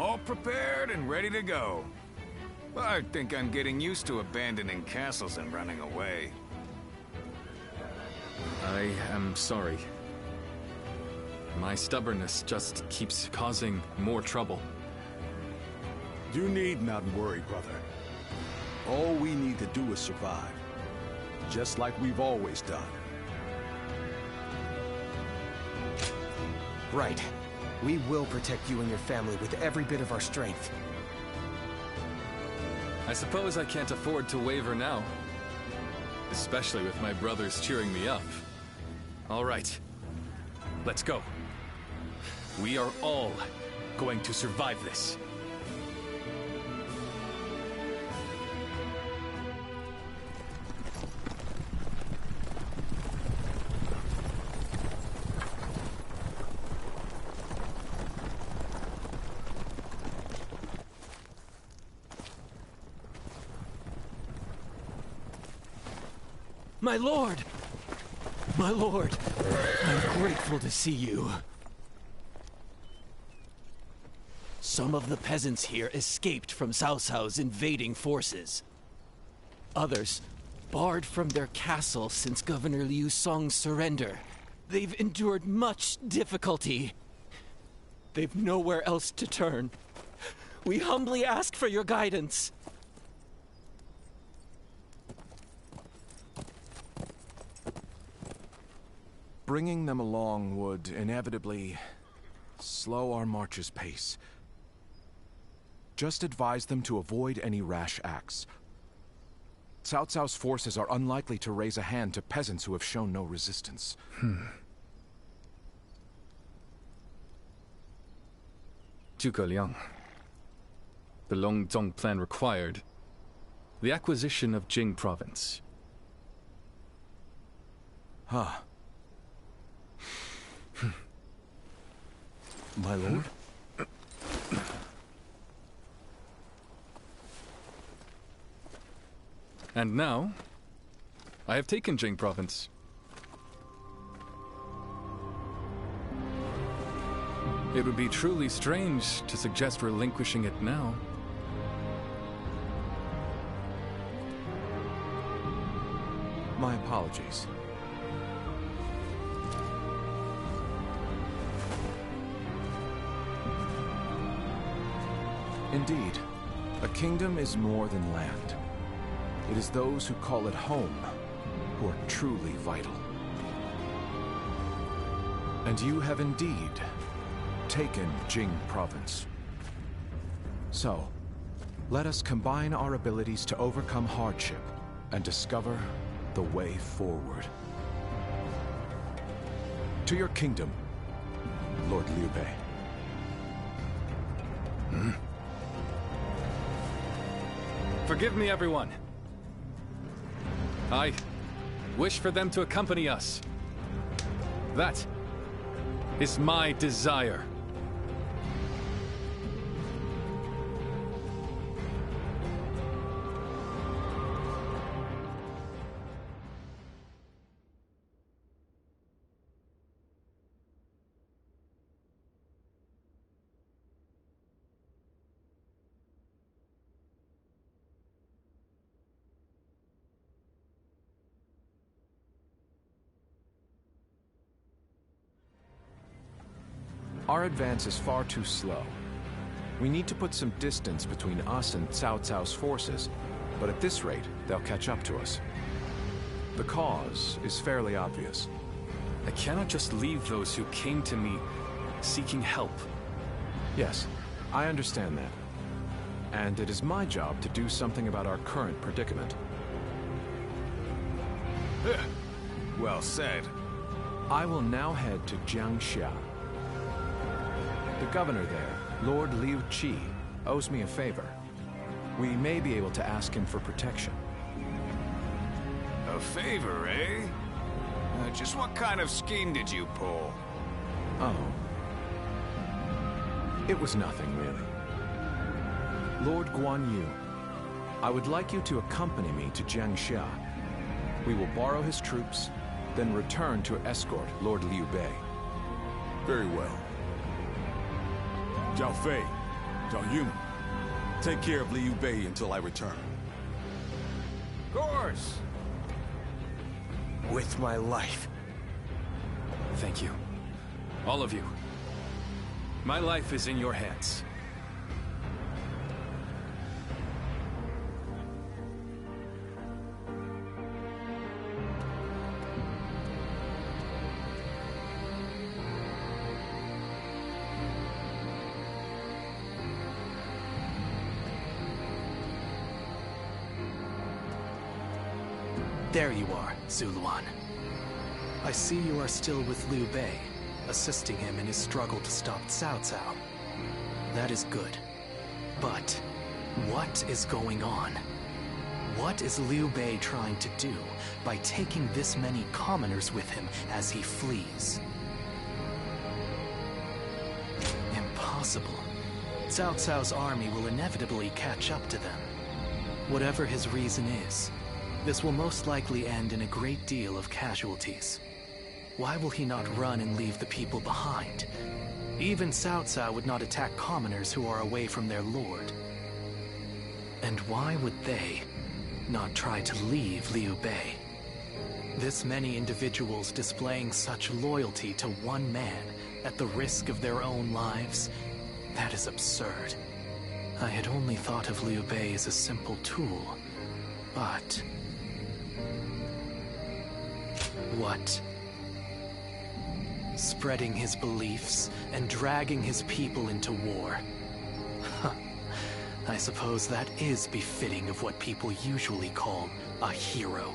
all prepared and ready to go. I think I'm getting used to abandoning castles and running away. I am sorry. My stubbornness just keeps causing more trouble. You need not worry, brother. All we need to do is survive. Just like we've always done. Right. We will protect you and your family with every bit of our strength. I suppose I can't afford to waver now. Especially with my brothers cheering me up. All right. Let's go. We are all going to survive this. My lord! My lord! I'm grateful to see you. Some of the peasants here escaped from Cao Cao's invading forces. Others barred from their castle since Governor Liu Song's surrender. They've endured much difficulty. They've nowhere else to turn. We humbly ask for your guidance. Bringing them along would inevitably slow our march's pace. Just advise them to avoid any rash acts. Cao Cao's forces are unlikely to raise a hand to peasants who have shown no resistance. Zhuge Liang. The Longzong plan required the acquisition of Jing province. Huh. My lord? And now, I have taken Jing province. It would be truly strange to suggest relinquishing it now. My apologies. Indeed, a kingdom is more than land. It is those who call it home who are truly vital. And you have indeed taken Jing province. So, let us combine our abilities to overcome hardship and discover the way forward. To your kingdom, Lord Liu Bei. Forgive me, everyone. I wish for them to accompany us. That is my desire. Our advance is far too slow. We need to put some distance between us and Cao Cao's forces, but at this rate, they'll catch up to us. The cause is fairly obvious. I cannot just leave those who came to me seeking help. Yes, I understand that. And it is my job to do something about our current predicament. Well said. I will now head to Jiangxia. The governor there, Lord Liu Qi, owes me a favor. We may be able to ask him for protection. A favor, eh? Just what kind of scheme did you pull? Oh. It was nothing, really. Lord Guan Yu, I would like you to accompany me to Jiangxia. We will borrow his troops, then return to escort Lord Liu Bei. Very well. Zhao Fei, Yun, take care of Liu Bei until I return. Course! With my life. Thank you. All of you. My life is in your hands. There you are, Zuluan. I see you are still with Liu Bei, assisting him in his struggle to stop Cao Cao. That is good. But what is going on? What is Liu Bei trying to do by taking this many commoners with him as he flees? Impossible. Cao Cao's army will inevitably catch up to them. Whatever his reason is, this will most likely end in a great deal of casualties. Why will he not run and leave the people behind? Even Cao Cao would not attack commoners who are away from their lord. And why would they not try to leave Liu Bei? This many individuals displaying such loyalty to one man at the risk of their own lives, that is absurd. I had only thought of Liu Bei as a simple tool, but... What? Spreading his beliefs and dragging his people into war. Huh. I suppose that is befitting of what people usually call a hero.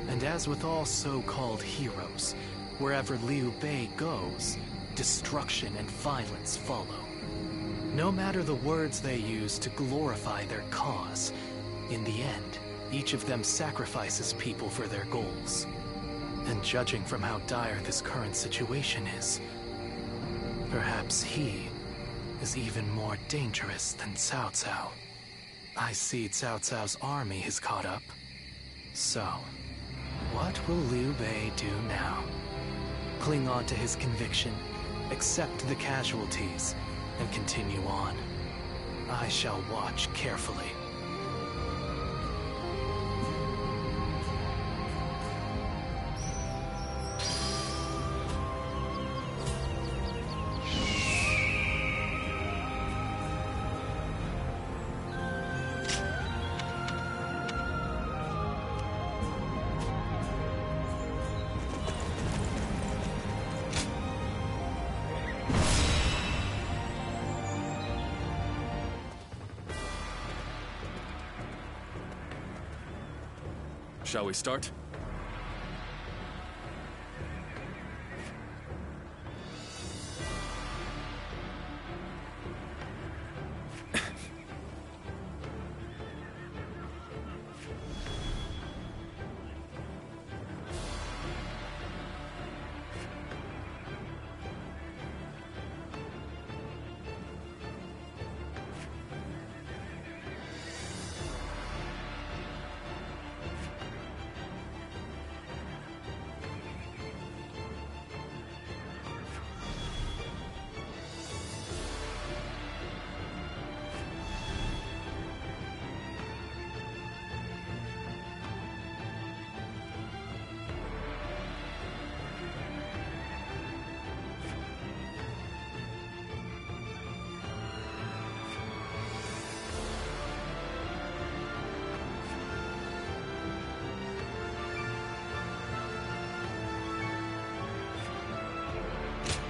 And as with all so-called heroes, wherever Liu Bei goes, destruction and violence follow. No matter the words they use to glorify their cause, in the end, each of them sacrifices people for their goals. And judging from how dire this current situation is, perhaps he is even more dangerous than Cao Cao. I see Cao Cao's army has caught up. So, what will Liu Bei do now? Cling on to his conviction, accept the casualties, and continue on. I shall watch carefully. Shall we start?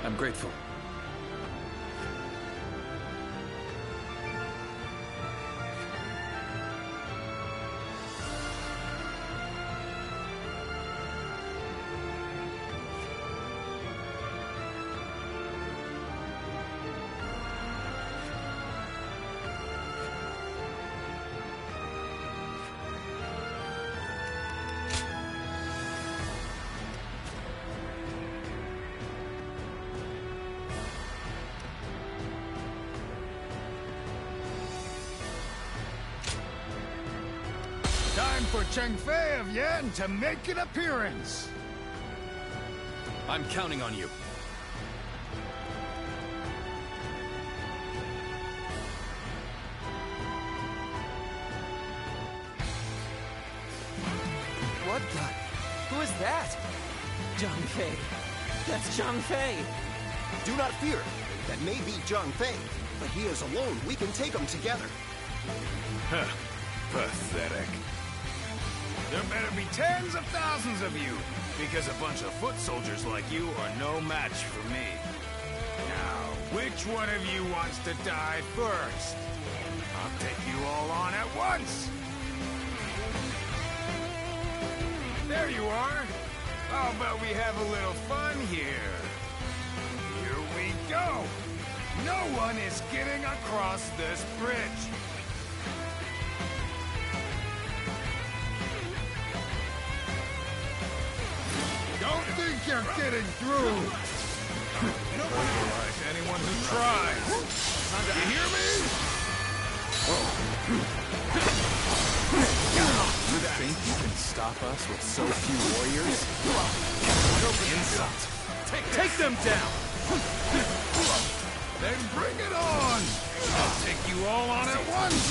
I'm grateful. Time for Cheng Fei of Yan to make an appearance! I'm counting on you. What the? Who is that? Zhang Fei. That's Zhang Fei. Do not fear. That may be Zhang Fei, but he is alone. We can take him together. Huh. Pathetic. There better be tens of thousands of you, because a bunch of foot soldiers like you are no match for me. Now, which one of you wants to die first? I'll take you all on at once! There you are! How about we have a little fun here? Here we go! No one is getting across this bridge! Don't think you're getting through! Pulverize anyone who tries! You hear me? You think you can stop us with so few warriors? Insult! Take them down! Then bring it on! I'll take you all on at once!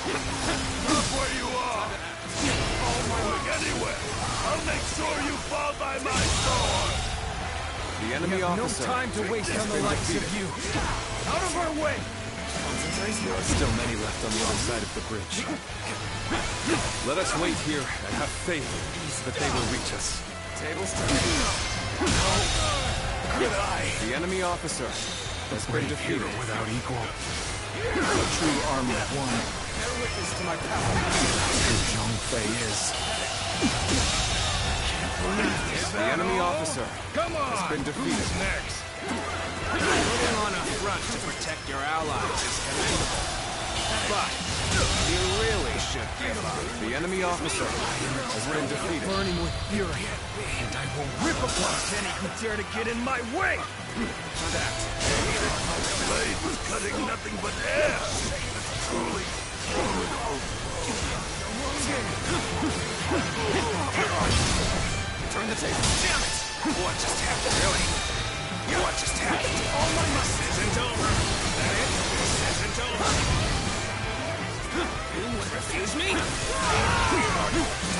Stop where you are! Going anywhere! I'll make sure you fall by my sword! The enemy officer. No time to waste on the likes of you. Out of our way! There are still many left on the other side of the bridge. Let us wait here and have faith that they will reach us. Tables turn. The enemy officer has been defeated. Without equal. A true army of one. Bear witness to my power. Who Zhang Fei is. The enemy officer has been defeated. Who's next? Putting on a front to protect your allies is commendable. But you really should give up. The enemy officer has been defeated. Burning with fury. And I will rip apart any who dare to get in my way! That. Blade was cutting nothing but air! Truly formidable. Turn the table. Damn it! What just happened? Really? What just happened? Oh my God! This isn't over. That it? This isn't over. You would refuse me? Time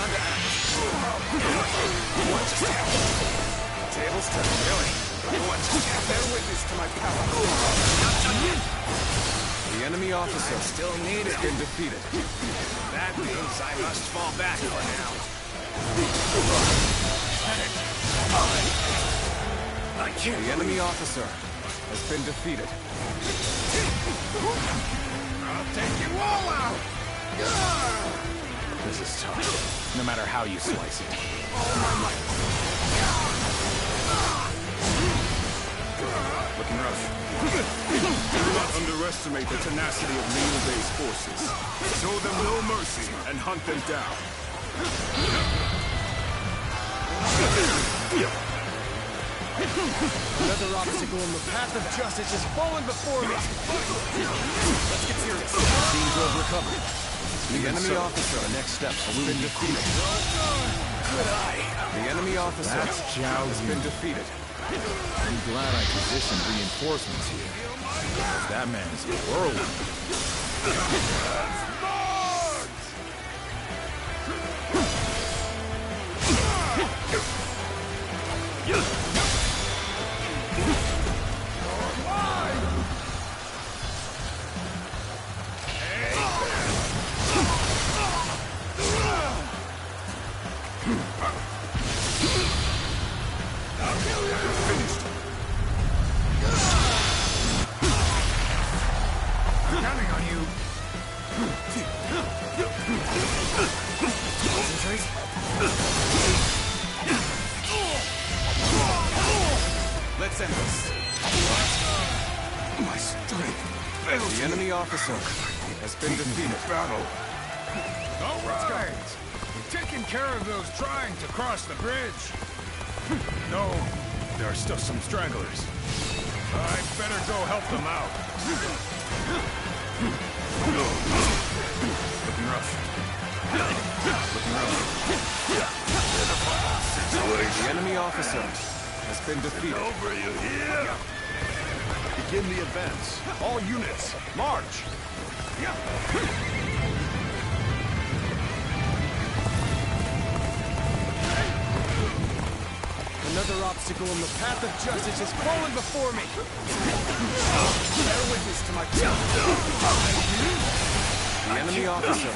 to act. What just happened? Tables turn. Really? What just happened? Bear witness to my power. Not done yet. The enemy officer Still needed. has been defeated. That means I must fall back for now. I can't. The enemy officer has been defeated. I'll take you all out! This is tough, no matter how you slice it. Looking rough. Do not underestimate the tenacity of Liu Bei's forces. Show them no mercy and hunt them down. Another obstacle in the path of justice has fallen before me. Let's get serious. Seems to have recovered. The enemy officer, the next step, has been defeated. Good eye. The enemy officer has been defeated. I'm glad I positioned reinforcements here. Because that man is a whirlwind. Counting on you. Let's end this. My strength fails The me. enemy officer has been defeated. Battle. All right. We've taken care of those trying to cross the bridge. No, there are still some stragglers. I'd better go help them out. Looking rough. The enemy officer has been defeated. Over you here. Begin the advance. All units, march! obstacle in the path of justice has fallen before me. Bear witness to my power. The enemy officer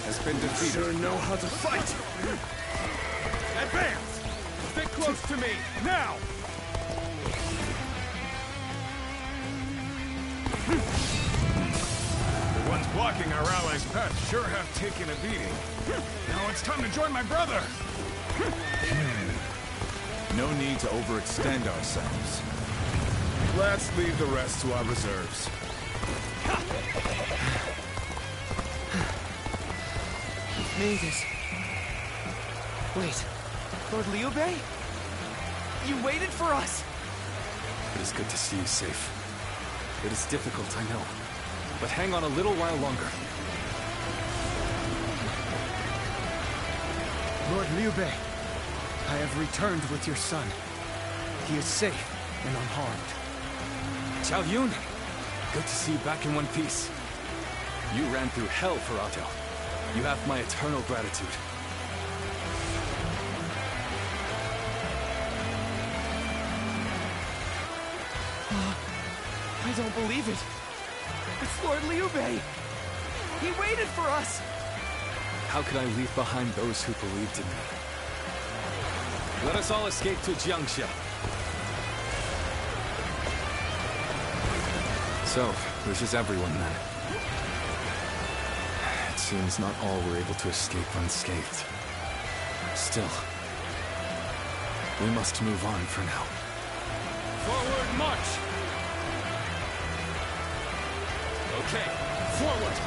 has been defeated. Sure know how to fight. Advance! Stick close to me, now! The ones blocking our allies' path sure have taken a beating. Now it's time to join my brother! No need to overextend ourselves. Let's leave the rest to our reserves. Made it. Wait, Lord Liu Bei? You waited for us? It is good to see you safe. It is difficult, I know. But hang on a little while longer. Lord Liu Bei, I have returned with your son. He is safe and unharmed. Xiao Yun, good to see you back in one piece. You ran through hell for Otto. You have my eternal gratitude. I don't believe it. It's Lord Liu Bei. He waited for us. How could I leave behind those who believed in me? Let us all escape to Jiangxia. So, this is everyone then. It seems not all were able to escape unscathed. Still, we must move on for now. Forward march! Okay, forward!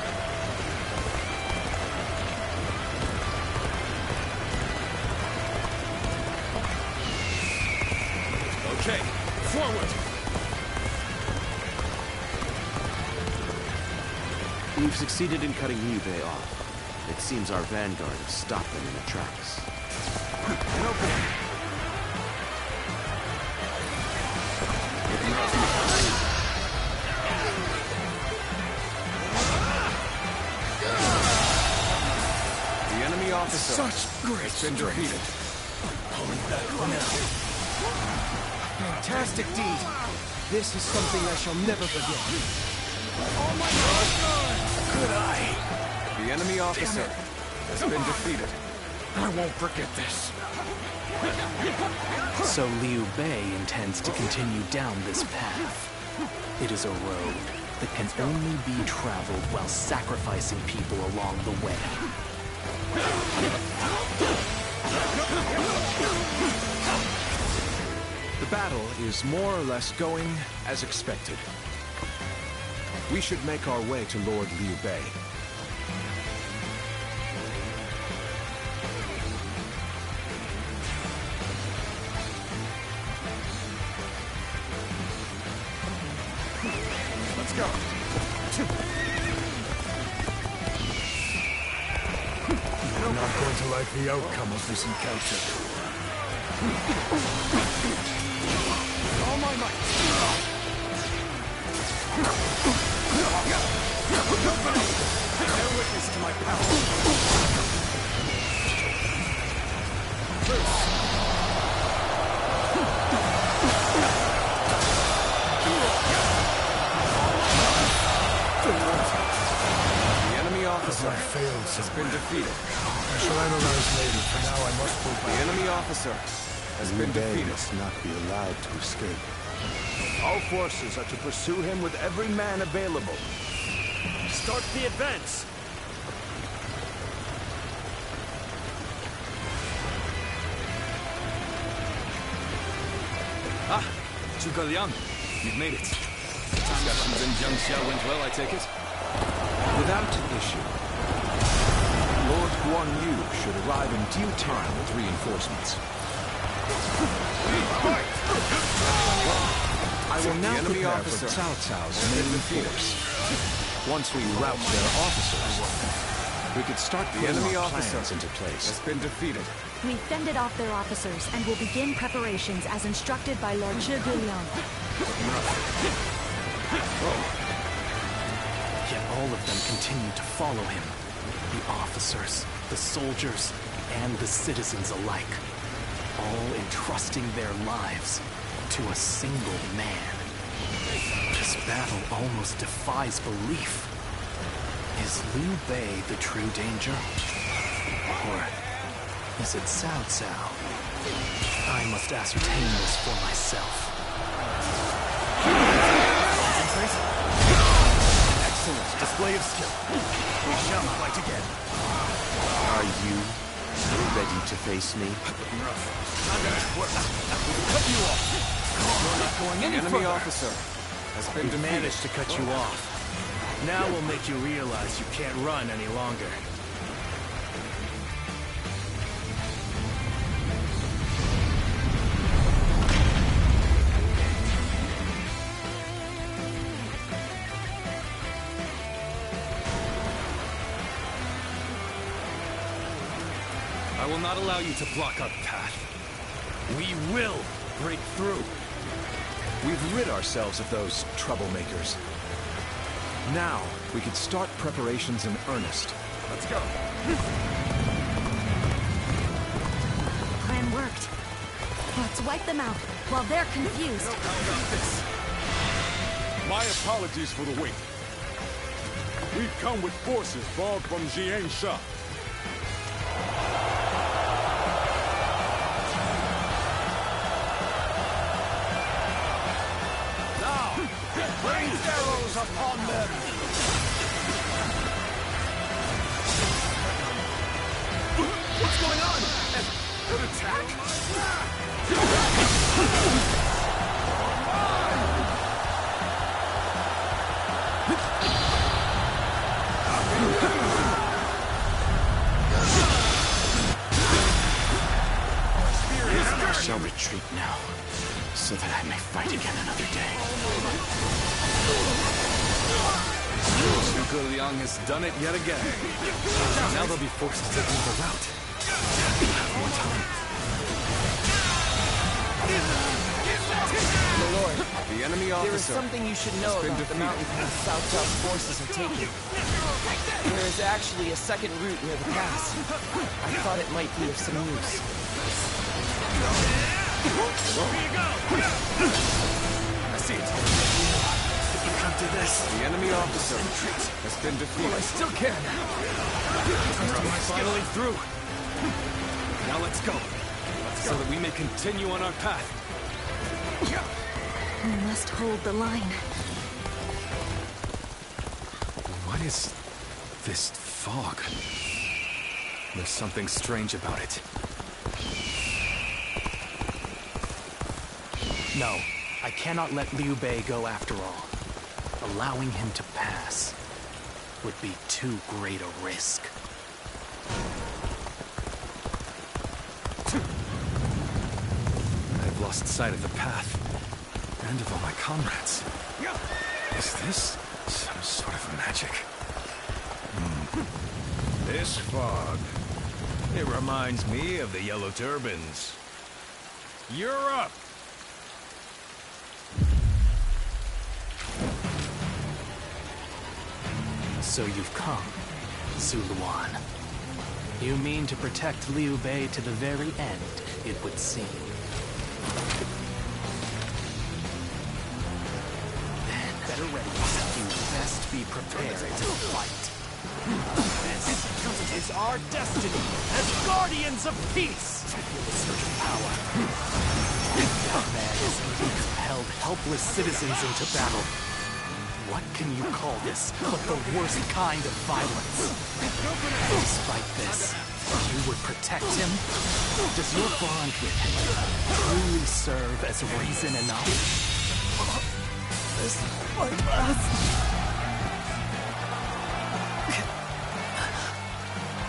Okay, forward! We've succeeded in cutting Liu Bei off. It seems our vanguard has stopped them in their tracks. The enemy officer Such great has been defeated. Pulling back for now. Fantastic deed. This is something I shall never forget. Oh my God! Good eye. The enemy officer has been defeated. I won't forget this. So Liu Bei intends to continue down this path. It is a road that can only be traveled while sacrificing people along the way. The battle is more or less going as expected. We should make our way to Lord Liu Bei. Let's go. You're not going to like the outcome of this encounter. All my might. Bear witness to my power. The enemy officer I failed has been defeated. I shall analyze later. For now, I must move The enemy officer has been defeated. must not be allowed to escape. All forces are to pursue him with every man available. Start the advance. Ah, Zhuge Liang, you've made it. Discussions in Jiangxia went well, I take it? Without issue. Lord Guan Yu should arrive in due time with reinforcements. I will now prepare for Cao Cao's main force. Once we rout their officers, we could start the enemy plans into place. Has been defeated. We fended off their officers and will begin preparations as instructed by Lord Zhuge Liang. Yet all of them continue to follow him. The officers, the soldiers, and the citizens alike. all entrusting their lives to a single man. This battle almost defies belief. Is Liu Bei the true danger? Or is it Cao Cao? I must ascertain this for myself. Excellent display of skill. We shall fight again. Are you ready to face me? I'm gonna work. Cut you off. You're not going any Enemy further. officer has been We've managed to cut you off. Now we'll make you realize you can't run any longer. I will not allow you to block our path. We will break through. We've rid ourselves of those troublemakers. Now, we can start preparations in earnest. Let's go. Plan worked. Let's wipe them out while they're confused. How about this? My apologies for the wait. We've come with forces borrowed from Jiang Sha. Rain arrows upon them! What's going on? An attack? I shall retreat now, so that I may fight again another day. Zhuge Liang has done it yet again. Now they'll be forced to take another route. One time. My lord, The enemy there is officer. something you should know been about the mountain path Cao Cao's forces are taking. There is actually a second route near the pass. I thought it might be of some use. I see it. You come to this. The enemy officer has been defeated. I still can. We're finally through. Now let's go. So that we may continue on our path. We must hold the line. What is this fog? There's something strange about it. No, I cannot let Liu Bei go after all. Allowing him to pass would be too great a risk. I've lost sight of the path, and of all my comrades. Is this some sort of magic? This fog. It reminds me of the Yellow Turbans. You're up! So you've come, Zuluan. You mean to protect Liu Bei to the very end, it would seem. Then, better ready. You best be prepared to fight. This is our destiny as guardians of peace! I feel the surge of power. That man is compelled helpless citizens into battle. What can you call this but the worst kind of violence? Despite this, you would protect him? Does your bond with him truly serve as reason enough? This is my last.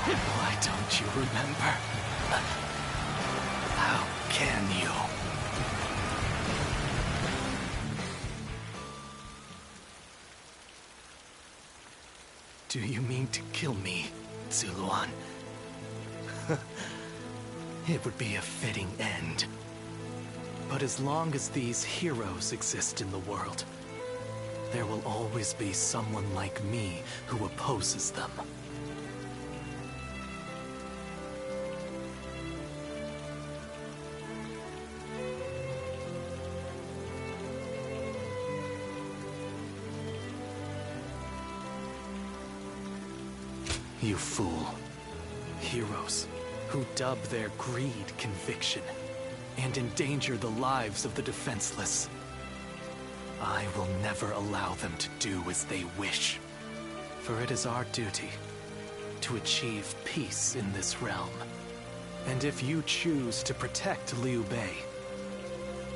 Why don't you remember? How can you? Do you mean to kill me, Zuluan? It would be a fitting end. But as long as these heroes exist in the world, there will always be someone like me who opposes them. You fool. Heroes who dub their greed conviction and endanger the lives of the defenseless. I will never allow them to do as they wish, for it is our duty to achieve peace in this realm. And if you choose to protect Liu Bei,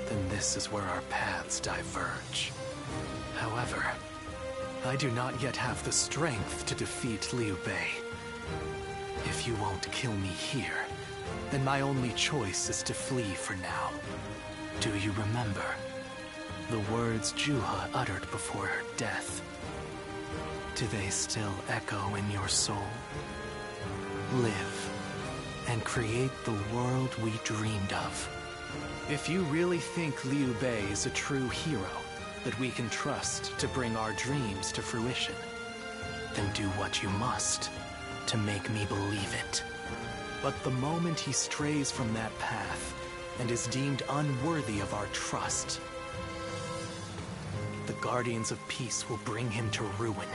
then this is where our paths diverge. However, I do not yet have the strength to defeat Liu Bei. If you won't kill me here, then my only choice is to flee for now. Do you remember the words Juha uttered before her death? Do they still echo in your soul? Live and create the world we dreamed of. If you really think Liu Bei is a true hero that we can trust to bring our dreams to fruition, then do what you must to make me believe it. But the moment he strays from that path and is deemed unworthy of our trust, the Guardians of Peace will bring him to ruin,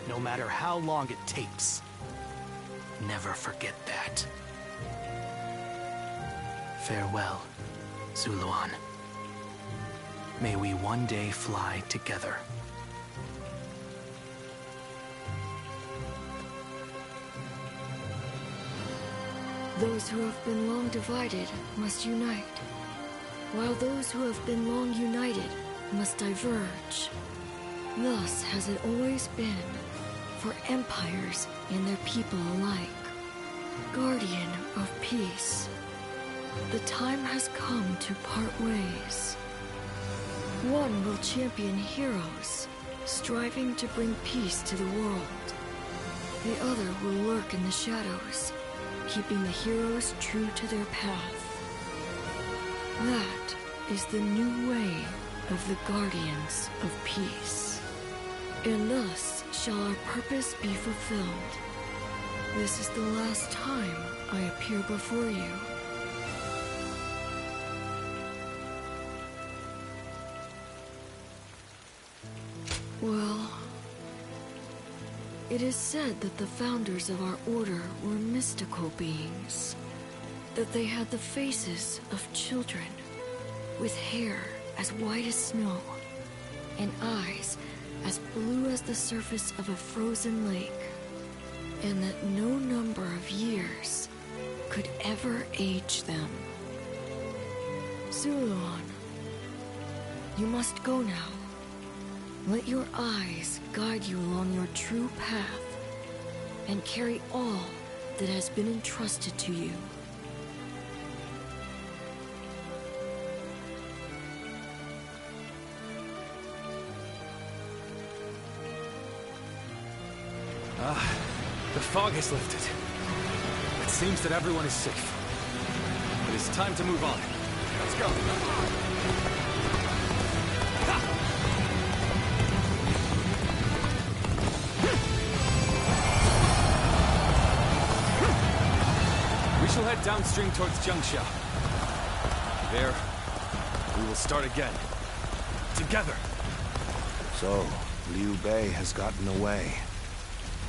no matter how long it takes. Never forget that. Farewell, Zuluan. May we one day fly together. Those who have been long divided must unite, while those who have been long united must diverge. Thus has it always been for empires and their people alike. Guardian of Peace, the time has come to part ways. One will champion heroes, striving to bring peace to the world. The other will lurk in the shadows, keeping the heroes true to their path. That is the new way of the Guardians of Peace. And thus shall our purpose be fulfilled. This is the last time I appear before you. Well, it is said that the founders of our order were mystical beings. That they had the faces of children, with hair as white as snow, and eyes as blue as the surface of a frozen lake. And that no number of years could ever age them. Zuluan, you must go now. Let your eyes guide you along your true path, and carry all that has been entrusted to you. The fog has lifted. It seems that everyone is safe. It is time to move on. Let's go. We shall head downstream towards Jiangxia. There, we will start again. Together. So, Liu Bei has gotten away.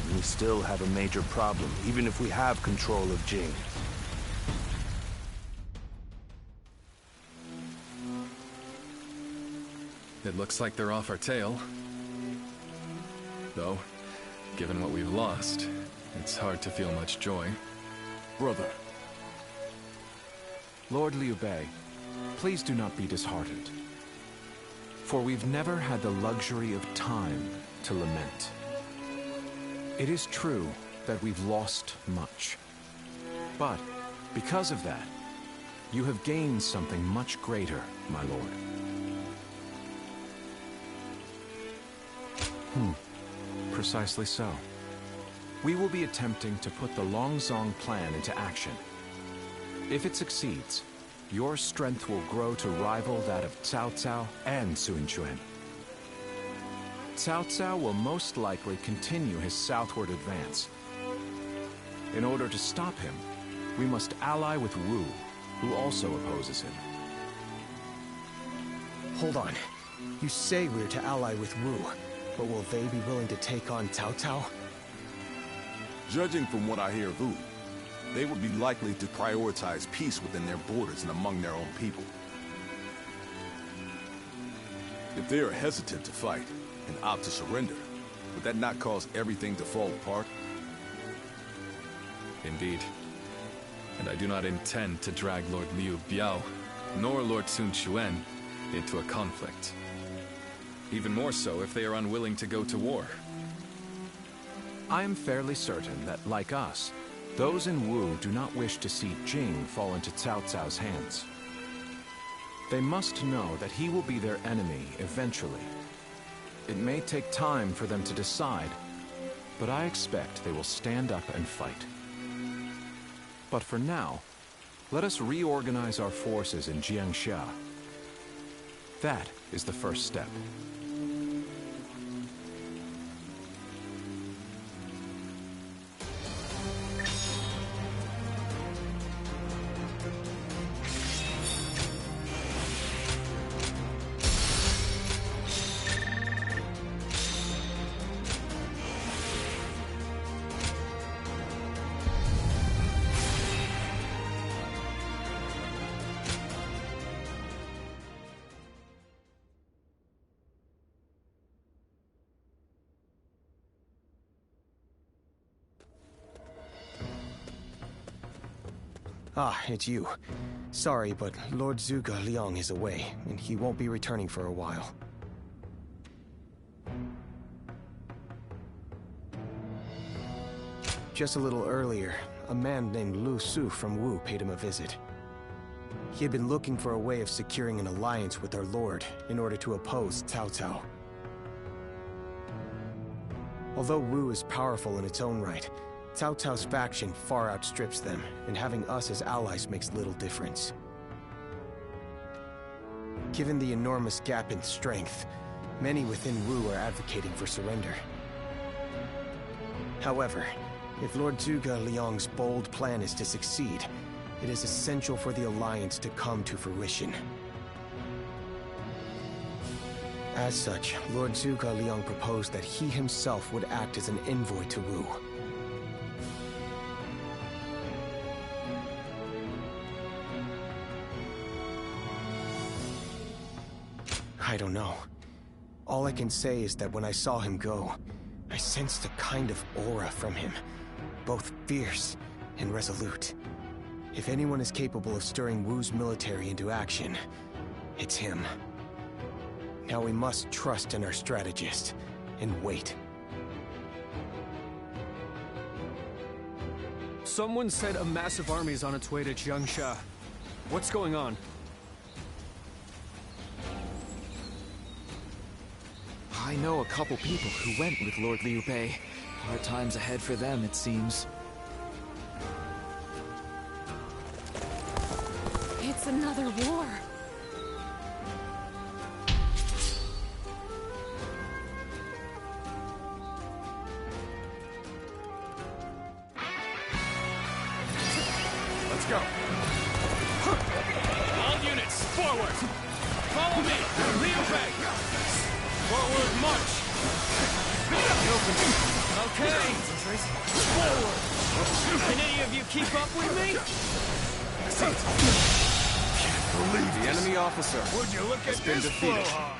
And we still have a major problem, even if we have control of Jing. It looks like they're off our tail. Though, given what we've lost, it's hard to feel much joy. Brother. Lord Liu Bei, please do not be disheartened. For we've never had the luxury of time to lament. It is true that we've lost much. But, because of that, you have gained something much greater, my lord. Precisely so. We will be attempting to put the Longzong plan into action. If it succeeds, your strength will grow to rival that of Cao Cao and Sun Quan. Cao Cao will most likely continue his southward advance. In order to stop him, we must ally with Wu, who also opposes him. Hold on. You say we're to ally with Wu, but will they be willing to take on Cao Cao? Judging from what I hear of Wu, they would be likely to prioritize peace within their borders and among their own people. If they are hesitant to fight and opt to surrender, would that not cause everything to fall apart? Indeed. And I do not intend to drag Lord Liu Biao, nor Lord Sun Quan, into a conflict. Even more so if they are unwilling to go to war. I am fairly certain that, like us, those in Wu do not wish to see Jing fall into Cao Cao's hands. They must know that he will be their enemy eventually. It may take time for them to decide, but I expect they will stand up and fight. But for now, let us reorganize our forces in Jiangxia. That is the first step. Ah, it's you. Sorry, but Lord Zhuge Liang is away, and he won't be returning for a while. Just a little earlier, a man named Lu Su from Wu paid him a visit. He had been looking for a way of securing an alliance with our lord in order to oppose Cao Cao. Although Wu is powerful in its own right, Cao Cao's faction far outstrips them, and having us as allies makes little difference. Given the enormous gap in strength, many within Wu are advocating for surrender. However, if Lord Zhuge Liang's bold plan is to succeed, it is essential for the alliance to come to fruition. As such, Lord Zhuge Liang proposed that he himself would act as an envoy to Wu. I don't know. All I can say is that when I saw him go, I sensed a kind of aura from him, both fierce and resolute. If anyone is capable of stirring Wu's military into action, it's him. Now we must trust in our strategist and wait. Someone said a massive army is on its way to Jiangxia. What's going on? I know a couple people who went with Lord Liu Bei. Hard times ahead for them, it seems. It's another war. Let's go. All units, forward! Follow me! Liu Bei! Forward march! Okay! Forward! Can any of you keep up with me? The enemy officer Would you look at has been this defeated. blowhard?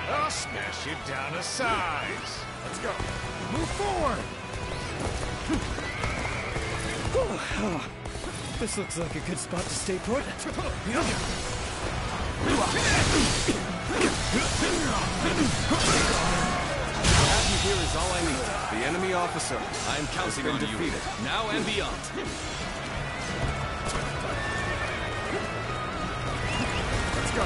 I'll smash you down to size. Let's go. Move forward! This looks like a good spot to stay put. Have you here is all I need. The enemy officer I am counting on you, now and beyond. Let's go.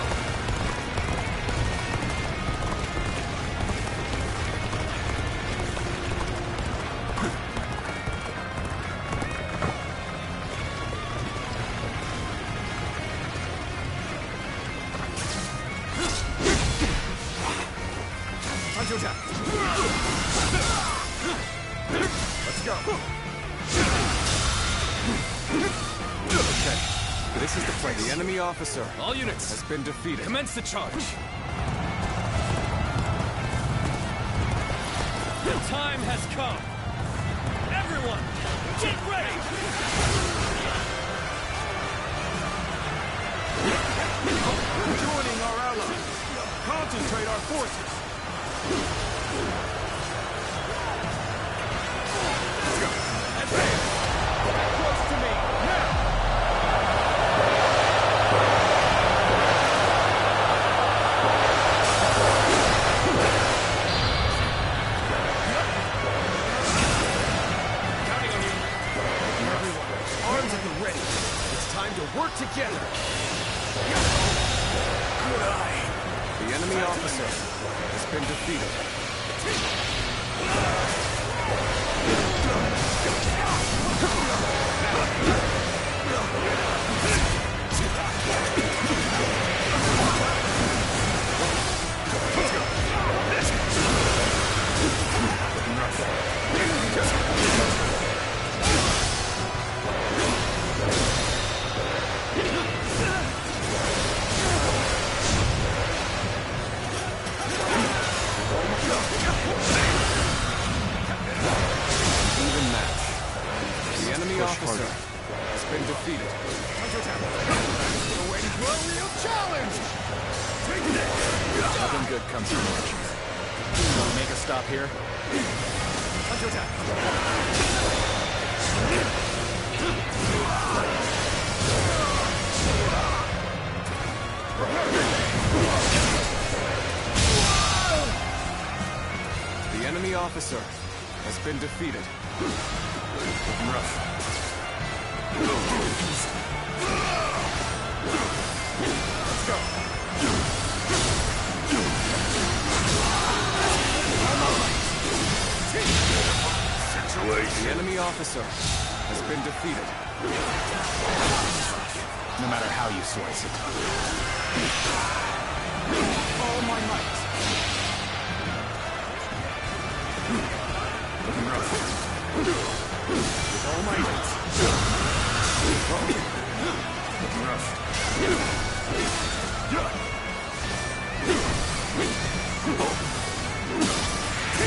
Let's go. Okay, this is the place. The enemy officer, All units, has been defeated. commence the charge. The time has come. Everyone, get ready! Joining our allies. Concentrate our forces. Let's go. Advance! Close to me, now! Counting on you. Everyone, arms at the ready. It's time to work together. Good eye. The enemy officer has been defeated. Even match. The enemy officer has been defeated. We're waiting for a real challenge. Nothing good comes from marching. Want to make a stop here? The enemy officer has been defeated. Rush. Let's go. The enemy officer has been defeated. No matter how you slice it. All my might. With all my might.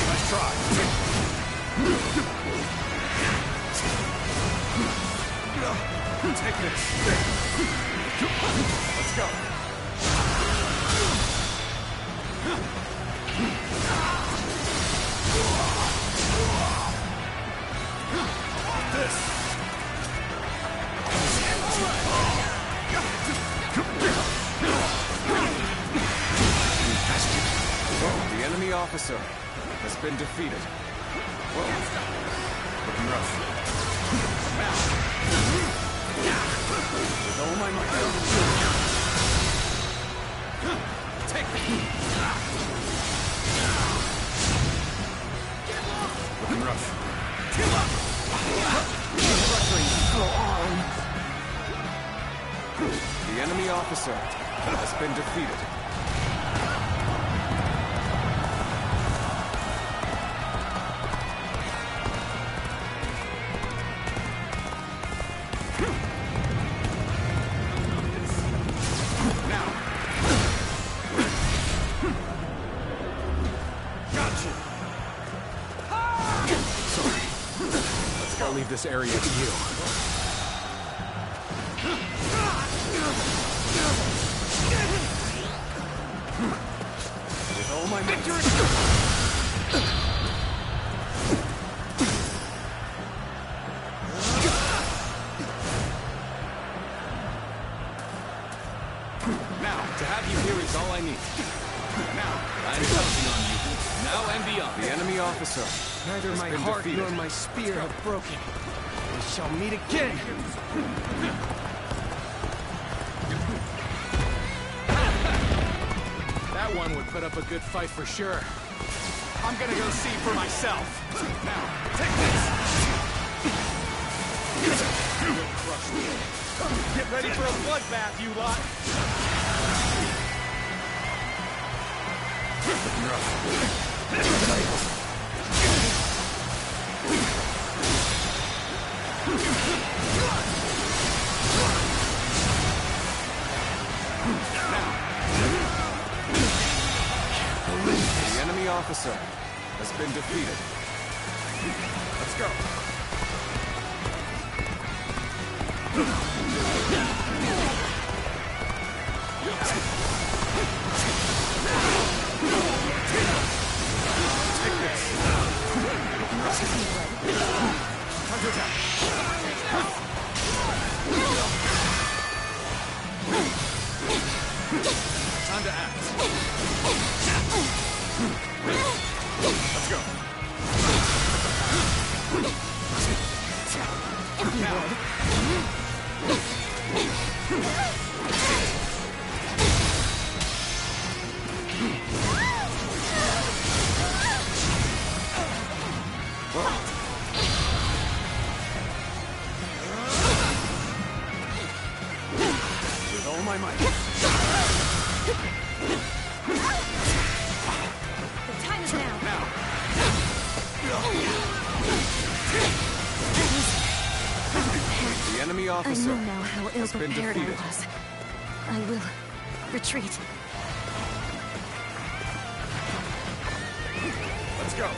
Let's try. Take this. Let's go. The enemy officer has been defeated. Looking rough. With all my might. Take me. Looking rough. Go on. The enemy officer has been defeated. I'll leave this area to you. With all my victory! Now, to have you here is all I need. Now, I'm counting on you. Now and beyond. the enemy officer Neither has my been heart defeated. nor my spear have broken. We shall meet again. That one would put up a good fight for sure. I'm gonna go see for myself. Now, take this! Get ready for a bloodbath, you lot. officer has been defeated. Let's go. Take this. Counterattack. Time to act. Let's go. With all my might. The time is now. The enemy I officer know now how has been ill-prepared I defeated. was. I will retreat. Let's go.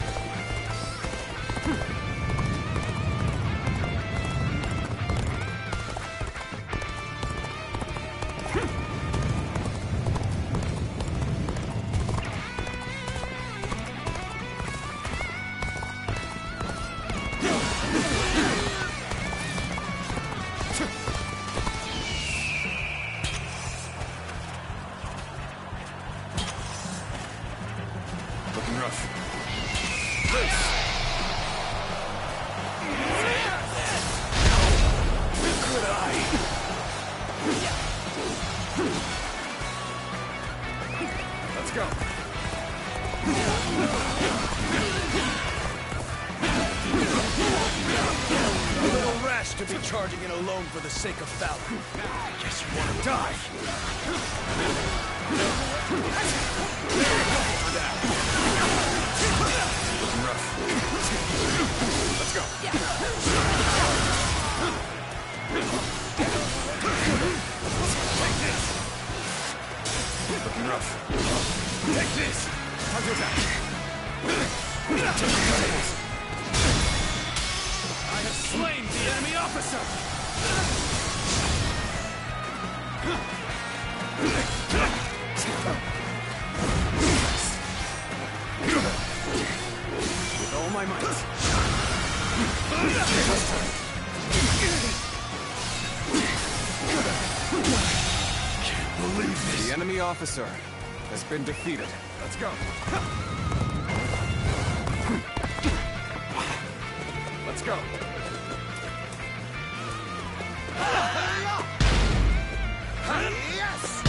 Looking rough. Good eye. Let's go. A little rash to be charging in alone for the sake of valor. Guess you want to die. Looking rough. Let's go. Looking rough. Take this. Counterattack. I have slain the enemy officer! With all my might. Can't believe this. The enemy officer has been defeated. Let's go. Let's go. Yes!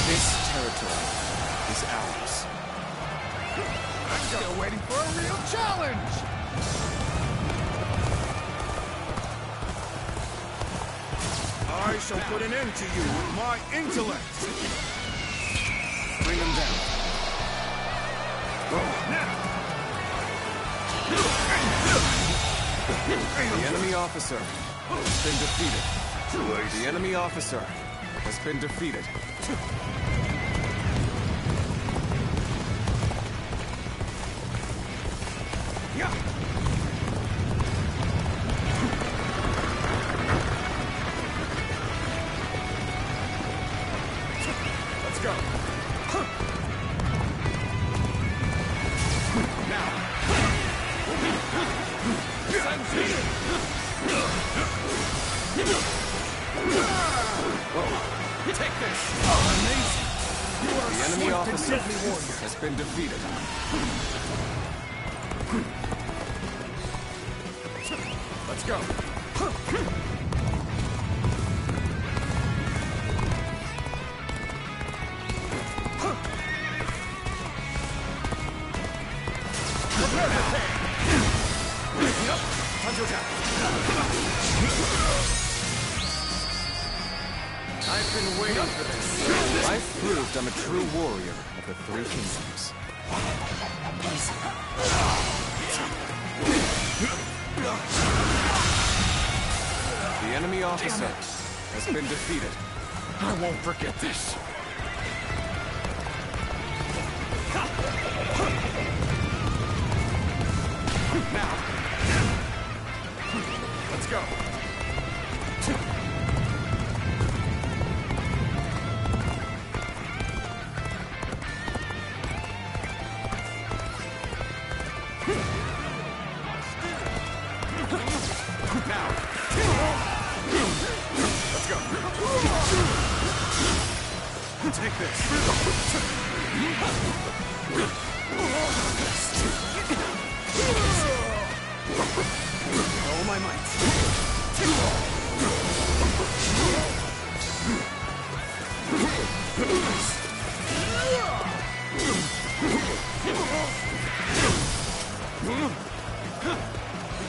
This territory is ours. I'm still waiting for a real challenge! I shall put an end to you with my intellect. Bring them down. The enemy officer has been defeated. The enemy officer has been defeated. Let's go. Now. Take this! Amazing! You are The a enemy swift and officer deadly warrior. has been defeated. Let's go. I've been waiting for this. I've proved I'm a true warrior of the Three Kingdoms. The enemy officer has been defeated. I won't forget this. Now, let's go. Now, let's go. Take this. All my might.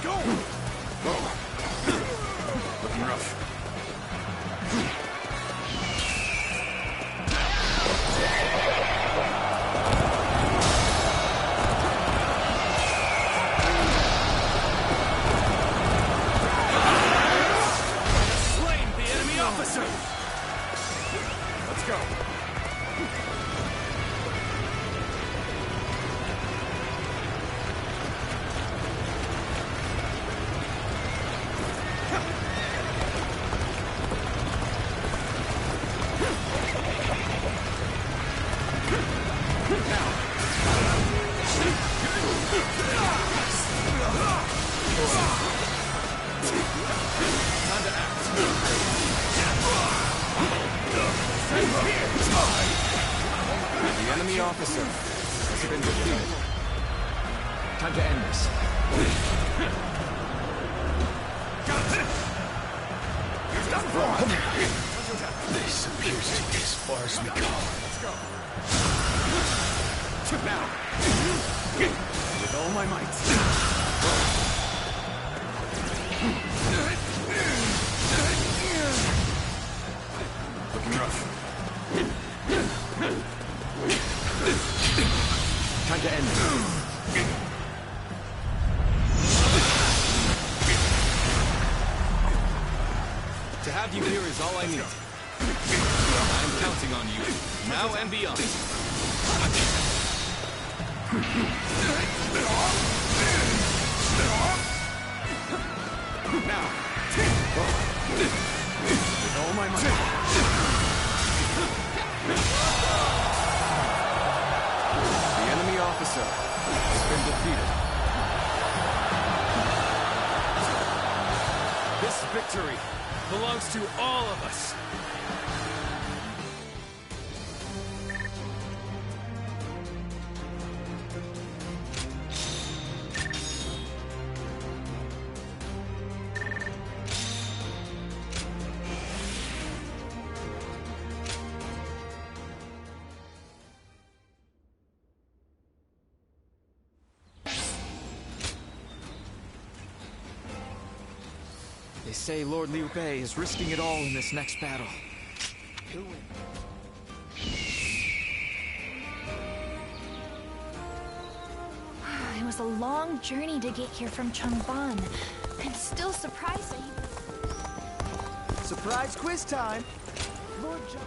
Go! Looking rough. Slain the enemy officer! Let's go. Time to act. The enemy officer has been defeated. Time to end this. This appears to be as far as we go. Let's go. Now. With all my might. Looking rough. Time to end this. To have you here is all I need. I'm counting on you, now and beyond. Now. With all my might. The enemy officer has been defeated. This victory belongs to all of us. They say Lord Liu Bei is risking it all in this next battle. It was a long journey to get here from Changban. I'm still surprised that he... Surprise quiz time! Lord John...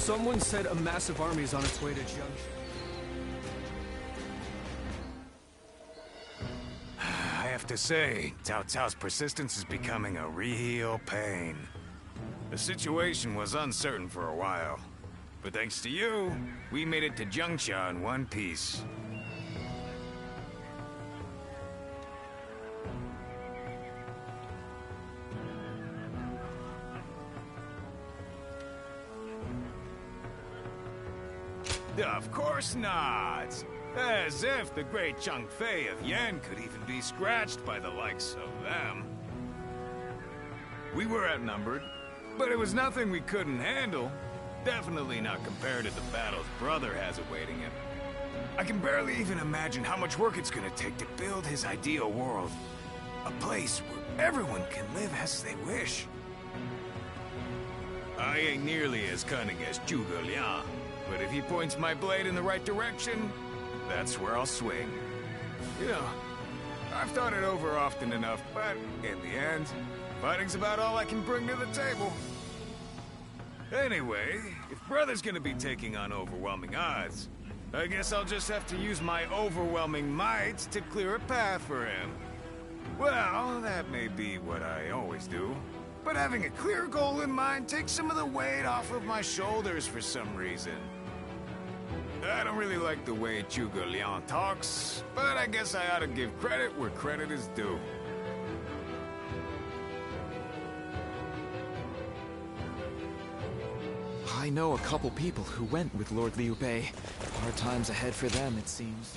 Someone said a massive army is on its way to Jiangxi. I have to say, Cao Cao's persistence is becoming a real pain. The situation was uncertain for a while, but thanks to you, we made it to Jiangxi in one piece. Of course not! As if the great Chang Fei of Yan could even be scratched by the likes of them. We were outnumbered, but it was nothing we couldn't handle. Definitely not compared to the battles Brother has awaiting him. I can barely even imagine how much work it's gonna take to build his ideal world. A place where everyone can live as they wish. I ain't nearly as cunning as Zhuge Liang, but if he points my blade in the right direction, that's where I'll swing. You know, I've thought it over often enough, but in the end, fighting's about all I can bring to the table. Anyway, if Brother's gonna be taking on overwhelming odds, I guess I'll just have to use my overwhelming might to clear a path for him. Well, that may be what I always do, but having a clear goal in mind takes some of the weight off of my shoulders for some reason. I don't really like the way Zhuge Liang talks, but I guess I ought to give credit where credit is due. I know a couple people who went with Lord Liu Bei. Hard times ahead for them, it seems.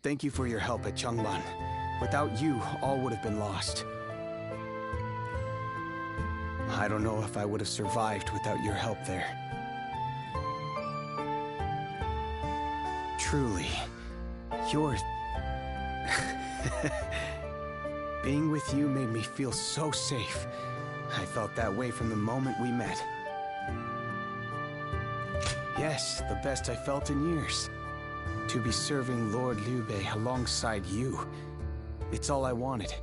Thank you for your help at Changban. Without you, all would have been lost. I don't know if I would have survived without your help there. Truly, you're... Being with you made me feel so safe. I felt that way from the moment we met. Yes, the best I felt in years. To be serving Lord Liu Bei alongside you. It's all I wanted.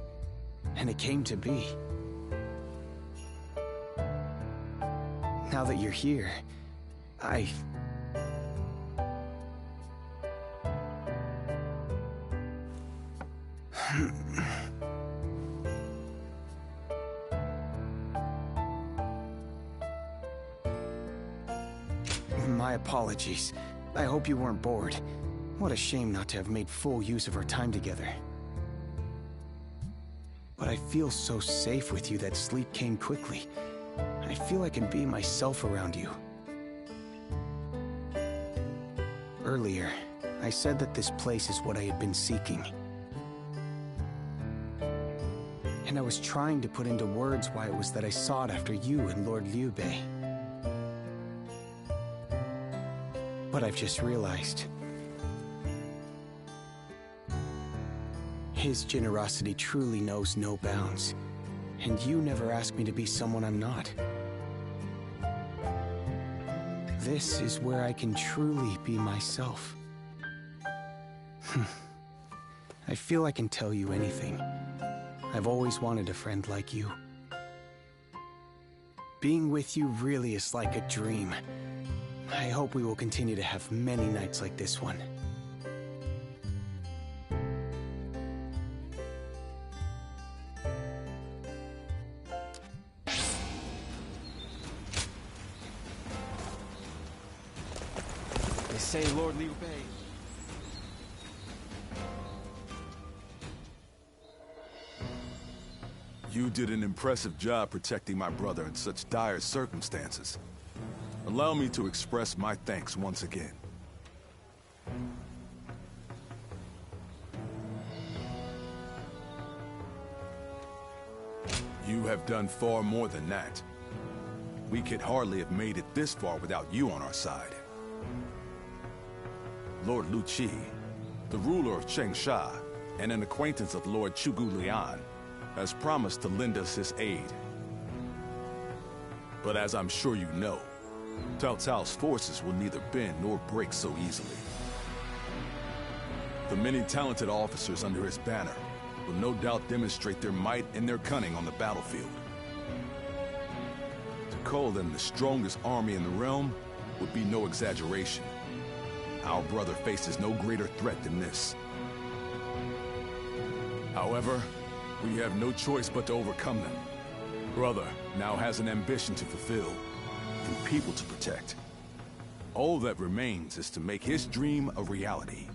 And it came to be. Now that you're here, My apologies. I hope you weren't bored. What a shame not to have made full use of our time together. But I feel so safe with you that sleep came quickly. I feel I can be myself around you. Earlier, I said that this place is what I had been seeking. And I was trying to put into words why it was that I sought after you and Lord Liu Bei. But I've just realized. His generosity truly knows no bounds. And you never asked me to be someone I'm not. This is where I can truly be myself. I feel I can tell you anything. I've always wanted a friend like you. Being with you really is like a dream. I hope we will continue to have many nights like this one. They say Lord Liu Bei... You did an impressive job protecting my brother in such dire circumstances. Allow me to express my thanks once again. You have done far more than that. We could hardly have made it this far without you on our side. Lord Lu Qi, the ruler of Changsha, and an acquaintance of Lord Zhuge Liang, has promised to lend us his aid. But as I'm sure you know, Cao Cao's forces will neither bend nor break so easily. The many talented officers under his banner will no doubt demonstrate their might and their cunning on the battlefield. To call them the strongest army in the realm would be no exaggeration. Our brother faces no greater threat than this. However, we have no choice but to overcome them. Brother now has an ambition to fulfill, and people to protect. All that remains is to make his dream a reality.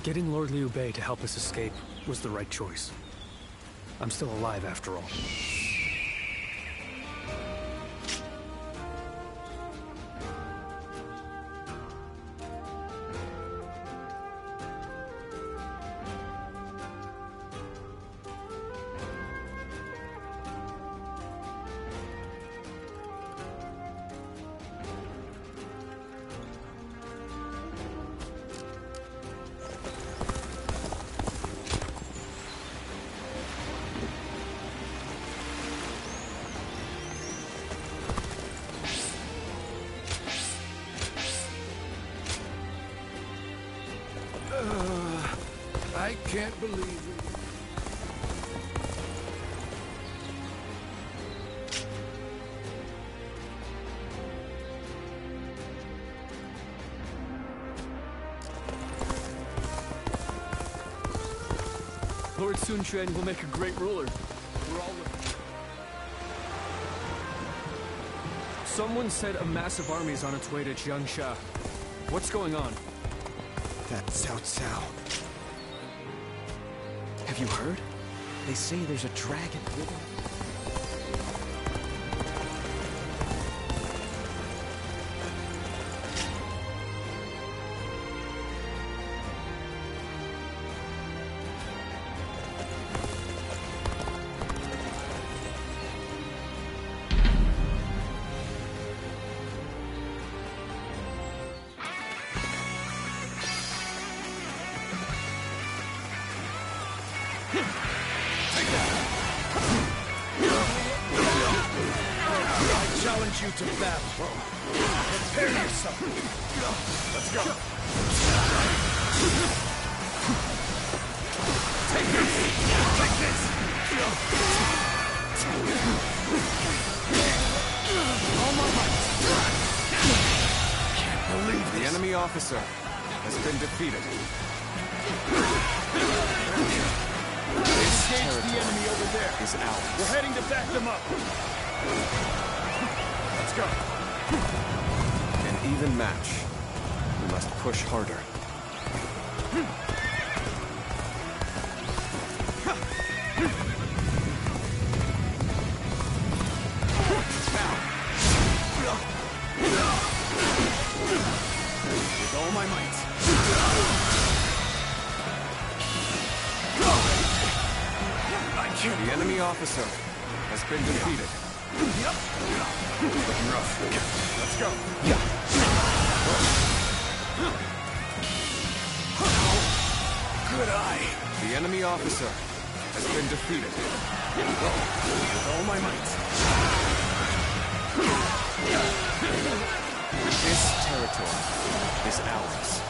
Getting Lord Liu Bei to help us escape was the right choice. I'm still alive after all. I can't believe it. Lord Sun Quan will make a great ruler. We're all looking. Someone said a massive army is on its way to Jiangsha. What's going on? That's Cao Cao. Have you heard? They say there's a dragon living. You to battle. Prepare yourself. Let's go. Take this. Take this. All my might. Can't believe the enemy officer has been defeated. Engage the enemy over there. Is ours. We're heading to back them up. Let's go. An even match. We must push harder. With all my might. The enemy officer has been defeated. Yep. Looking rough. Let's go. Good eye. The enemy officer has been defeated. With all my might. This territory is ours.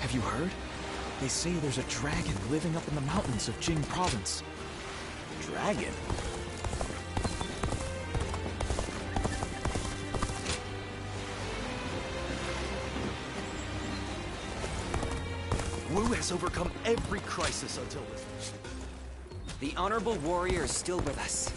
Have you heard? They say there's a dragon living up in the mountains of Jing province. Dragon? Wu has overcome every crisis until this. The honorable warrior is still with us.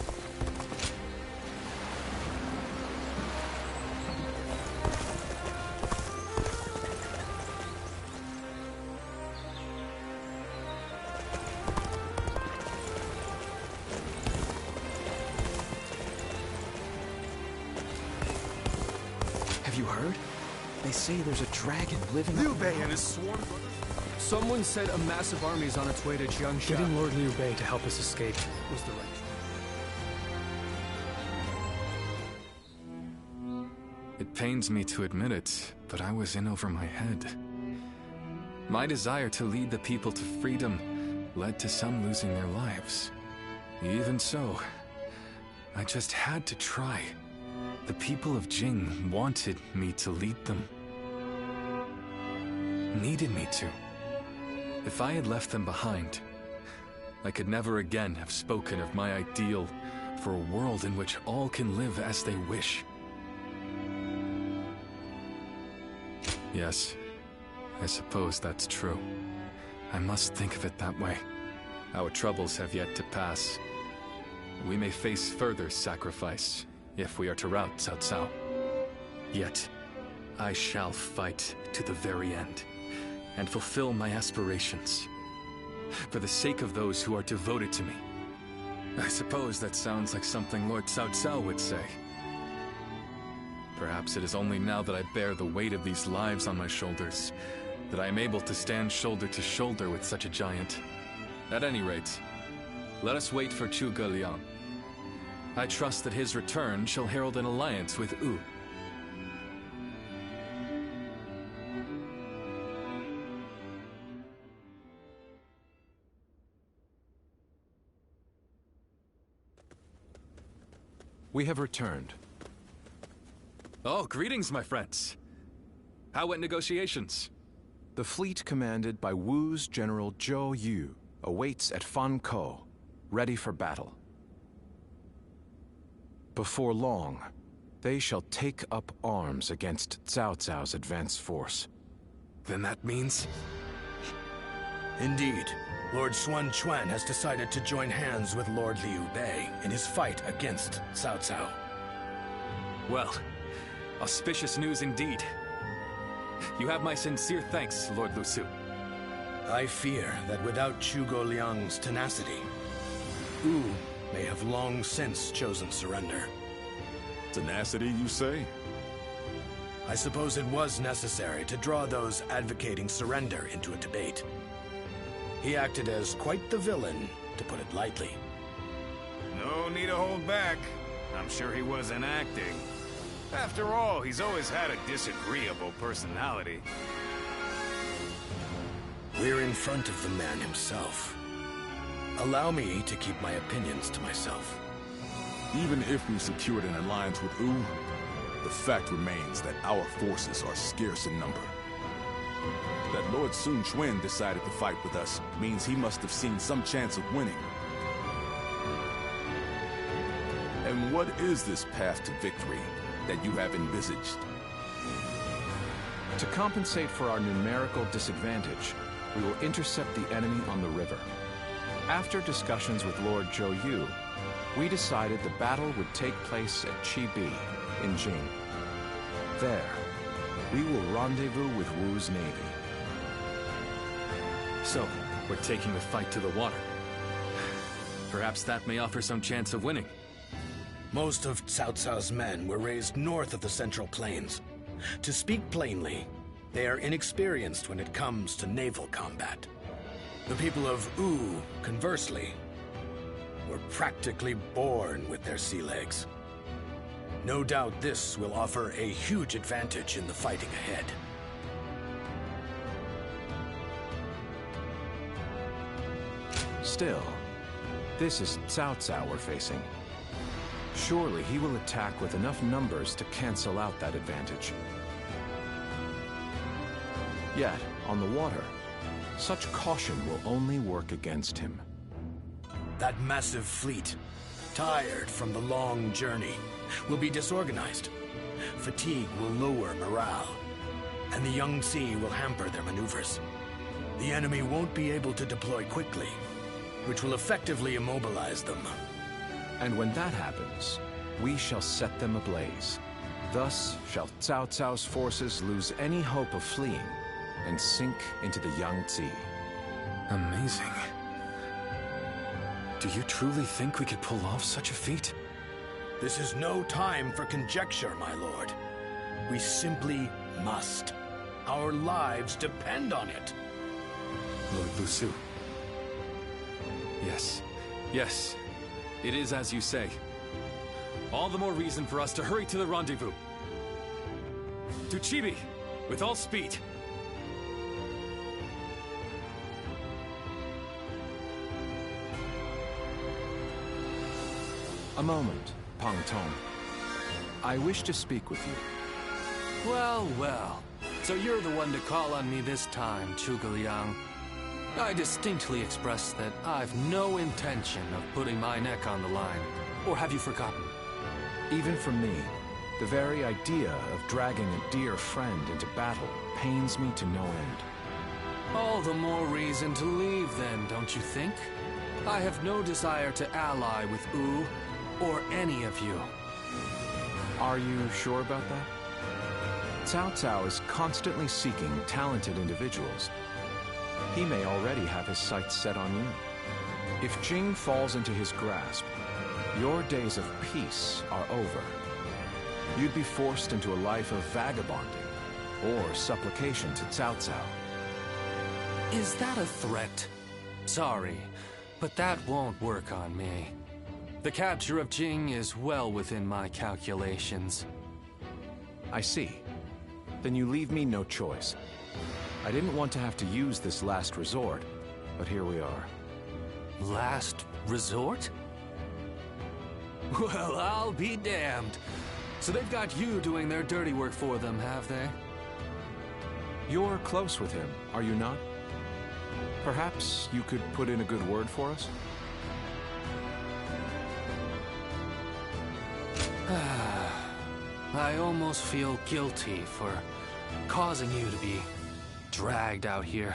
Have you heard? They say there's a dragon living Liu Bei and his sworn brothers. Someone said a massive army is on its way to Jiangsha. Getting Lord Liu Bei to help us escape was the right choice. It pains me to admit it, but I was in over my head. My desire to lead the people to freedom led to some losing their lives. Even so, I just had to try. The people of Jing wanted me to lead them. Needed me to. If I had left them behind, I could never again have spoken of my ideal for a world in which all can live as they wish. Yes, I suppose that's true. I must think of it that way. Our troubles have yet to pass. We may face further sacrifice if we are to rout Cao Cao. Yet, I shall fight to the very end and fulfill my aspirations for the sake of those who are devoted to me. I suppose that sounds like something Lord Cao Cao would say. Perhaps it is only now that I bear the weight of these lives on my shoulders that I am able to stand shoulder to shoulder with such a giant. At any rate, let us wait for Zhuge Liang. I trust that his return shall herald an alliance with Wu. We have returned. Oh, greetings, my friends. How went negotiations? The fleet commanded by Wu's General Zhou Yu awaits at Fan Ko, ready for battle. Before long, they shall take up arms against Cao Cao's advance force. Then that means? Indeed. Lord Xuan Chuan has decided to join hands with Lord Liu Bei in his fight against Cao Cao. Well, auspicious news indeed. You have my sincere thanks, Lord Lu Su. I fear that without Zhuge Liang's tenacity, Wu may have long since chosen surrender. Tenacity, you say? I suppose it was necessary to draw those advocating surrender into a debate. He acted as quite the villain, to put it lightly. No need to hold back. I'm sure he wasn't acting. After all, he's always had a disagreeable personality. We're in front of the man himself. Allow me to keep my opinions to myself. Even if we secured an alliance with Wu, the fact remains that our forces are scarce in number. That Lord Sun Quan decided to fight with us means he must have seen some chance of winning. And what is this path to victory that you have envisaged? To compensate for our numerical disadvantage, we will intercept the enemy on the river. After discussions with Lord Zhou Yu, we decided the battle would take place at Chibi, in Jing. There, we will rendezvous with Wu's navy. So, we're taking the fight to the water. Perhaps that may offer some chance of winning. Most of Cao Cao's men were raised north of the Central Plains. To speak plainly, they are inexperienced when it comes to naval combat. The people of Wu, conversely, were practically born with their sea legs. No doubt this will offer a huge advantage in the fighting ahead. Still, this is Cao Cao we're facing. Surely he will attack with enough numbers to cancel out that advantage. Yet, on the water, such caution will only work against him. That massive fleet, tired from the long journey, will be disorganized. Fatigue will lower morale, and the Yangtze will hamper their maneuvers. The enemy won't be able to deploy quickly, which will effectively immobilize them. And when that happens, we shall set them ablaze. Thus shall Cao Cao's forces lose any hope of fleeing and sink into the Yangtze. Amazing. Do you truly think we could pull off such a feat? This is no time for conjecture, my lord. We simply must. Our lives depend on it. Lord Lusu. Yes. Yes. It is as you say. All the more reason for us to hurry to the rendezvous. To Chibi, with all speed. A moment, Pang Tong. I wish to speak with you. Well, well. So you're the one to call on me this time, Zhuge Liang. I distinctly expressed that I've no intention of putting my neck on the line. Or have you forgotten? Even for me, the very idea of dragging a dear friend into battle pains me to no end. All the more reason to leave then, don't you think? I have no desire to ally with Wu, or any of you. Are you sure about that? Cao Cao is constantly seeking talented individuals. He may already have his sights set on you. If Jing falls into his grasp, your days of peace are over. You'd be forced into a life of vagabonding or supplication to Cao Cao. Is that a threat? Sorry, but that won't work on me. The capture of Jing is well within my calculations. I see. Then you leave me no choice. I didn't want to have to use this last resort, but here we are. Last resort? Well, I'll be damned. So they've got you doing their dirty work for them, have they? You're close with him, are you not? Perhaps you could put in a good word for us? I almost feel guilty for causing you to be dragged out here.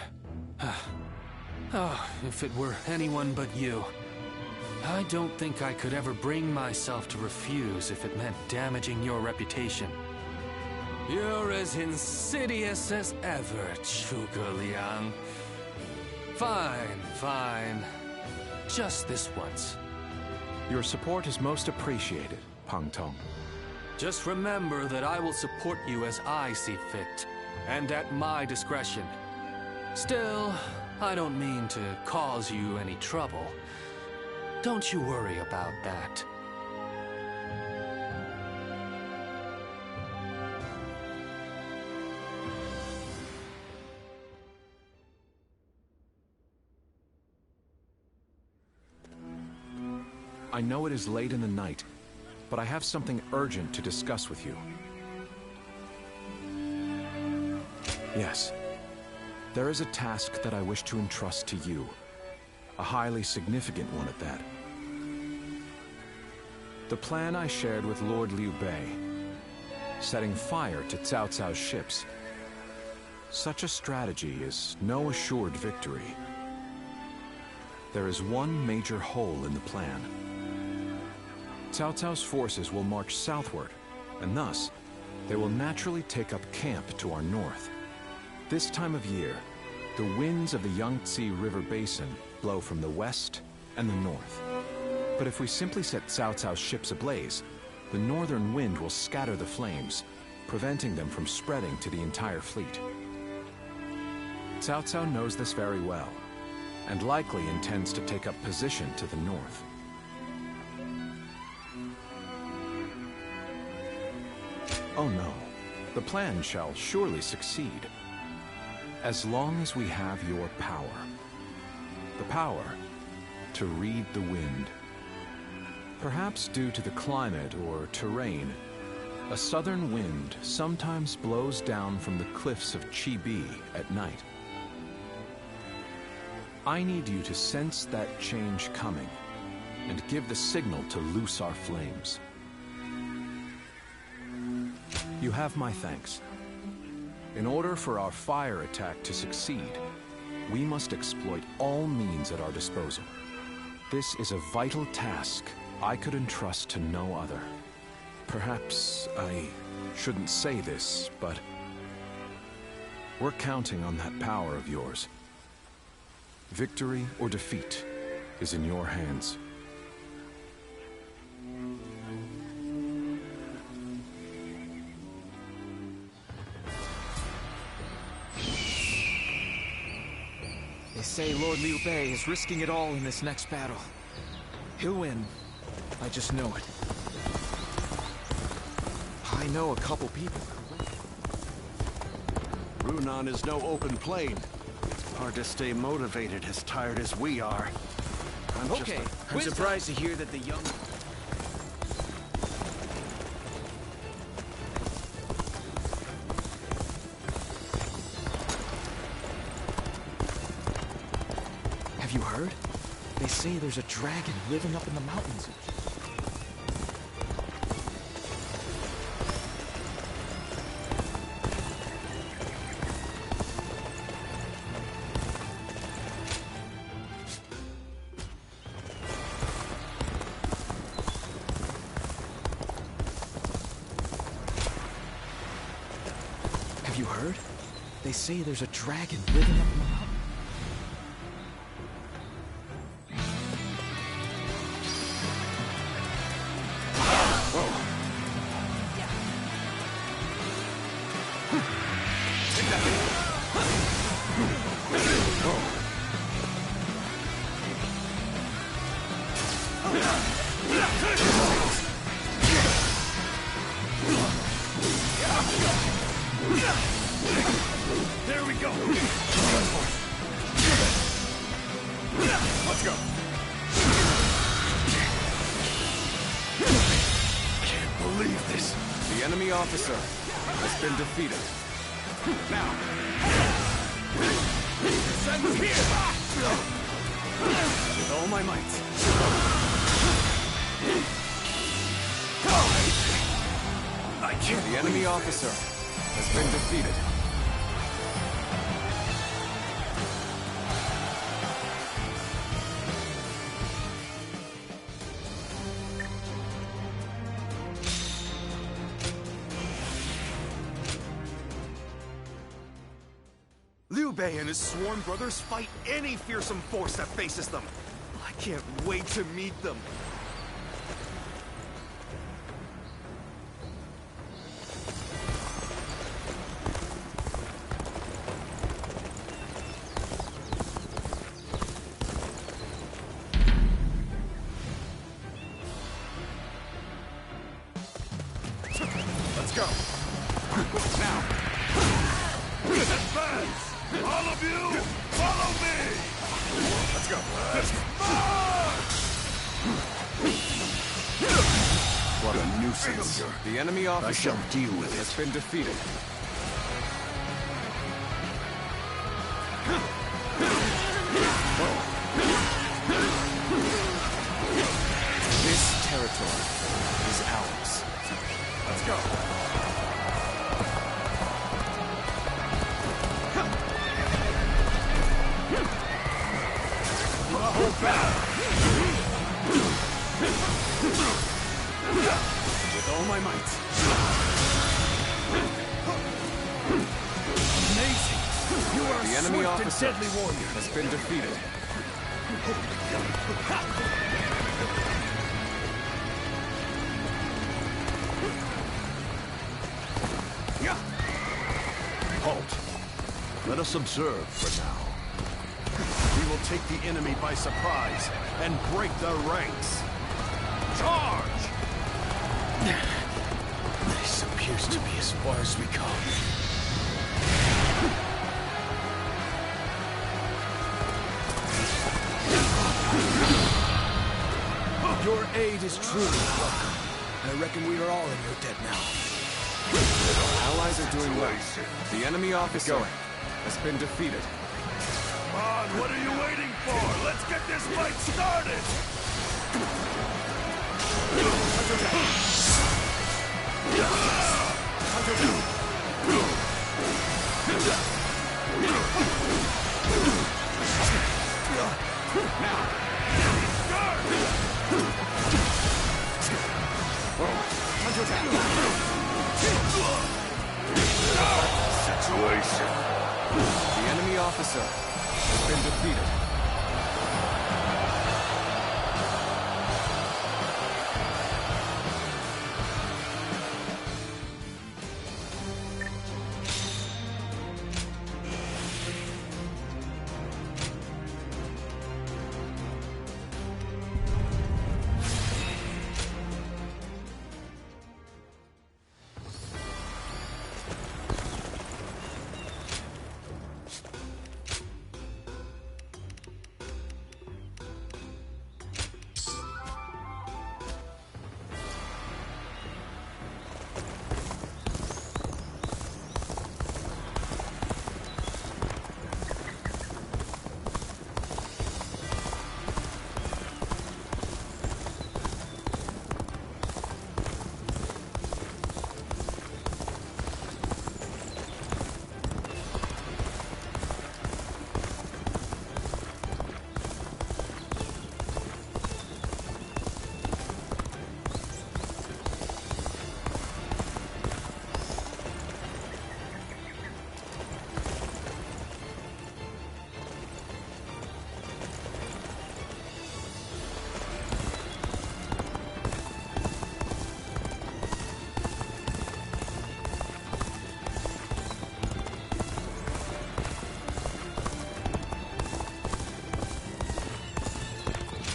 Oh, if it were anyone but you. I don't think I could ever bring myself to refuse if it meant damaging your reputation. You're as insidious as ever, Zhuge Liang. Fine, fine. Just this once. Your support is most appreciated, Pang Tong. Just remember that I will support you as I see fit, and at my discretion. Still, I don't mean to cause you any trouble. Don't you worry about that. I know it is late in the night, but I have something urgent to discuss with you. Yes. There is a task that I wish to entrust to you. A highly significant one at that. The plan I shared with Lord Liu Bei, setting fire to Cao Cao's ships. Such a strategy is no assured victory. There is one major hole in the plan. Cao Cao's forces will march southward, and thus, they will naturally take up camp to our north. This time of year, the winds of the Yangtze River Basin blow from the west and the north. But if we simply set Cao Cao's ships ablaze, the northern wind will scatter the flames, preventing them from spreading to the entire fleet. Cao Cao knows this very well, and likely intends to take up position to the north. Oh no, the plan shall surely succeed. As long as we have your power. The power to read the wind. Perhaps due to the climate or terrain, a southern wind sometimes blows down from the cliffs of Chibi at night. I need you to sense that change coming and give the signal to loose our flames. You have my thanks. In order for our fire attack to succeed, We must exploit all means at our disposal. This is a vital task I could entrust to no other. Perhaps I shouldn't say this, but we're counting on that power of yours. Victory or defeat is in your hands. They say Lord Liu Bei is risking it all in this next battle. He'll win. I just know it. I know a couple people. Runan is no open plain. It's hard to stay motivated as tired as we are. I'm surprised to hear that the young... Have you heard? They say there's a dragon living up in the mountains. Have you heard? They say there's a dragon living up in the mountains. There we go. Let's go. Can't believe this. The enemy officer has been defeated. Now. Send him here. With all my might. I can't. The enemy officer has been defeated. Liu Bei and his sworn brothers fight any fearsome force that faces them. I can't wait to meet them. Let's go. Now. Advance! All of you, follow me! Let's go. What a nuisance. The enemy officer I shall deal with has it. been defeated. This territory is ours. Let's go. Hold back. With all my might. Amazing. You are The a enemy swift officer and deadly warrior. has been defeated. Halt. Let us observe for now. We will take the enemy by surprise and break their ranks. Charge! This appears to be as far as we come. Your aid is truly welcome. I reckon we are all in your debt now. Our allies are doing well. The enemy officer has been defeated. Come on, what are you waiting for? Let's get this fight started! place. The enemy officer has been defeated.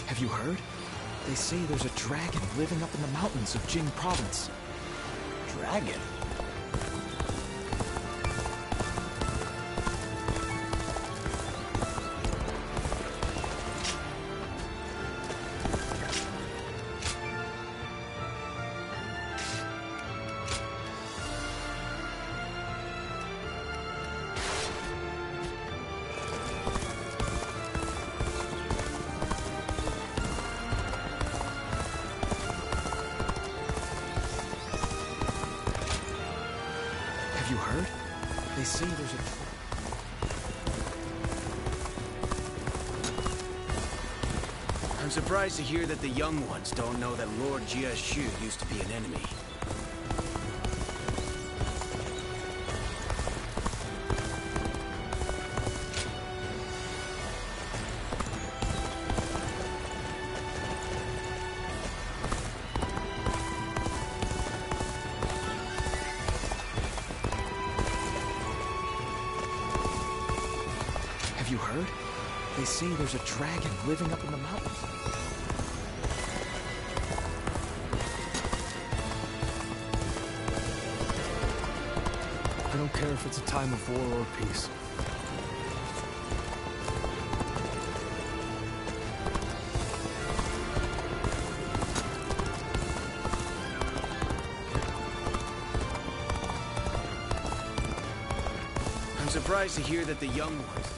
Have you heard? They say there's a dragon living up in the mountains of Jing province. Dragon? Have you heard? They say there's a... I'm surprised to hear that the young ones don't know that Lord Jia Shu used to be an enemy. Have you heard? They say there's a dragon living up in the mountains. I don't care if it's a time of war or peace. I'm surprised to hear that the young ones...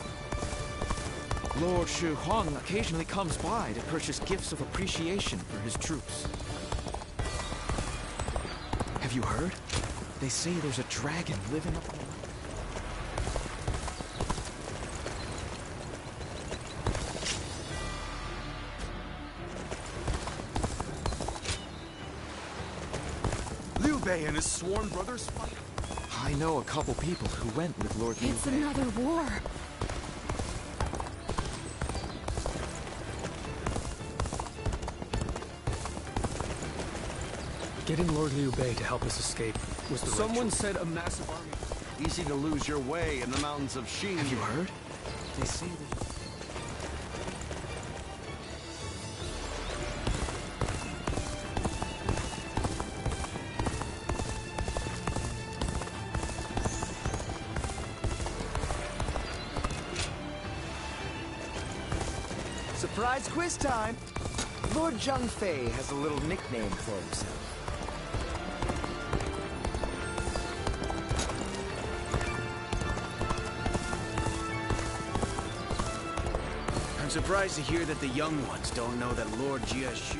Lord Shu Huang occasionally comes by to purchase gifts of appreciation for his troops. Have you heard? They say there's a dragon living up in the mountains. Liu Bei and his sworn brothers fight. I know a couple people who went with Lord Liu It's Bei. another war. Getting Lord Liu Bei to help us escape was the right Someone choice. said a massive army. Easy to lose your way in the mountains of Xing. Have you heard? They say there's... Surprise quiz time! Lord Zhang Fei has a little nickname for himself. I'm surprised to hear that the young ones don't know that Lord Jia Shu...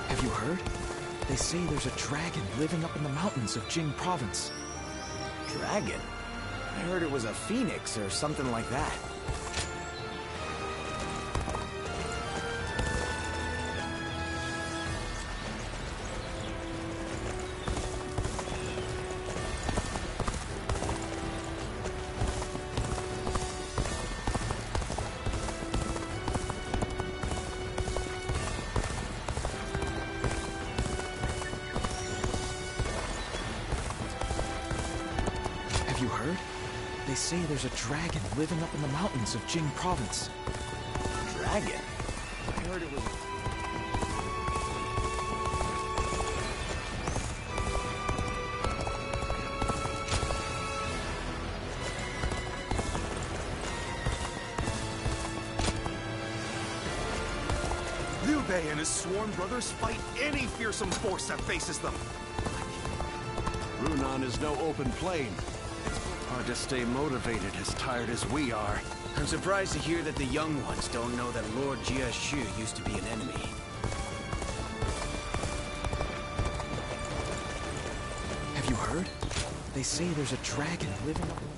Have you heard? They say there's a dragon living up in the mountains of Jing province. Dragon? I heard it was a phoenix or something like that. They say there's a dragon living up in the mountains of Jing province. Dragon? I heard it was... Liu Bei and his sworn brothers fight any fearsome force that faces them. Runan is no open plain. Hard to stay motivated as tired as we are. I'm surprised to hear that the young ones don't know that Lord Jia Shu used to be an enemy. Have you heard? They say there's a dragon living up in the...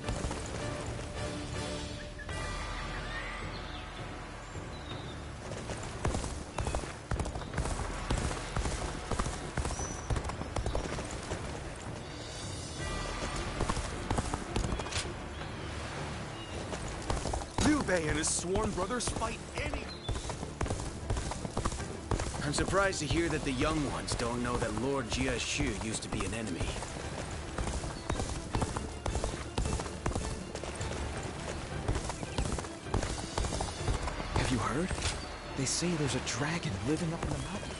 Liu Bei and his sworn brothers fight any... I'm surprised to hear that the young ones don't know that Lord Jia Shu used to be an enemy. Have you heard? They say there's a dragon living up in the mountain.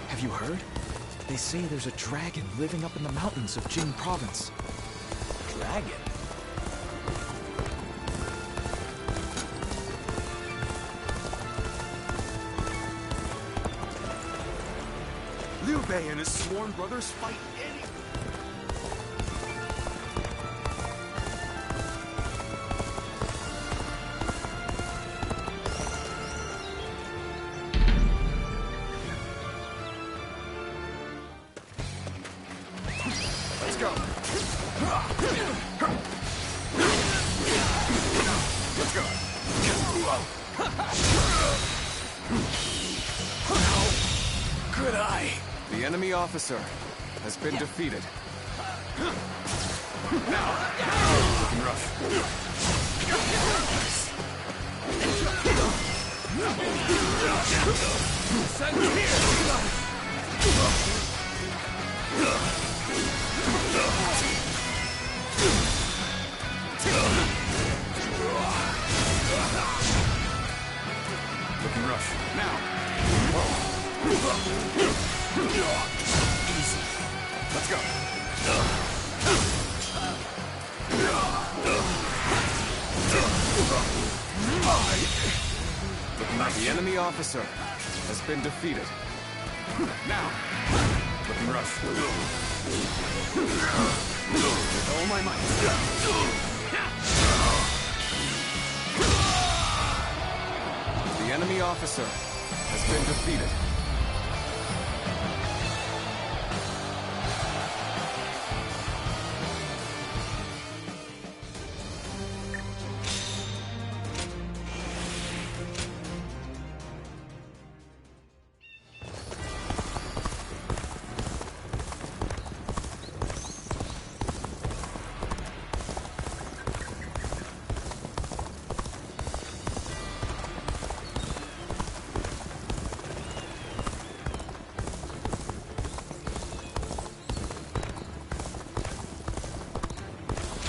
Have you heard? They say there's a dragon living up in the mountains of Jing province. Dragon? Liu Bei and his sworn brothers fight any... Let's go. Let's go. Good eye. The enemy officer has been defeated. Now, looking rough. Send him here. Looking rough. Now. Easy. Let's go. The enemy officer has been defeated. Now. Looking rough. With all my might. The enemy officer has been defeated.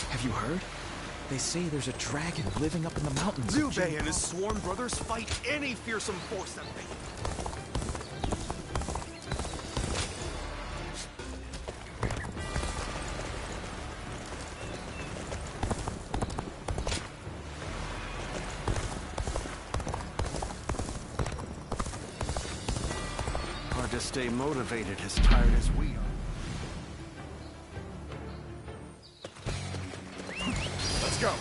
Have you heard? They say there's a dragon living up in the mountains. Liu Bei and his sworn brothers fight any fearsome force that they... Hard to stay motivated as tired as we are. Let's go.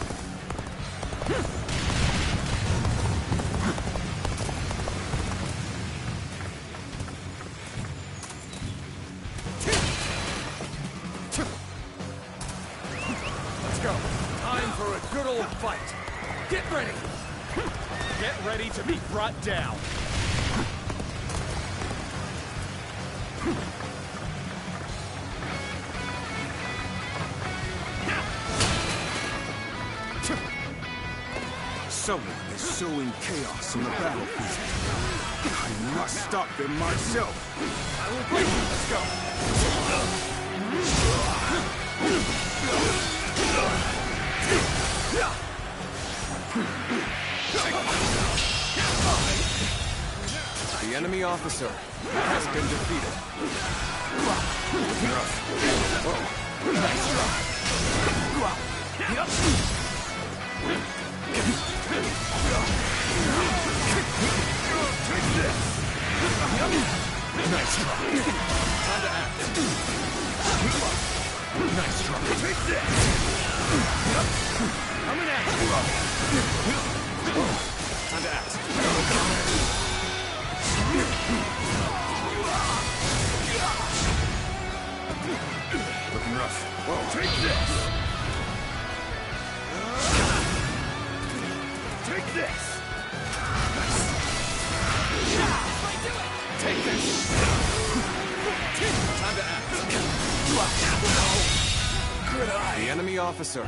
Let's go. Time for a good old fight. Get ready. Get ready to be brought down. Someone is sowing chaos on the battlefield. I must stop them myself. I will break you. Let's go. The enemy officer has been defeated. Nice try. Nice try. Time to act. Nice try. Take this. Coming at you. Time to act. Looking rough. Whoa. Take this. Take this. Nice. Take this. Time to act. Good eye. The enemy officer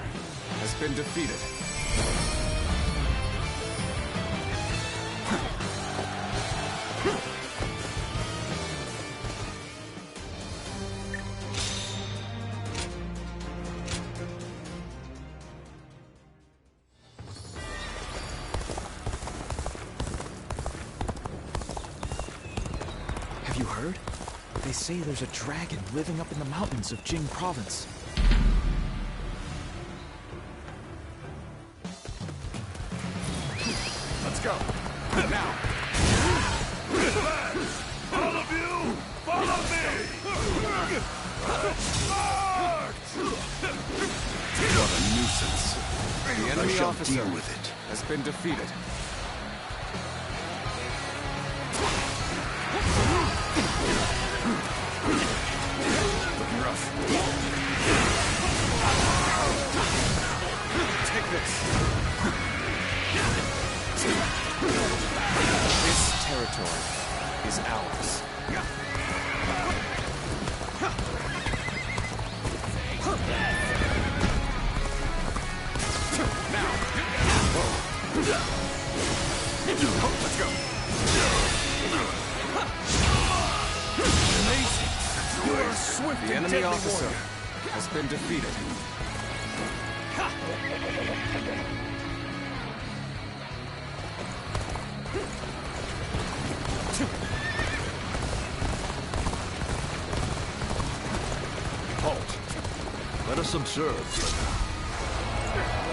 has been defeated. Have you heard? They say there's a dragon living up in the mountains of Jing province. Let's go. Now. All of you, follow me! What a nuisance. The I enemy shall officer deal with it. has been defeated. Looking rough. Take this. This territory is ours. Let's go. Amazing. You are a swift The and enemy deadly officer warrior. has been defeated. Halt. Let us observe.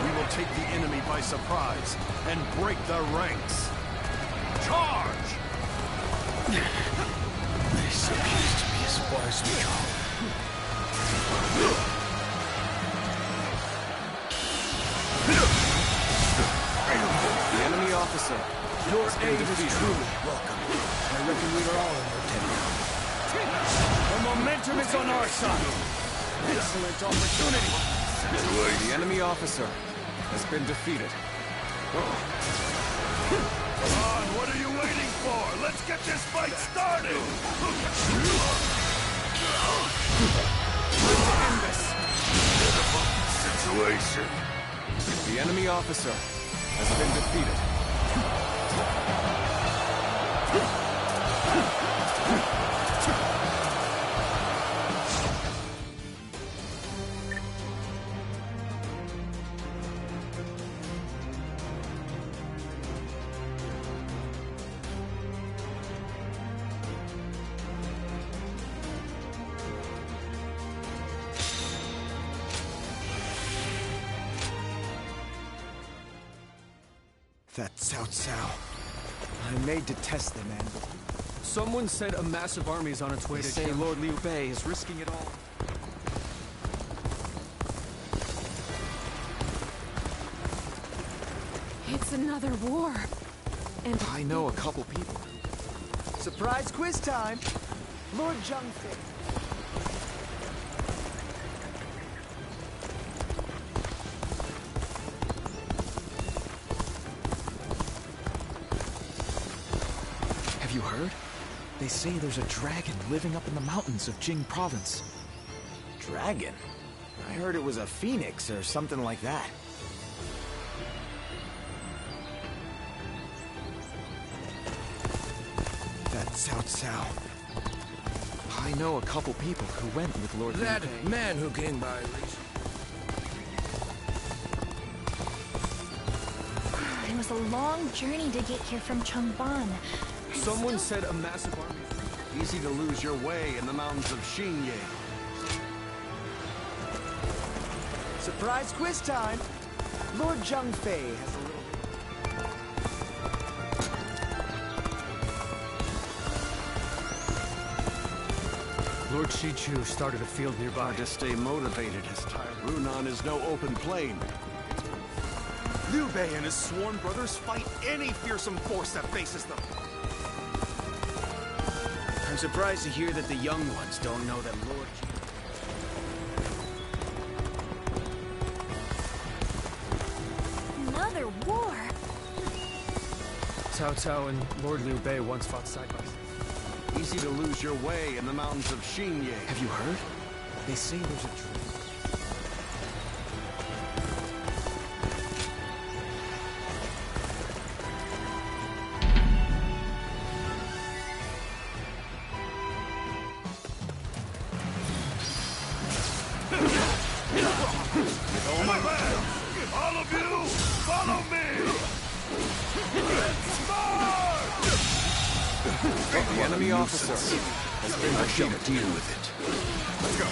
We will take the enemy by surprise and break their ranks. Charge! This appears to be as far as we go. The enemy officer Your has been aid is defeated. truly welcome. I reckon we are all in your debt now. The momentum is on our side. Excellent opportunity. The enemy officer has been defeated. Come on, what are you waiting for? Let's get this fight started! Time to end this. Situation. The enemy officer has been defeated. That Cao Cao. I may detest the man, but Someone said a massive army is on its way They to say kill Lord Liu Bei is risking it all. It's another war. And I know a couple people. surprise quiz time. Lord Zhangfei. Have you heard? They say there's a dragon living up in the mountains of Jing province. Dragon? I heard it was a phoenix or something like that. Cao Cao. I know a couple people who went with Lord Liu That Bei. man who came by recently. It was a long journey to get here from Changban. Someone said a massive army. Easy to lose your way in the mountains of Xinye. Surprise quiz time! Lord Zhang Fei has a little... Lord Shichu started a field nearby. Hard to stay motivated as tired. Runan is no open plain. Liu Bei and his sworn brothers fight any fearsome force that faces them. I'm surprised to hear that the young ones don't know that Lord... Another war? Cao Cao and Lord Liu Bei once fought side by side. Easy to lose your way in the mountains of Xinye. Have you heard? They say there's a tree. All of you, follow me! The enemy officer has been defeated. Deal with it. Let's go.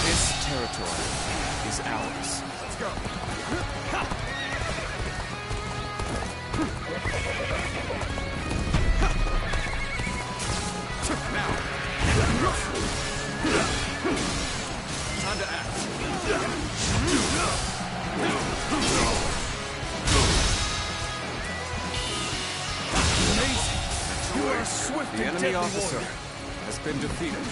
This territory is ours. Let's go. Time to act. Amazing. You are swift The and enemy deadly officer warrior. has been defeated.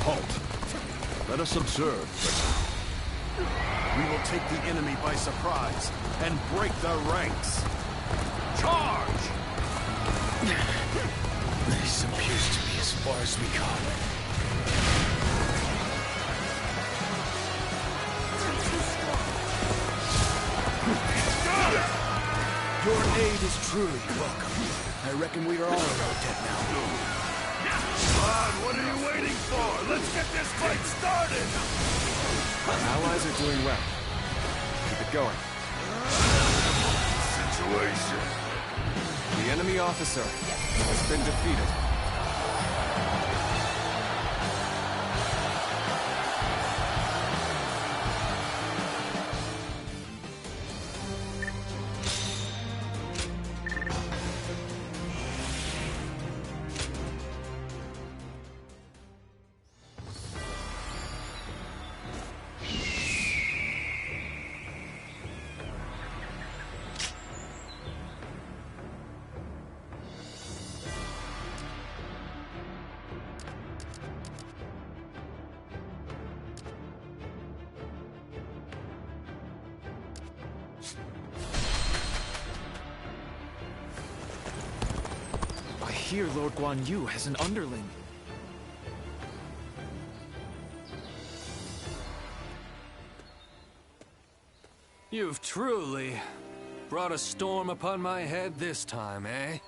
Halt. Let us observe. We will take the enemy by surprise and break their ranks. Charge! This appears to be as far as we come. Your aid is truly welcome. I reckon we are all in our debt now. Come on, what are you waiting for? Let's get this fight started! Our allies are doing well. Keep it going. Situation. The enemy officer has been defeated. I hear Lord Guan Yu has an underling. You've truly brought a storm upon my head this time, eh?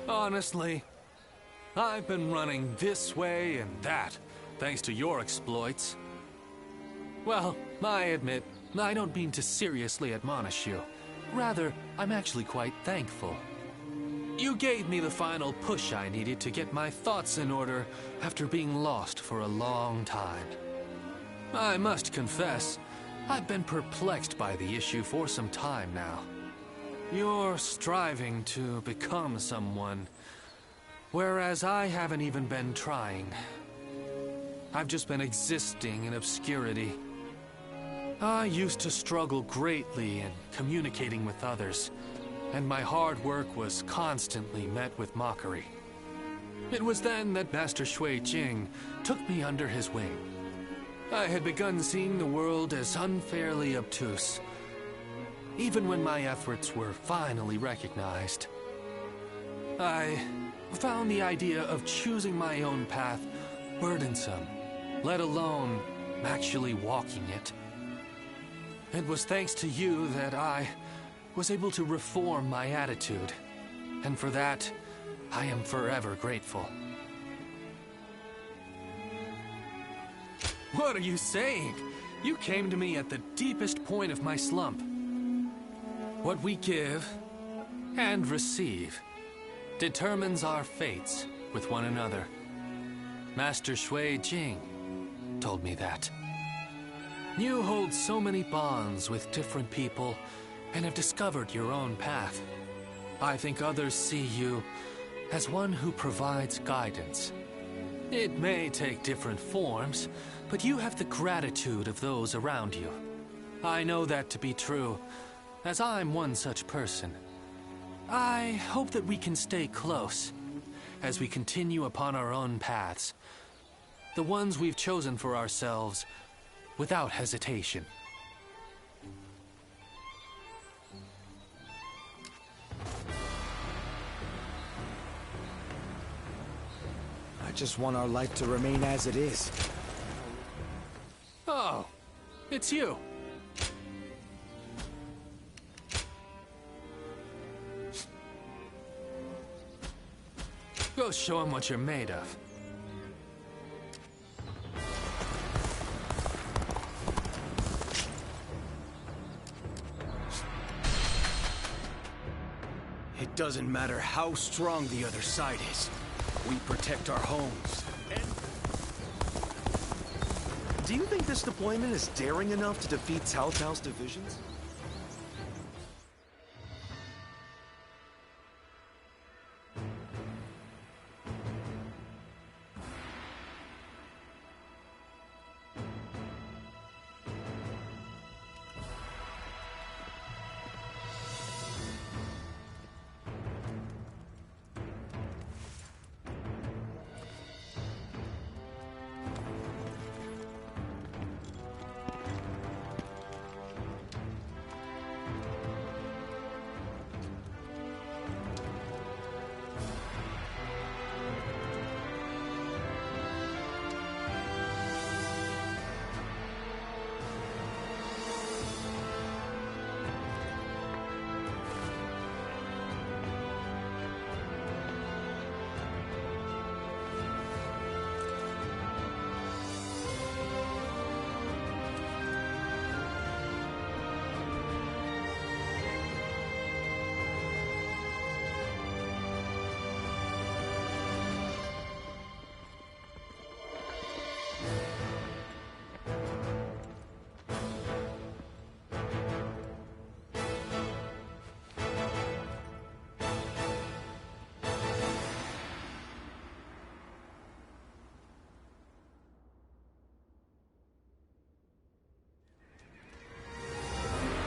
Honestly, I've been running this way and that, thanks to your exploits. Well, I admit, I don't mean to seriously admonish you. Rather, I'm actually quite thankful. You gave me the final push I needed to get my thoughts in order after being lost for a long time. I must confess, I've been perplexed by the issue for some time now. You're striving to become someone, whereas I haven't even been trying. I've just been existing in obscurity. I used to struggle greatly in communicating with others, and my hard work was constantly met with mockery. It was then that Master Shui Jing took me under his wing. I had begun seeing the world as unfairly obtuse. even when my efforts were finally recognized. I found the idea of choosing my own path burdensome, let alone actually walking it. It was thanks to you that I was able to reform my attitude, and for that, I am forever grateful. What are you saying? You came to me at the deepest point of my slump. What we give and receive determines our fates with one another. Master Shui Jing told me that. You hold so many bonds with different people and have discovered your own path. I think others see you as one who provides guidance. It may take different forms, but you have the gratitude of those around you. I know that to be true, as I'm one such person. I hope that we can stay close as we continue upon our own paths, the ones we've chosen for ourselves without hesitation. I just want our life to remain as it is. Oh, it's you. Go show him what you're made of. It doesn't matter how strong the other side is. We protect our homes. Do you think this deployment is daring enough to defeat Cao Cao's divisions?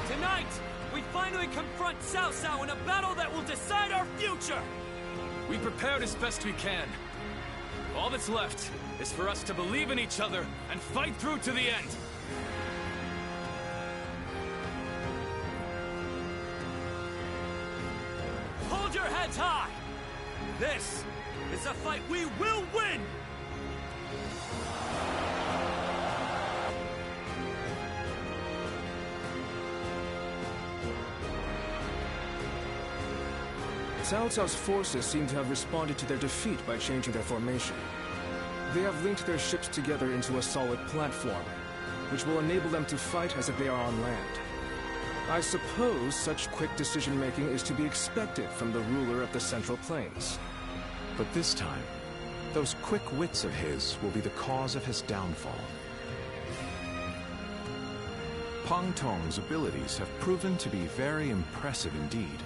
Tonight, we finally confront Cao Cao in a battle that will decide our future! We prepared as best we can. All that's left is for us to believe in each other and fight through to the end. Hold your heads high! This is a fight we will win! Cao Cao's forces seem to have responded to their defeat by changing their formation. They have linked their ships together into a solid platform, which will enable them to fight as if they are on land. I suppose such quick decision-making is to be expected from the ruler of the Central Plains. But this time, those quick wits of his will be the cause of his downfall. Pang Tong's abilities have proven to be very impressive indeed.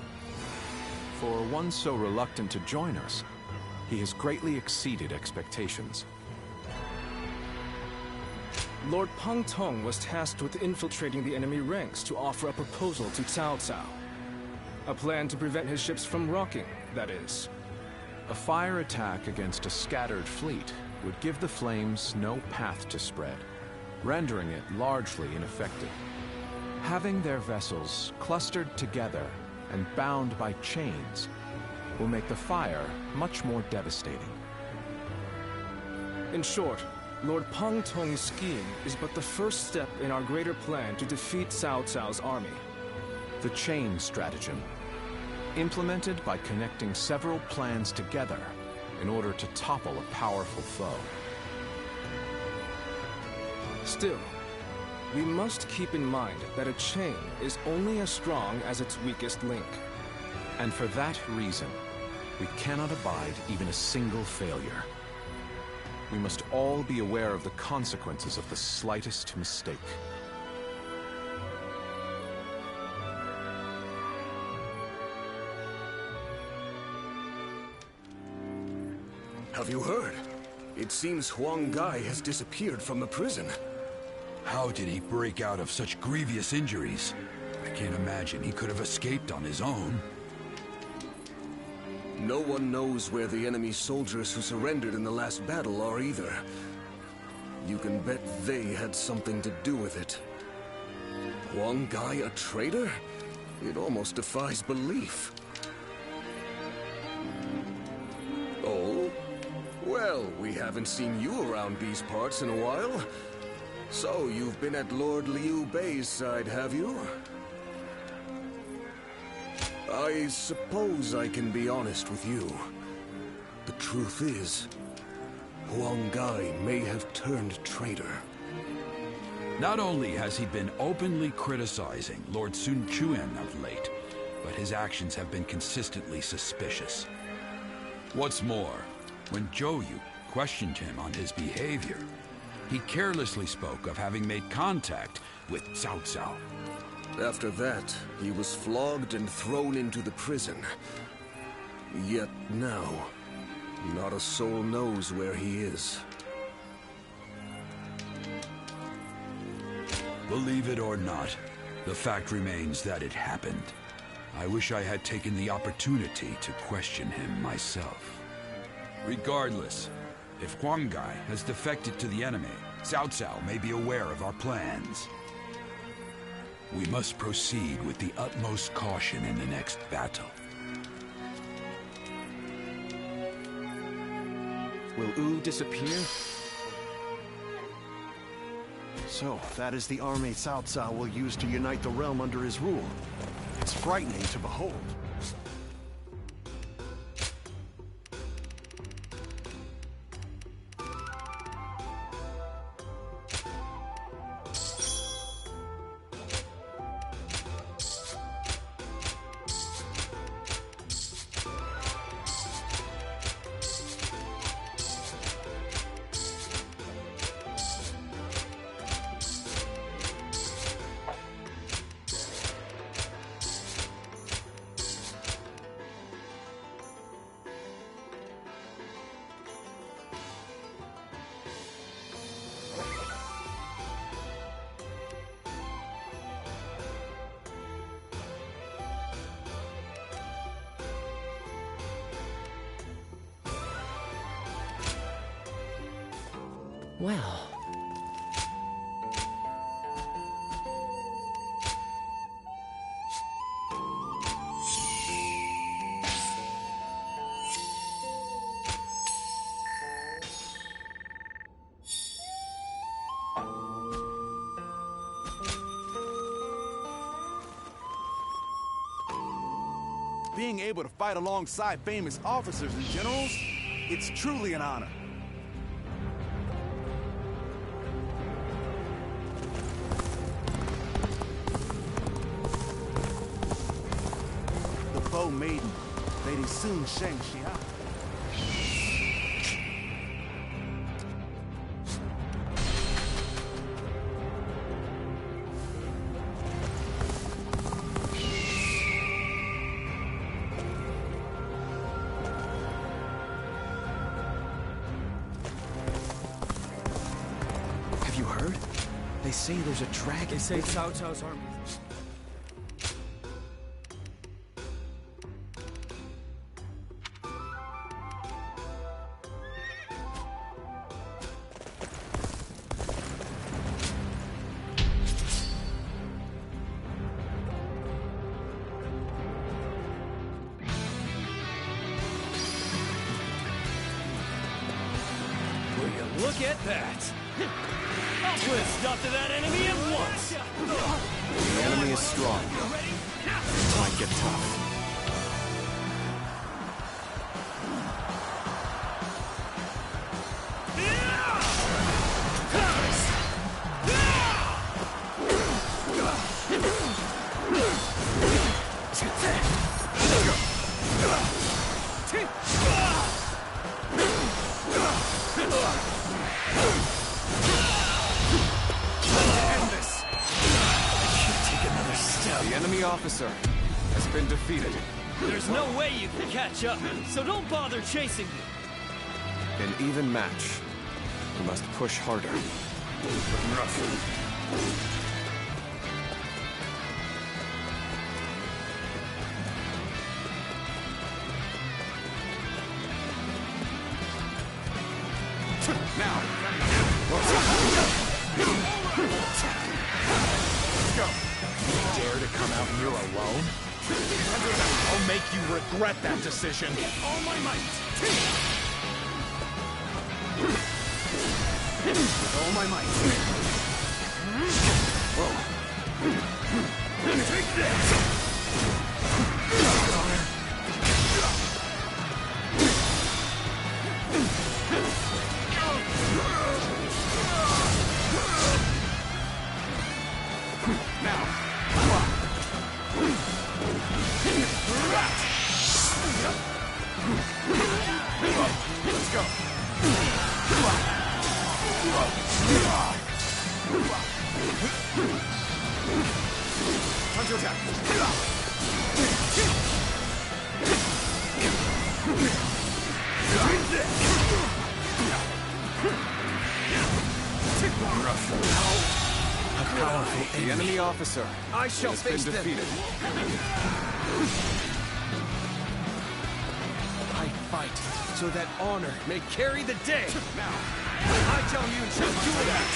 For one so reluctant to join us, he has greatly exceeded expectations. Lord Pang Tong was tasked with infiltrating the enemy ranks to offer a proposal to Cao Cao. A plan to prevent his ships from rocking, that is. A fire attack against a scattered fleet would give the flames no path to spread, rendering it largely ineffective. Having their vessels clustered together and bound by chains will make the fire much more devastating. In short, Lord Pang Tong's scheme is but the first step in our greater plan to defeat Cao Cao's army. The chain stratagem, implemented by connecting several plans together in order to topple a powerful foe. Still, we must keep in mind that a chain is only as strong as its weakest link. And for that reason, we cannot abide even a single failure. We must all be aware of the consequences of the slightest mistake. Have you heard? It seems Huang Gai has disappeared from the prison. How did he break out of such grievous injuries? I can't imagine he could have escaped on his own. No one knows where the enemy soldiers who surrendered in the last battle are either. You can bet they had something to do with it. Huang Gai a traitor? It almost defies belief. Oh? Well, we haven't seen you around these parts in a while. So, you've been at Lord Liu Bei's side, have you? I suppose I can be honest with you. The truth is, Huang Gai may have turned traitor. Not only has he been openly criticizing Lord Sun Quan of late, but his actions have been consistently suspicious. What's more, when Zhou Yu questioned him on his behavior, he carelessly spoke of having made contact with Cao Cao. After that, he was flogged and thrown into the prison. Yet now, not a soul knows where he is. Believe it or not, the fact remains that it happened. I wish I had taken the opportunity to question him myself. Regardless, if Huang Gai has defected to the enemy, Cao Cao may be aware of our plans. We must proceed with the utmost caution in the next battle. Will Wu disappear? So, that is the army Cao Cao will use to unite the realm under his rule. It's frightening to behold. Well... Being able to fight alongside famous officers and generals, it's truly an honor. The Bow Maiden, Lady Sun Sheng Xia. Have you heard? They say there's a dragon. They say Cao Cao's army. Look at that! I'll put a stop to that enemy at once! The enemy is strong. It might get tough. The enemy officer has been defeated. There's no way you can catch up, so don't bother chasing me. An even match. We must push harder. Now! Let's go! Dare to come out here alone? I'll make you regret that decision. All my might! With all my might. Whoa. Take this! Let's go! Time to attack! A powerful The enemy officer I shall has face been them. defeated. I fight so that honor may carry the day. Now, I tell you, shall do that.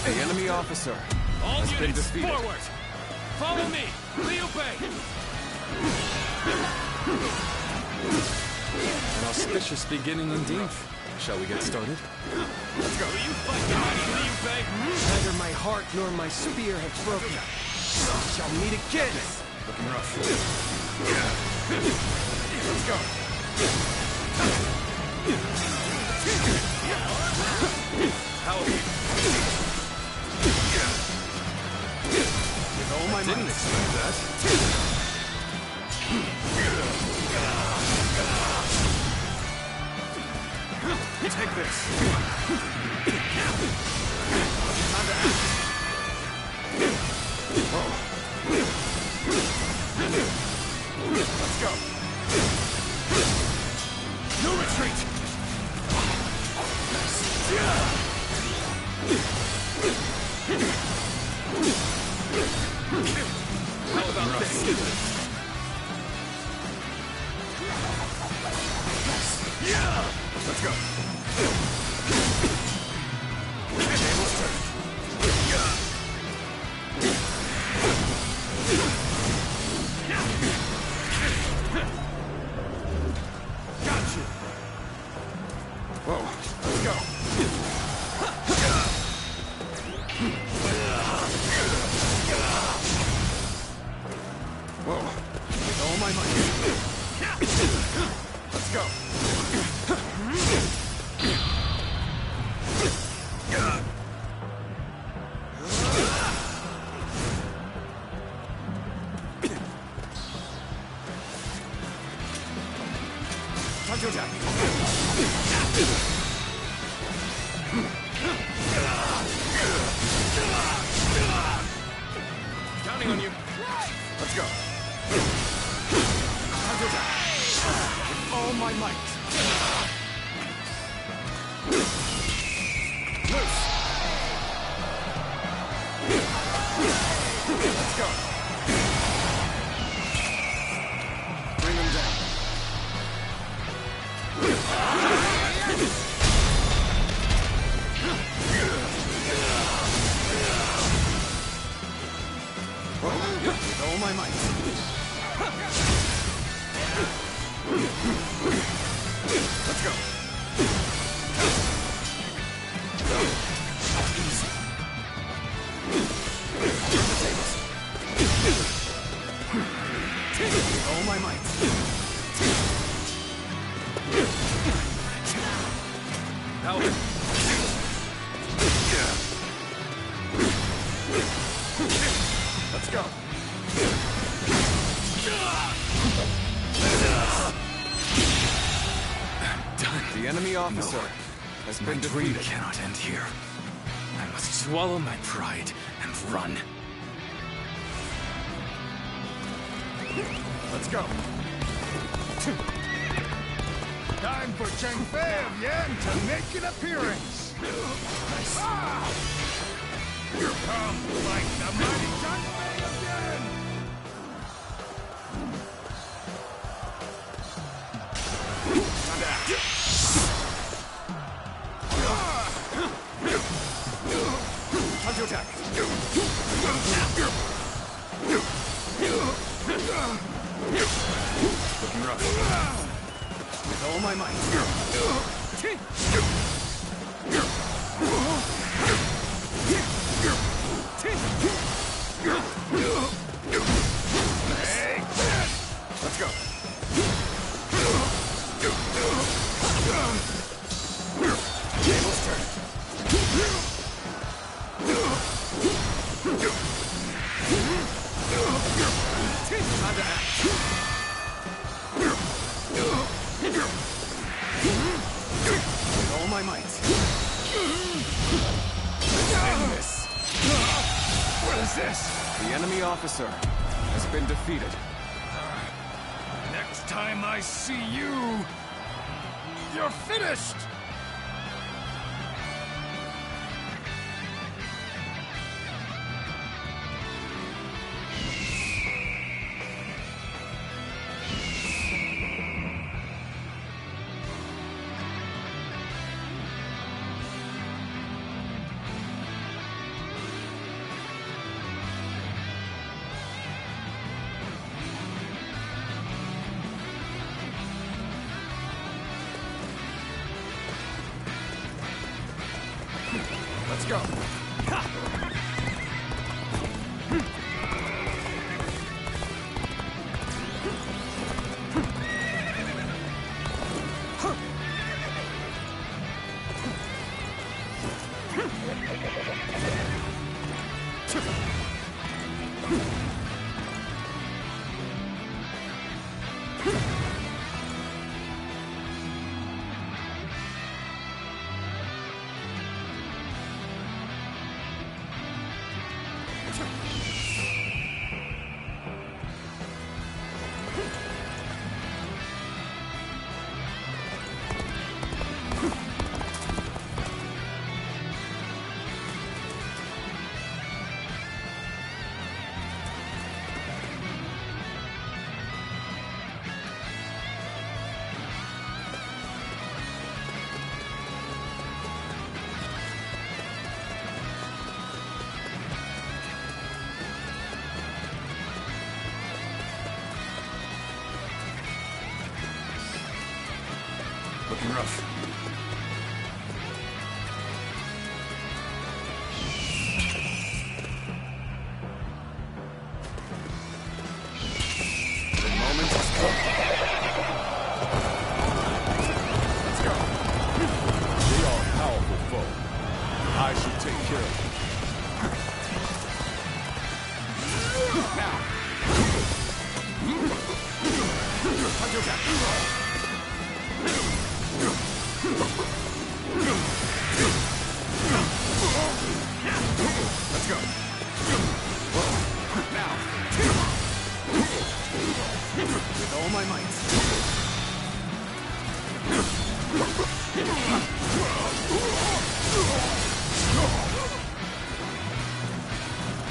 The enemy officer All has been units, defeated. forward! Follow me! Liu Bei! An auspicious beginning indeed. Shall we get started? Let's go! Will you fight the mighty Liu Bei? Neither my heart nor my spear have broken. We shall meet again. Looking rough. Let's go! How are you? With all my might. Didn't expect that. Take this. Time to act. Let's go. No retreat. How about this? Let's go. Let's go. Done. The enemy officer has been defeated. My dream cannot end here. I must swallow my pride and run. Let's go. Time for Cheng Fei of Yan to make an appearance. Nice. Here come like the mighty Cheng Fei of Yan. Time to act. Time to attack. Looking rough. With all my might. Let's go. Tables turn. Time to act. With all my might. End this. What is this? The enemy officer has been defeated. Next time I see you, you're finished! Let's go. Looking rough. The moment has come. Let's go. They are a powerful foe. I should take care of them. Now. Time to attack. Let's go. Now. With all my might.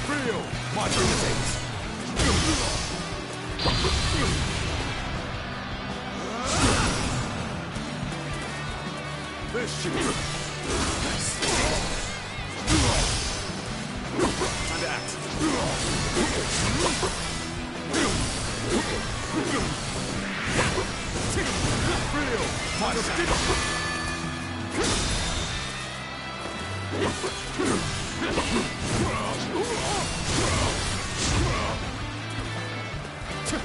Feel my limitations. This should be nice. Time to act. Feel my limitations.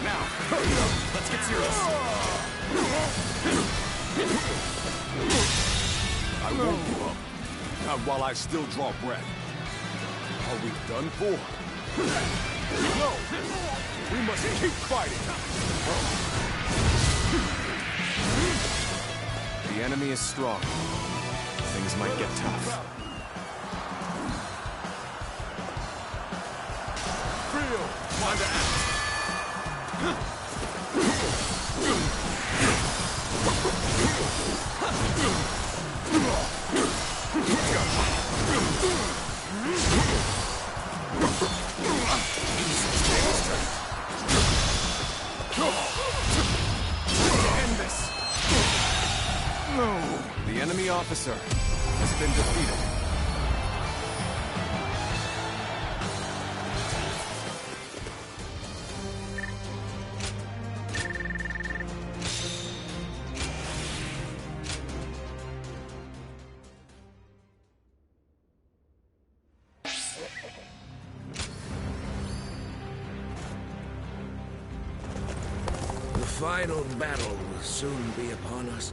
Now, let's get serious. I won't give up. Not while I still draw breath. Are we done for? No! We must keep fighting! The enemy is strong. Things might get tough. Time to act! End this! No! The enemy officer has been defeated. The final battle will soon be upon us.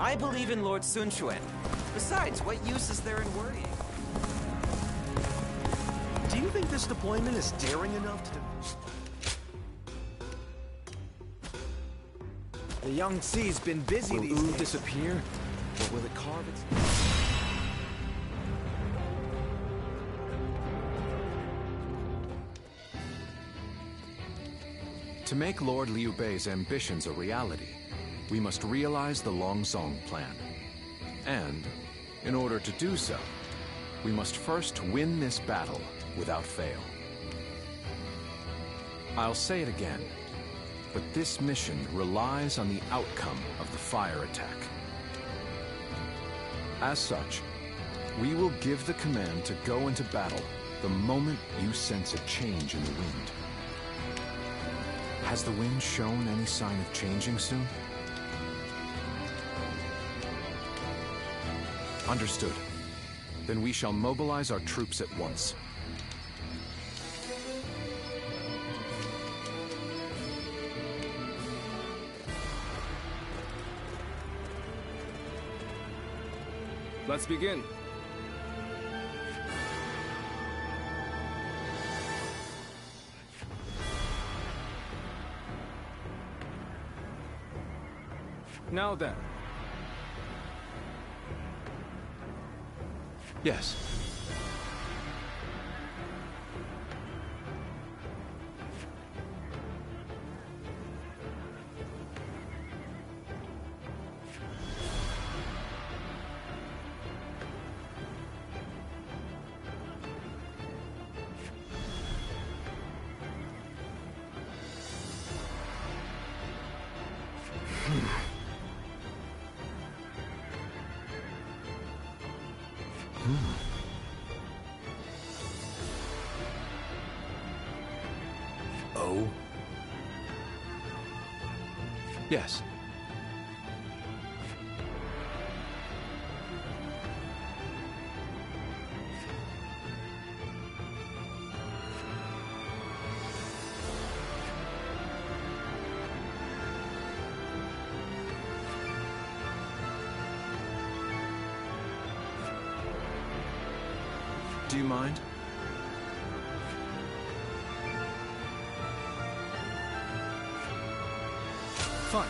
I believe in Lord Sun Quan. Besides, what use is there in worrying? Do you think this deployment is daring enough to... The Young Sea's been busy Will these Wu days. disappear? Or will it carve its... To make Lord Liu Bei's ambitions a reality, we must realize the Longsong plan. And, in order to do so, we must first win this battle without fail. I'll say it again, but this mission relies on the outcome of the fire attack. As such, we will give the command to go into battle the moment you sense a change in the wind. Has the wind shown any sign of changing soon? Understood. Then we shall mobilize our troops at once. Let's begin. Now then. Yes. Oh? Yes. Do you mind? Fine.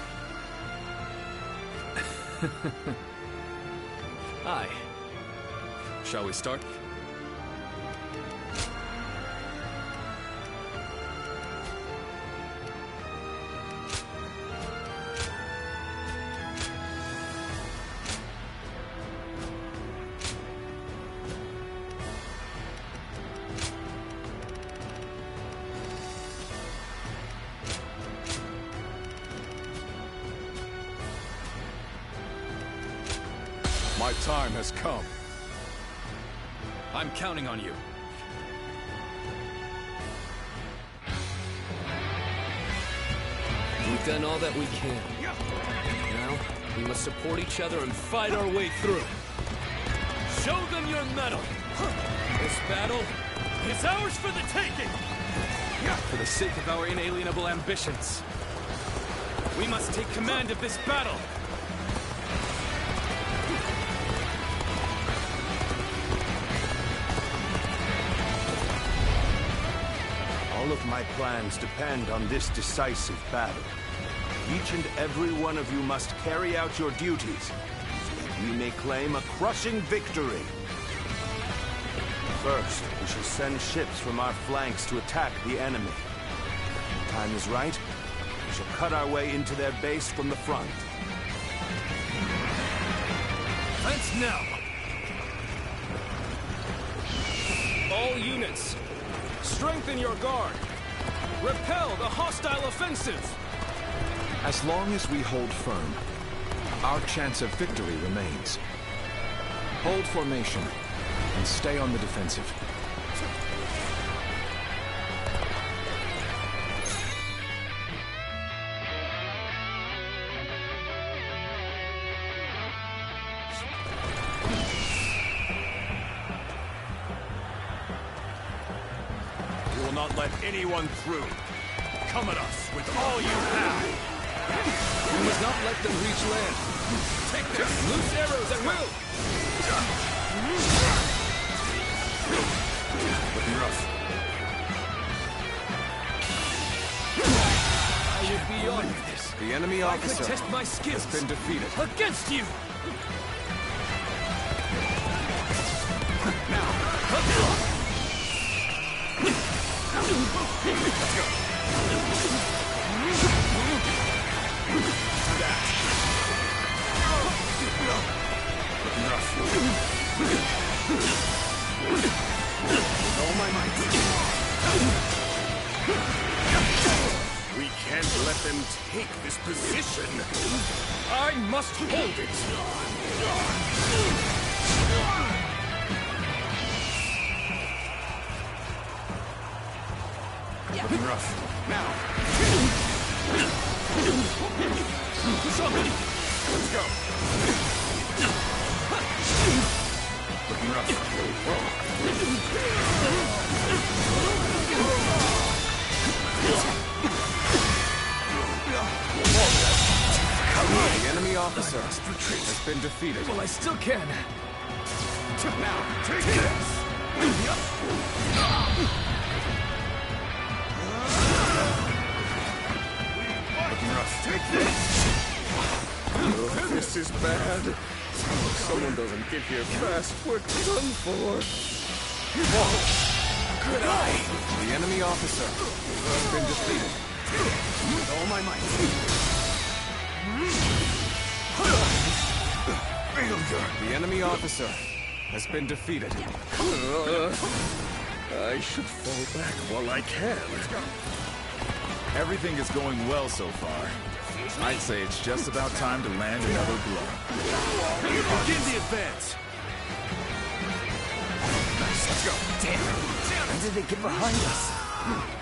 Aye. Shall we start? My time has come. I'm counting on you. Do we done all that we can. Now, we must support each other and fight our way through. Show them your mettle! This battle is ours for the taking! For the sake of our inalienable ambitions, we must take command of this battle! All of my plans depend on this decisive battle. Each and every one of you must carry out your duties, so that we may claim a crushing victory. First, we shall send ships from our flanks to attack the enemy. When the time is right, we shall cut our way into their base from the front. Fence now! All units, strengthen your guard. Repel the hostile offensive. As long as we hold firm, our chance of victory remains. Hold formation and stay on the defensive. We will not let anyone through. Come at us with all you have. We must not let them reach land. Take this! Loose arrows at will! Looking rough. I would be honored. The enemy I officer could test my skills has been defeated. Against you! Let's go. Looking rough. With all my might. We can't let them take this position. I must hold it. Looking rough. Now. Let's go. Looking rough. The enemy officer has been defeated. Well, I still can. Now, take this. Looking rough. Take this. This is bad. If someone doesn't get here fast, we're done for. Good eye! The enemy officer has been defeated. With all my might. The enemy officer has been defeated. I should fall back while I can. Let's go. Everything is going well so far. I'd say it's just about time to land another blow. Begin the advance! Nice, let's go. Damn it! When did they get behind us?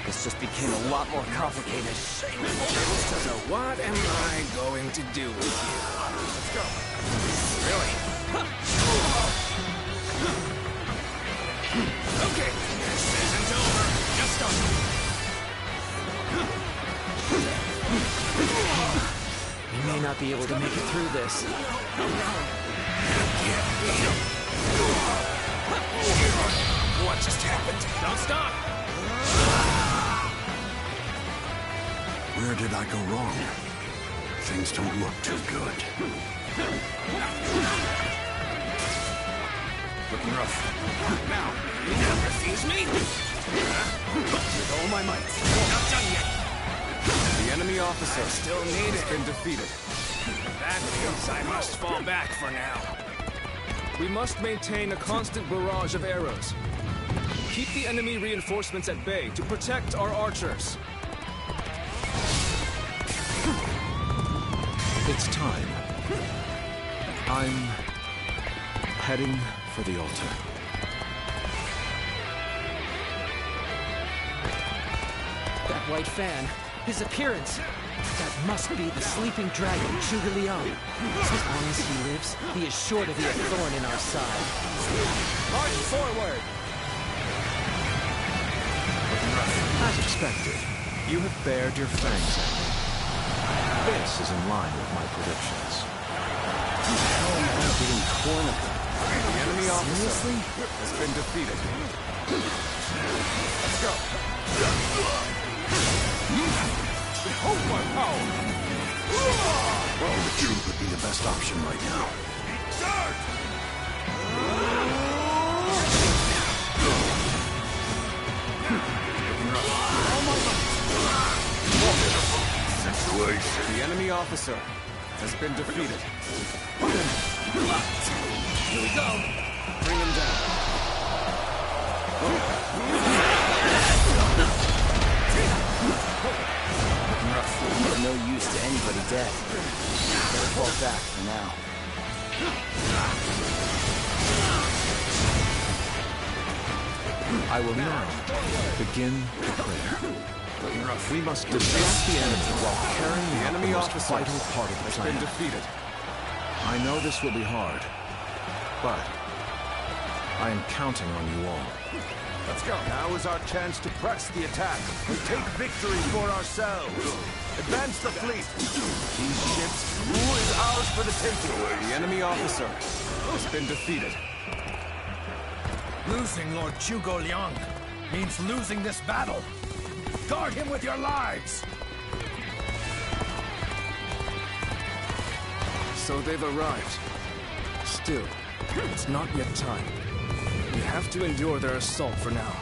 This just became a lot more complicated. So what am I going to do with you? Let's go. Really? Okay, this isn't over. Just started. We may not be able to make it through this. What just happened? Don't stop! Where did I go wrong? Things don't look too good. Looking rough. Now, you won't refuse me? With all my might. Not done yet. The enemy officer Still need has it. been defeated. That means I must fall back for now. We must maintain a constant barrage of arrows. Keep the enemy reinforcements at bay to protect our archers. It's time. I'm heading for the altar. That white fan, His appearance! That must be the sleeping dragon, Zhuge Liang. As long as he lives, he is sure to be a thorn in our side. March forward! As expected, you have bared your fangs at me. This is in line with my predictions. How am I getting torn apart? The enemy officer has been defeated. Let's go. Behold my power! Well, the truth would be the best option right now. The enemy officer has been defeated. Here we go. Bring him down. No use to anybody dead. Better fall back for now. I will now begin the prayer. We must distract the enemy while carrying the enemy officer vital part of the plan. Been defeated. I know this will be hard, but I am counting on you all. Let's go. Now is our chance to press the attack and take victory for ourselves. Advance the fleet. These ships, rule is ours for the taking. The enemy officer has been defeated. Losing Lord Zhuge Liang means losing this battle. Guard him with your lives! So they've arrived. Still, it's not yet time. We have to endure their assault for now.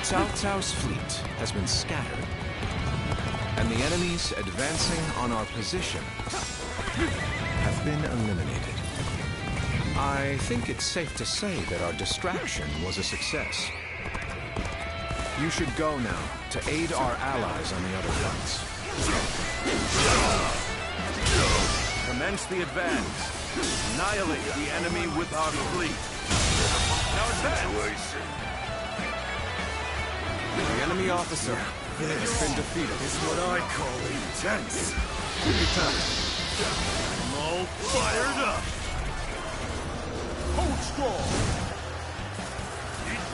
Cao Cao's fleet has been scattered, and the enemies advancing on our position have been eliminated. I think it's safe to say that our distraction was a success. You should go now to aid our allies on the other fronts. Commence the advance. Annihilate the enemy with our fleet. Now advance! The enemy officer has been defeated. This is what I call intense. I'm all fired up. Hold strong!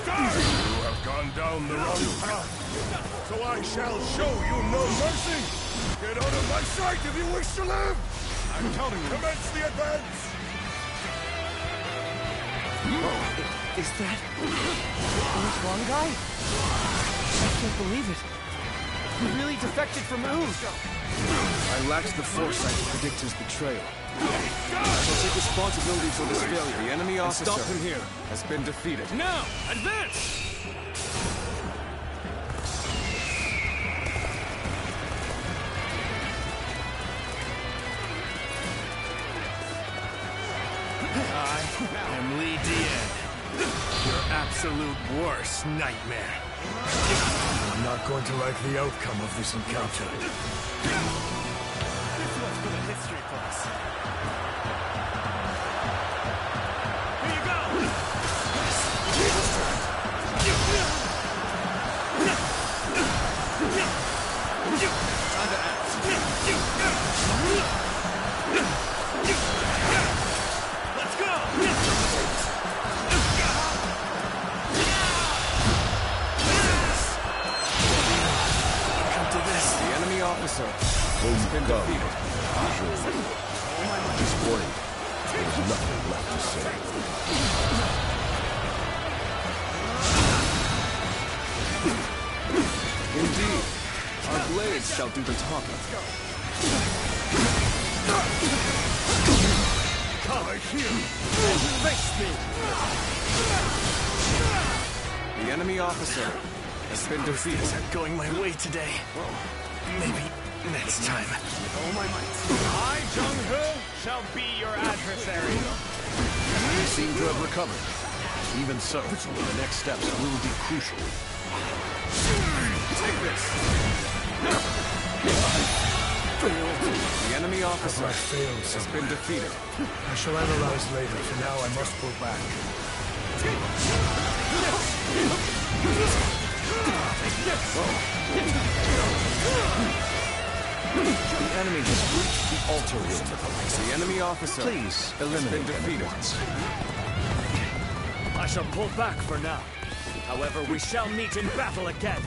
You have gone down the wrong path, so I shall show you no mercy! Get out of my sight if you wish to live! I'm telling you, commence the advance! Is that... This one guy? I can't believe it. He really defected from Ooze. I lacked the foresight to predict his betrayal. I shall take responsibility for this failure. The enemy officer stop him here. Has been defeated. Now, advance! I am Li Dian, your absolute worst nightmare. I'm not going to like the outcome of this encounter. This one's for the history class. Here you go! Time to act. Let's go! Come to this. The enemy officer has been defeated. At this point, there's nothing left to say. Indeed, our blades shall do the talking. Come here and face me! The enemy officer has been defeated. Isn't going my way today. Maybe next time. All my might. I, Zheng He, shall be your adversary. You seem to have recovered. Even so, the next steps will be crucial. Take this. The enemy officer has been defeated. I shall analyze later. For now, I must go back. The enemy has reached the altar room. The enemy officer Please eliminate them at once. I shall pull back for now. However, we shall meet in battle again.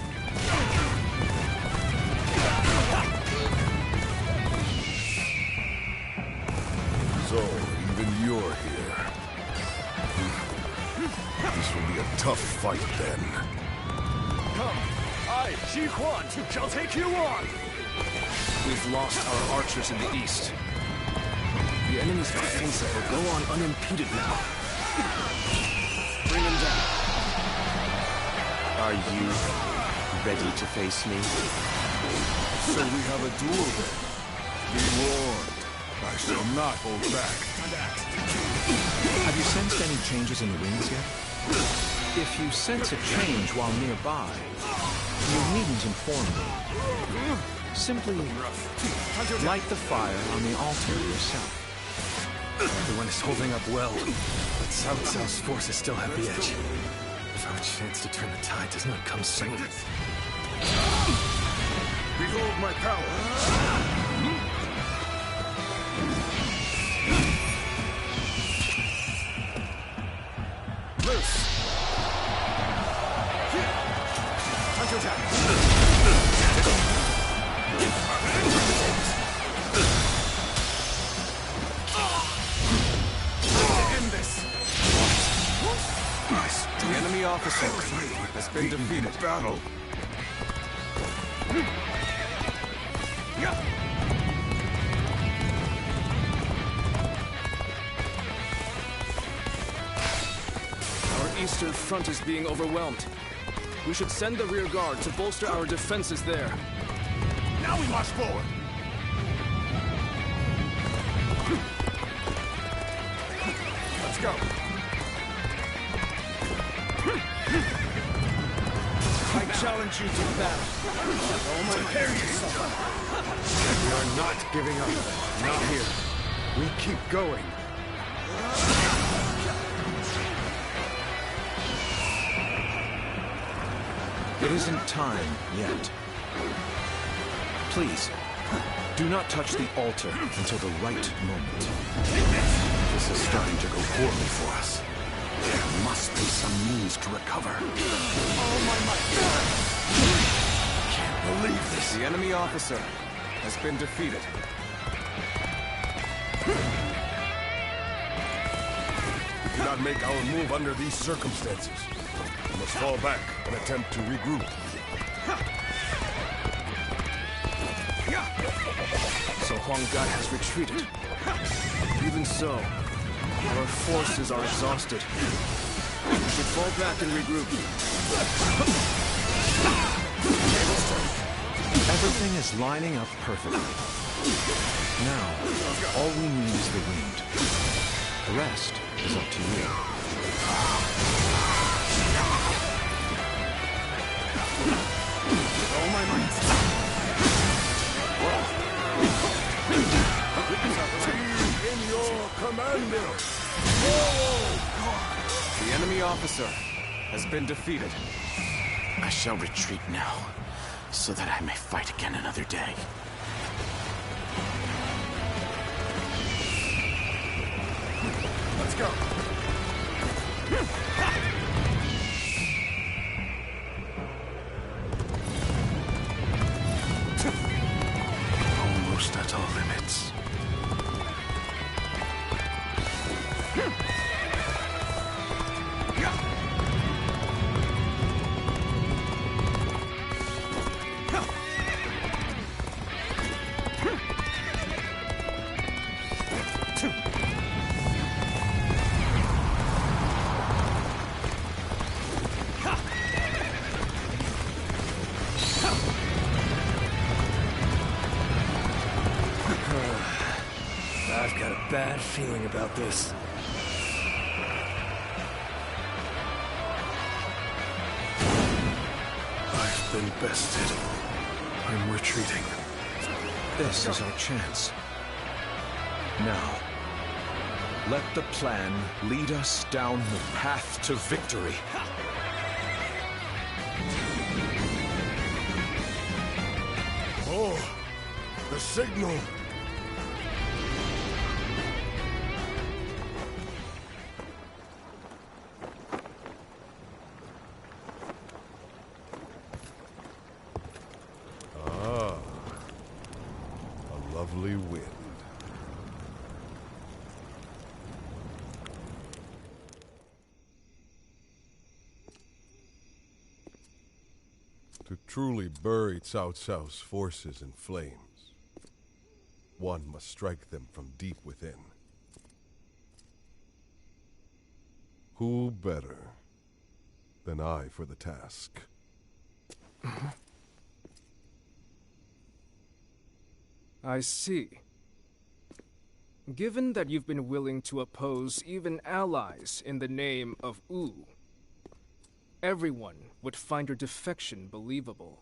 So, even you're here. This will be a tough fight then. Come, I, Ji Huan, shall take you on! We've lost our archers in the east. The enemy's offensive will go on unimpeded now. Bring him down. Are you ready to face me? So we have a duel then. Be warned. I shall not hold back. Have you sensed any changes in the winds yet? If you sense a change while nearby, you needn't inform me. Simply light the fire on the altar yourself. Everyone is holding up well, but Cao Cao's forces still have the edge. If our chance to turn the tide does not come soon. Behold my power! Loose! Counterattack! End this! The enemy officer has been defeated. Battle. Our eastern front is being overwhelmed. We should send the rear guard to bolster our defenses there. Now we march forward! Let's go! I challenge you to battle. Prepare yourself. We are not giving up. Not here. We keep going. It isn't time yet. Please, do not touch the altar until the right moment. This is starting to go poorly for us. There must be some means to recover. All my might. Can't believe this. The enemy officer has been defeated. We cannot make our move under these circumstances. We must fall back and attempt to regroup. So Huang Gai has retreated. Even so, our forces are exhausted. We should fall back and regroup. Everything is lining up perfectly. Now, all we need is the wind. The rest is up to you. All my might. In your commander! The enemy officer has been defeated. I shall retreat now, so that I may fight again another day. Let's go. Almost at our limits. I've got a bad feeling about this. I've been bested. I'm retreating. This is our chance. Now, let the plan lead us down the path to victory. Oh, The signal! Ah, a lovely wind. To truly bury Cao Cao's forces in flames, one must strike them from deep within. Who better than I for the task? I see. Given that you've been willing to oppose even allies in the name of Wu, everyone would find your defection believable.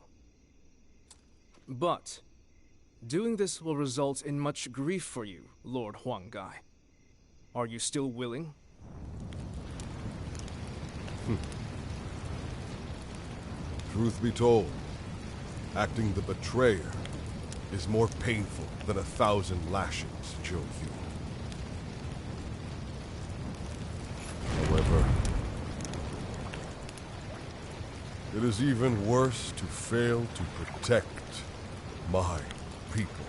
But doing this will result in much grief for you, Lord Huanggai. Are you still willing? Truth be told, acting the betrayer is more painful than 1,000 lashings, Zhou Yu. However, it is even worse to fail to protect my people.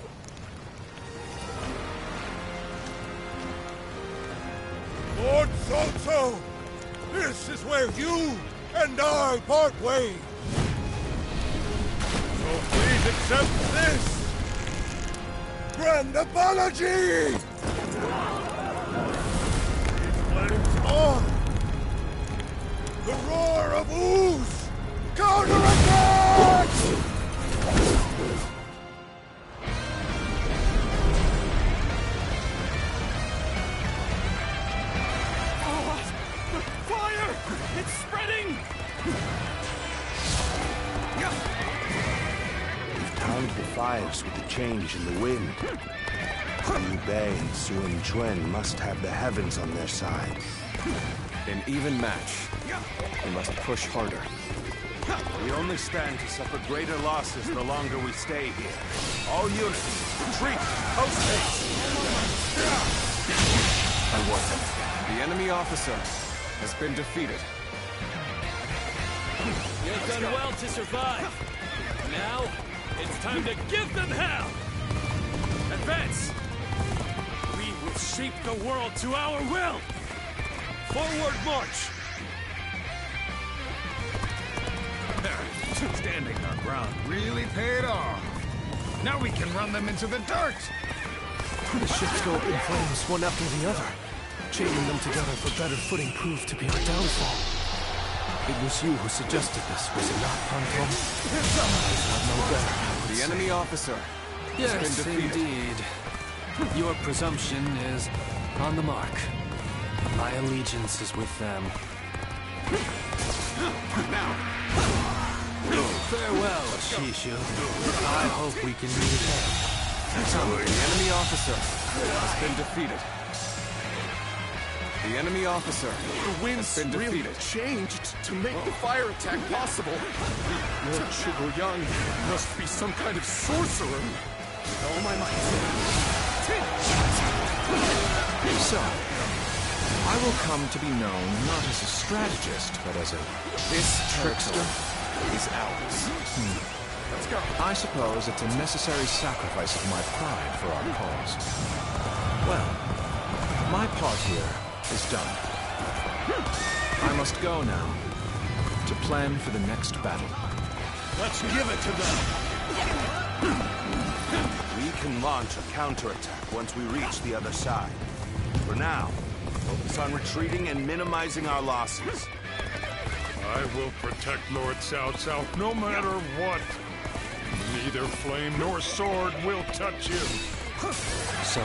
Lord Cao Cao, this is where you and I part ways. So please accept this grand apology! These flames on! The roar of ooze! Counterattack! Oh, the fire! It's spreading! Timed the fires with the change in the wind. Liu Bei and Sun Quan must have the heavens on their side. An even match. We must push harder. We only stand to suffer greater losses the longer we stay here. All units, retreat! Post-haste! The enemy officer has been defeated. You've done well to survive. Now, it's time to give them hell! Advance! We will shape the world to our will! Forward march! Standing our ground really paid off. Now we can run them into the dirt! The ships go up in flames one after the other. Chaining them together for better footing proved to be our downfall. It was you who suggested this, was it not, Pantom? I know better. The enemy officer has been Yes, defeated. indeed. Your presumption is on the mark. My allegiance is with them. Farewell, Shishu. I hope we can meet again. The enemy officer has been defeated. The enemy officer The winds has been really defeated. changed to make the fire attack possible. Lord Zhuge must be some kind of sorcerer. With all my might. So, I will come to be known not as a strategist, but as a... This trickster is ours. Let's go. I suppose it's a necessary sacrifice of my pride for our cause. Well, my part here is done. I must go now to plan for the next battle. Let's give it to them! We can launch a counterattack once we reach the other side. For now, focus on retreating and minimizing our losses. I will protect Lord Cao Cao no matter what. Neither flame nor sword will touch you. So,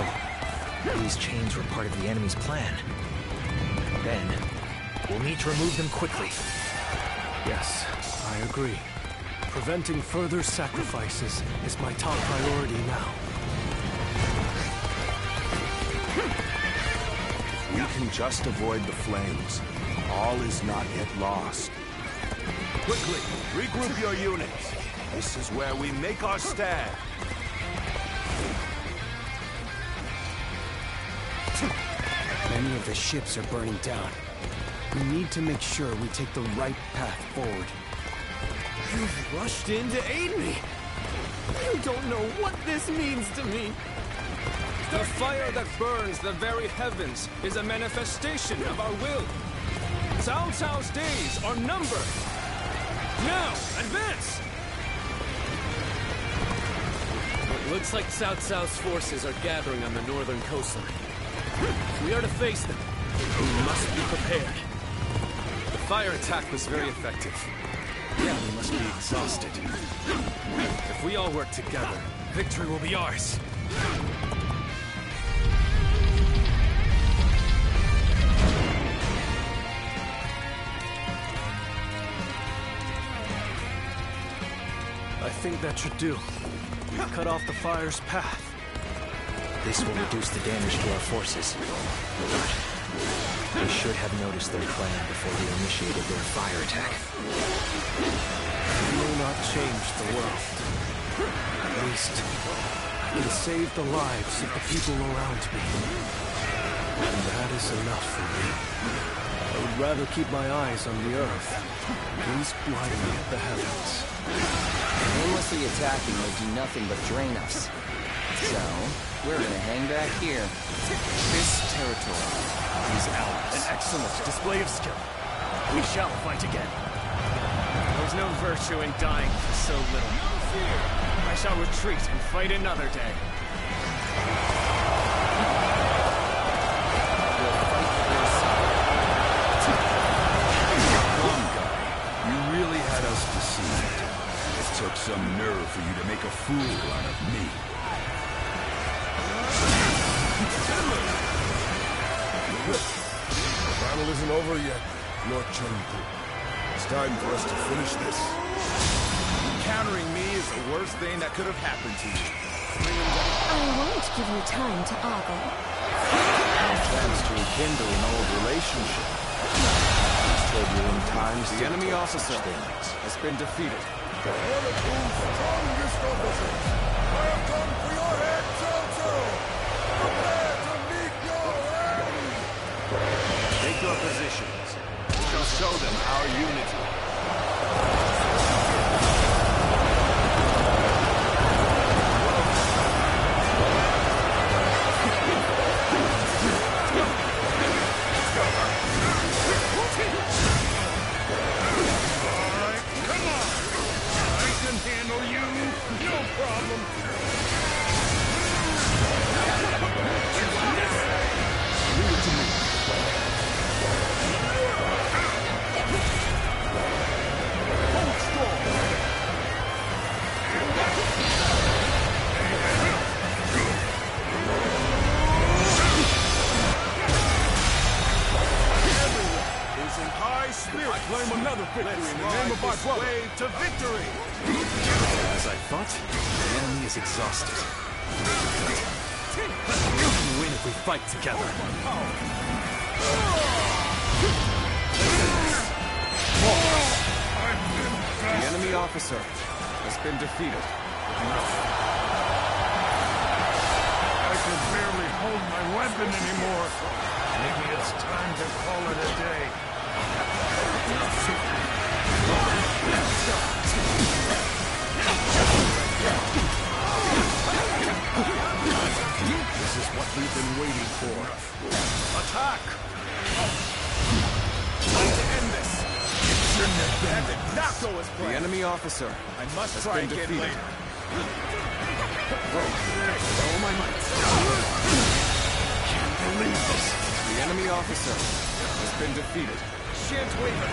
these chains were part of the enemy's plan. Then, we'll need to remove them quickly. Yes, I agree. Preventing further sacrifices is my top priority now. We can just avoid the flames. All is not yet lost. Quickly, regroup your units. This is where we make our stand. Many of the ships are burning down. We need to make sure we take the right path forward. You've rushed in to aid me! You don't know what this means to me! The fire that burns the very heavens is a manifestation of our will. Cao Cao's days are numbered. Now, advance! It looks like Cao Cao's forces are gathering on the northern coastline. If we are to face them, we must be prepared. The fire attack was very effective. The enemy must be exhausted. If we all work together, victory will be ours. I think that should do. We've cut off the fire's path. This will reduce the damage to our forces. They should have noticed their plan before they initiated their fire attack. It may not change the world. At least, I can save the lives of the people around me. And that is enough for me. I would rather keep my eyes on the earth. Please blind me at the heavens. Aimlessly attacking will do nothing but drain us. So, we're gonna hang back here. This territory is ours. An excellent display of skill. We shall fight again. There's no virtue in dying for so little. No fear! I shall retreat and fight another day. You really had us deceived. It took some nerve for you to make a fool out of me. The battle isn't over yet, Lord Chengdu. It's time for us to finish this. Encountering me is the worst thing that could have happened to you. I won't give you time to ogle. A chance to rekindle an old relationship. Turbulent times. The enemy officer has been defeated. Strongest officers, welcome for your head, Cao Cao! Prepare to meet your end! Take your positions. We shall show them our unity. To victory! As I thought, the enemy is exhausted. We can win if we fight together. The enemy officer has been defeated. I can barely hold my weapon anymore. Maybe it's time to call it a day. This is what we've been waiting for. Attack! Time to end this! It shouldn't have been that did not go as planned. The enemy officer I must has try been again defeated. later. With all my might. Can't believe this. The enemy officer has been defeated. Shan't waver.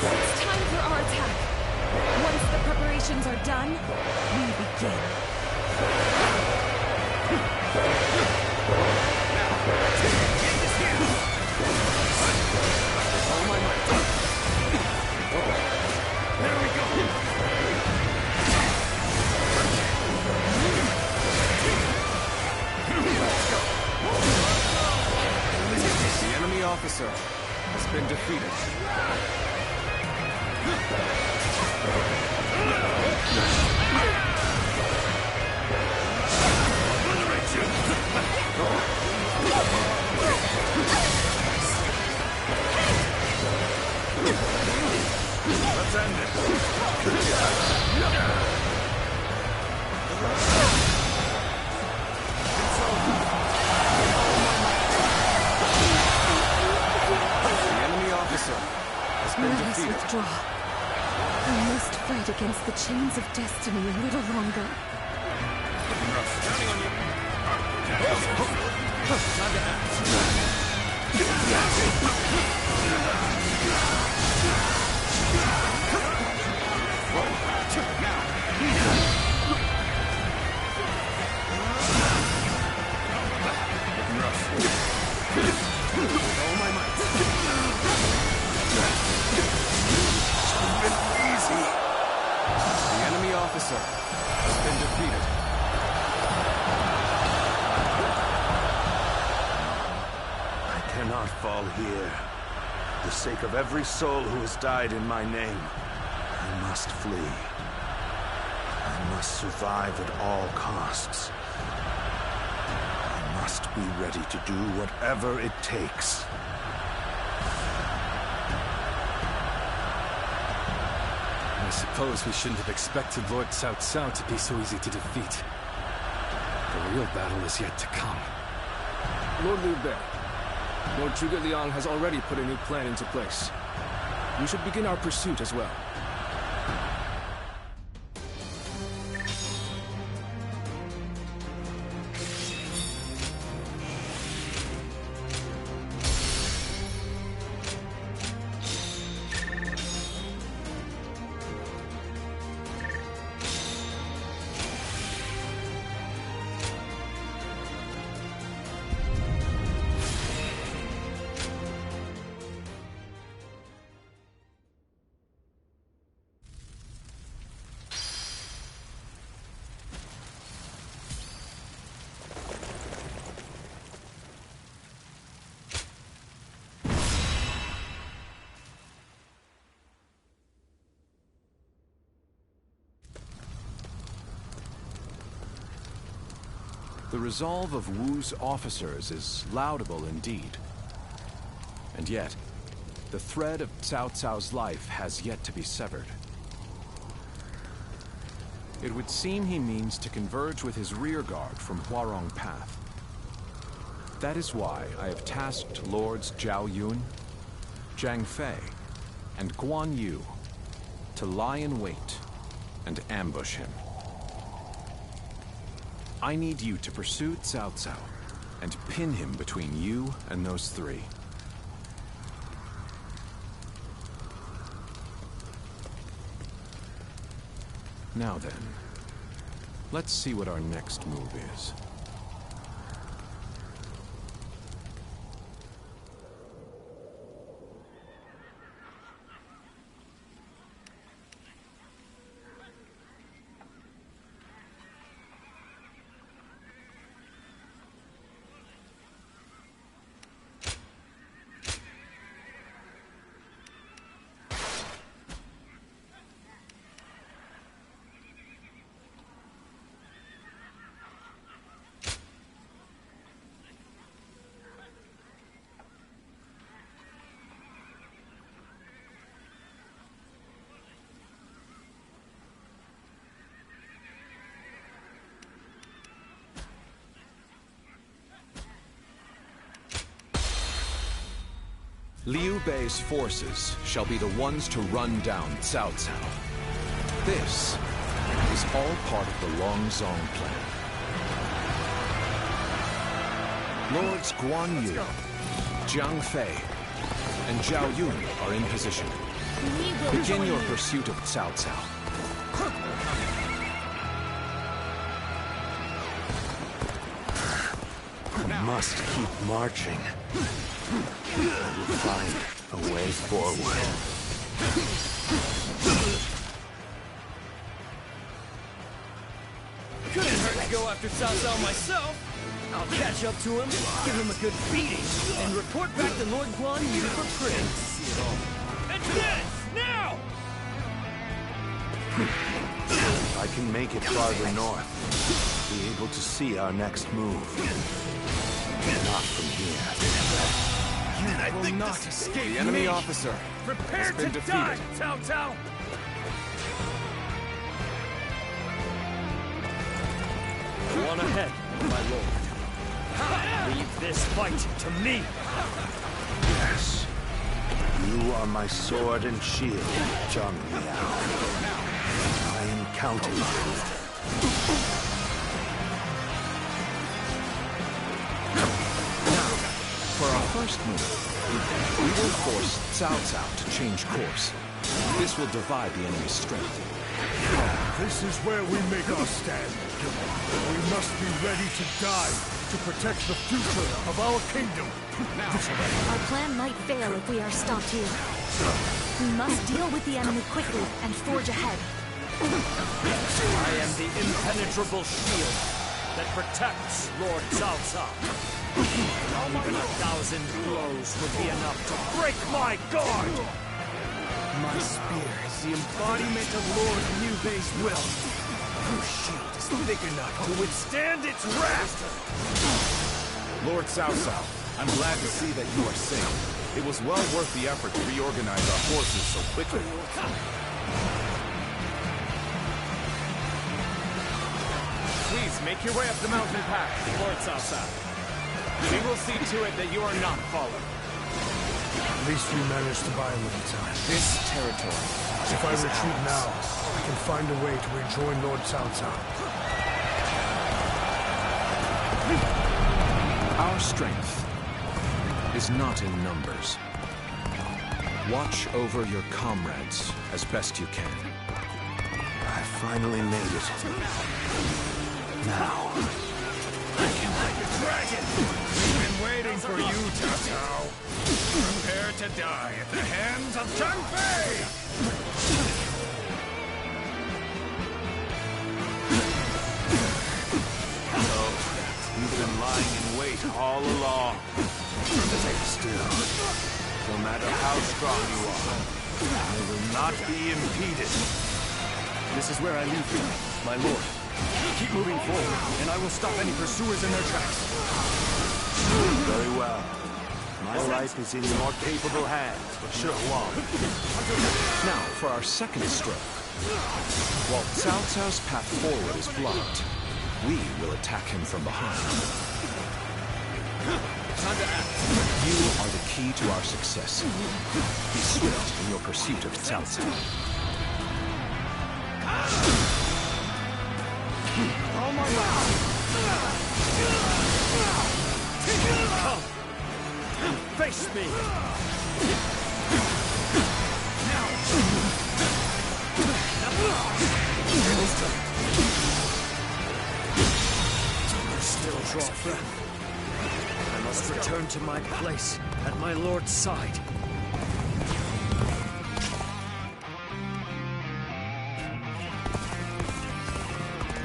It's time for our attack. Once the preparations are done, we begin. There we officer has been defeated. Let's end it. The enemy officer has been Let us defeated. withdraw. I must fight against the chains of destiny a little longer. Time to act. All my might. Been easy. The enemy officer has been defeated. I cannot fall here. For the sake of every soul who has died in my name, I must flee. I must survive at all costs. I must be ready to do whatever it takes. I suppose we shouldn't have expected Lord Cao Cao to be so easy to defeat. The real battle is yet to come. Lord Liu Bei, Lord Zhuge Liang has already put a new plan into place. We should begin our pursuit as well. The resolve of Wu's officers is laudable indeed. And yet, the thread of Cao Cao's life has yet to be severed. It would seem he means to converge with his rearguard from Huarong Path. That is why I have tasked Lords Zhao Yun, Zhang Fei, and Guan Yu to lie in wait and ambush him. I need you to pursue Cao Cao and pin him between you and those three. Now then, let's see what our next move is. Liu Bei's forces shall be the ones to run down Cao Cao. This is all part of the Longzong plan. Lords Guan Yu, Zhang Fei, and Zhao Yun are in position. Begin your pursuit of Cao Cao. I must keep marching. I will find a way forward. Couldn't hurt to go after Cao Cao myself. I'll catch up to him, give him a good beating, and report back to Lord Guan Yu for praise. See it all. Advance! Now! I can make it farther north. Be able to see our next move. Not from here. You will not escape The enemy me. officer Prepare has been to defeated. die, Cao Cao! Go on ahead, my lord. Leave this fight to me. Yes. You are my sword and shield, Zhang Liao. I am counting on you. Now, for our first move, we will force Cao Cao to change course. This will divide the enemy's strength. This is where we make our stand. We must be ready to die to protect the future of our kingdom. Our plan might fail if we are stopped here. We must deal with the enemy quickly and forge ahead. I am the impenetrable shield that protects Lord Cao Cao. Even 1,000 blows would be enough to break my guard! My spear is the embodiment of Lord Liu Bei's will. Your shield is thick enough to withstand its wrath! Lord Cao Cao, I'm glad to see that you are safe. It was well worth the effort to reorganize our forces so quickly. Please make your way up the mountain path, Lord Cao Cao. We will see to it that you are not followed. At least we managed to buy a little time. This territory If I is retreat ours. now, I can find a way to rejoin Lord Cao Cao. Our strength is not in numbers. Watch over your comrades as best you can. I finally made it. Now, I can Like a dragon! We've been waiting for you, Cao Cao. Prepare to die at the hands of Zhang Fei! So, you've been lying in wait all along. Still, no matter how strong you are, I will not be impeded. This is where I leave you, my lord. Keep moving forward, and I will stop any pursuers in their tracks. Very well. My life is in your capable hands, Sure Wang. Now, for our second stroke. While Cao Cao's path forward is blocked, we will attack him from behind. Time to act. You are the key to our success. Be swift in your pursuit of Cao Cao. Oh my God! Come! And face me! I still draw breath. I must return to my place at my lord's side.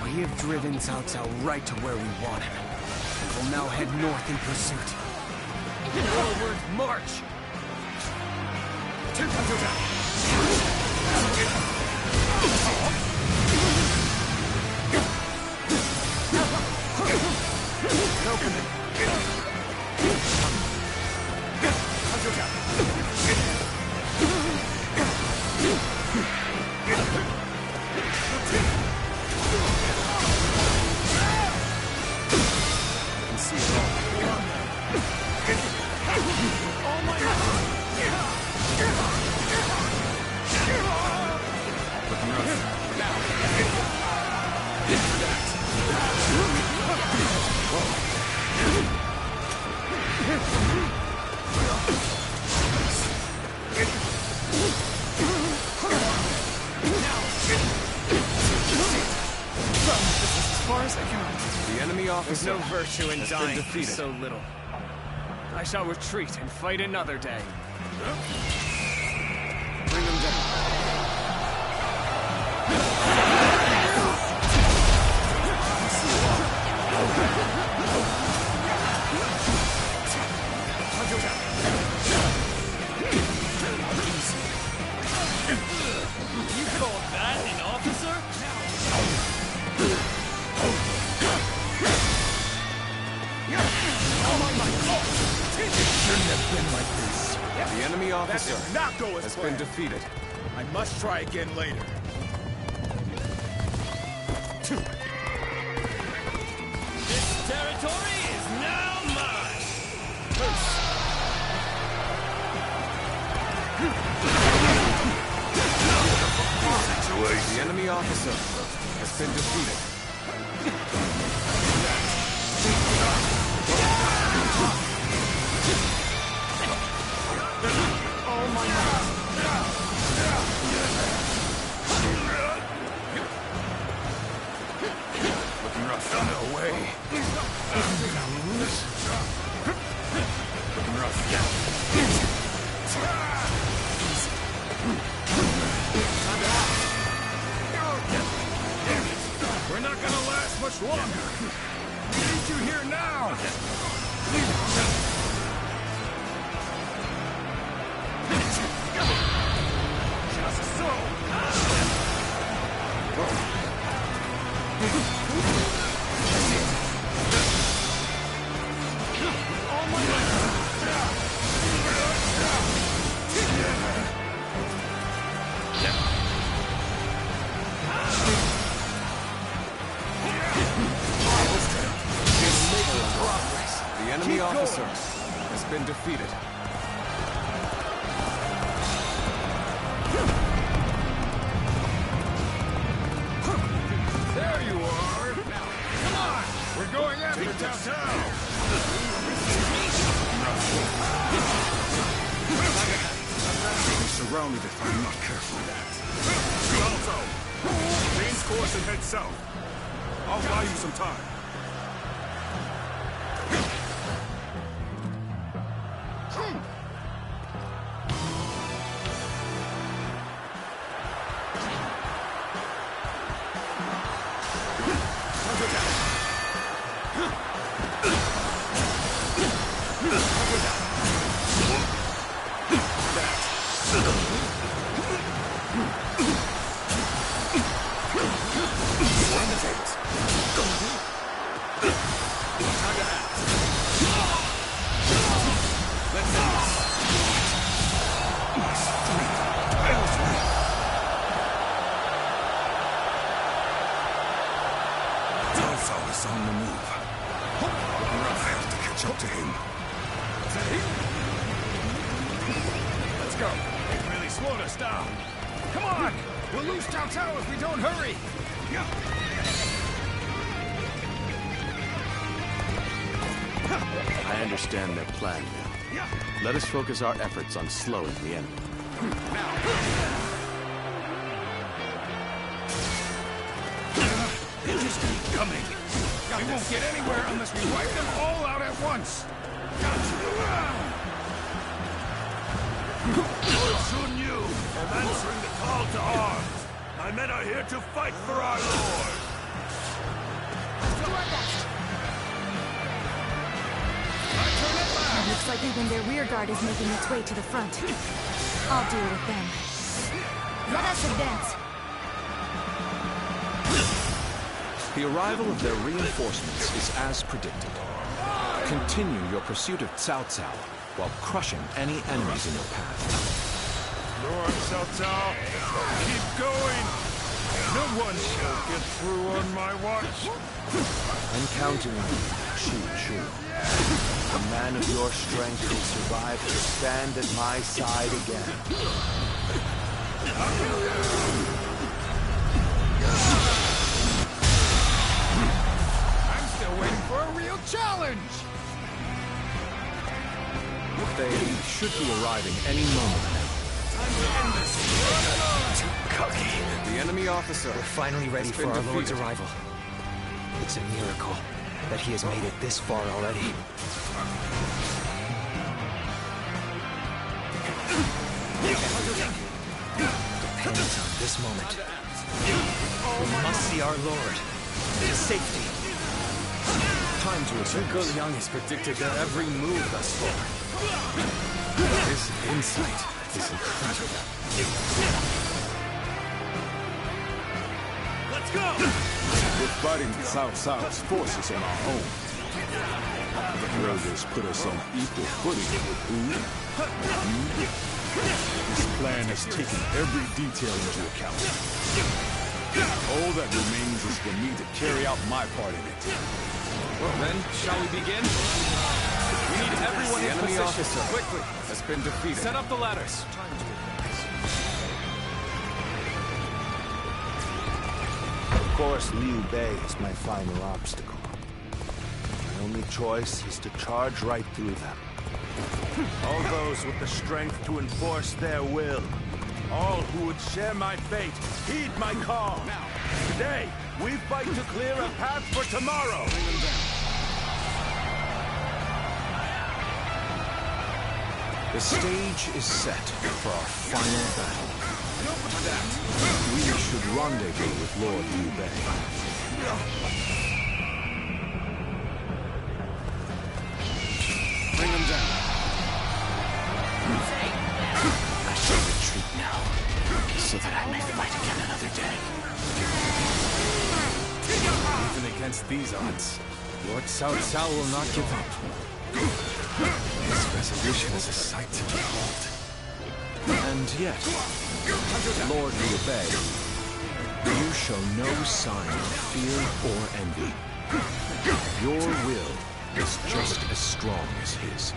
We have driven Cao Cao right to where we want him. We'll now head north in pursuit. Forward march! The enemy officer There's no virtue in has been dying for defeated. so little. I shall retreat and fight another day. Bring him down. been like this. The enemy officer That did not go as has planned. been defeated. I must try again later. This territory is now mine! The enemy officer has been defeated. Oh my God! Looking rough. No way. Looking rough. We're not gonna last much longer. We need you here now. Just so. The enemy officer has been defeated. There you are. Come on. We're going after downtown. I'm surrounded if I'm not careful. Alto, change course and head south. I'll buy you some time. Is on the move. I have to catch up to him. Let's go. It really slowed us down. Come on! We'll lose Cao Cao if we don't hurry! I understand their plan now. Let us focus our efforts on slowing the enemy. They just keep coming. We won't get anywhere unless we wipe them all out at once. Lord Sun Yu, I'm answering the call to arms. My men are here to fight for our lord. Do our best. Looks like even their rear guard is making its way to the front. I'll deal with them. Let us advance. The arrival of their reinforcements is as predicted. Continue your pursuit of Cao Cao while crushing any enemies in your path. Lord Cao Cao, keep going! No one shall get through on my watch. I'm counting on you, Chu. A man of your strength will survive to stand at my side again. I'm still waiting for a real challenge! They should be arriving any moment now. Time to end this! Too cocky. The enemy officer We're finally ready for our lord's defeated. arrival. It's a miracle that he has made it this far already. Depends on this moment. We must see our lord. Safety. Time to Zhuge Liang has predicted their every move thus far. His insight is incredible. Let's go! We're fighting Cao Cao's forces on our own. The brothers put us on equal footing with who? You? This plan has taken every detail into account. All that remains is for me to carry out my part in it. Well then, shall we begin? We need everyone in enemy position. officer Quickly. has been defeated. Set up the ladders. Of course, Liu Bei is my final obstacle. My only choice is to charge right through them. All those with the strength to enforce their will. All who would share my fate, heed my call. Today, we fight to clear a path for tomorrow. The stage is set for our final battle. We should rendezvous with Lord Liu Bei. Bring them down. I shall retreat now, so that I may fight again another day. Even against these odds, Lord Cao Cao will not give up. His resolution is a sight to behold. And yet, Lord Liu Bei, you show no sign of fear or envy. Your will is just as strong as his.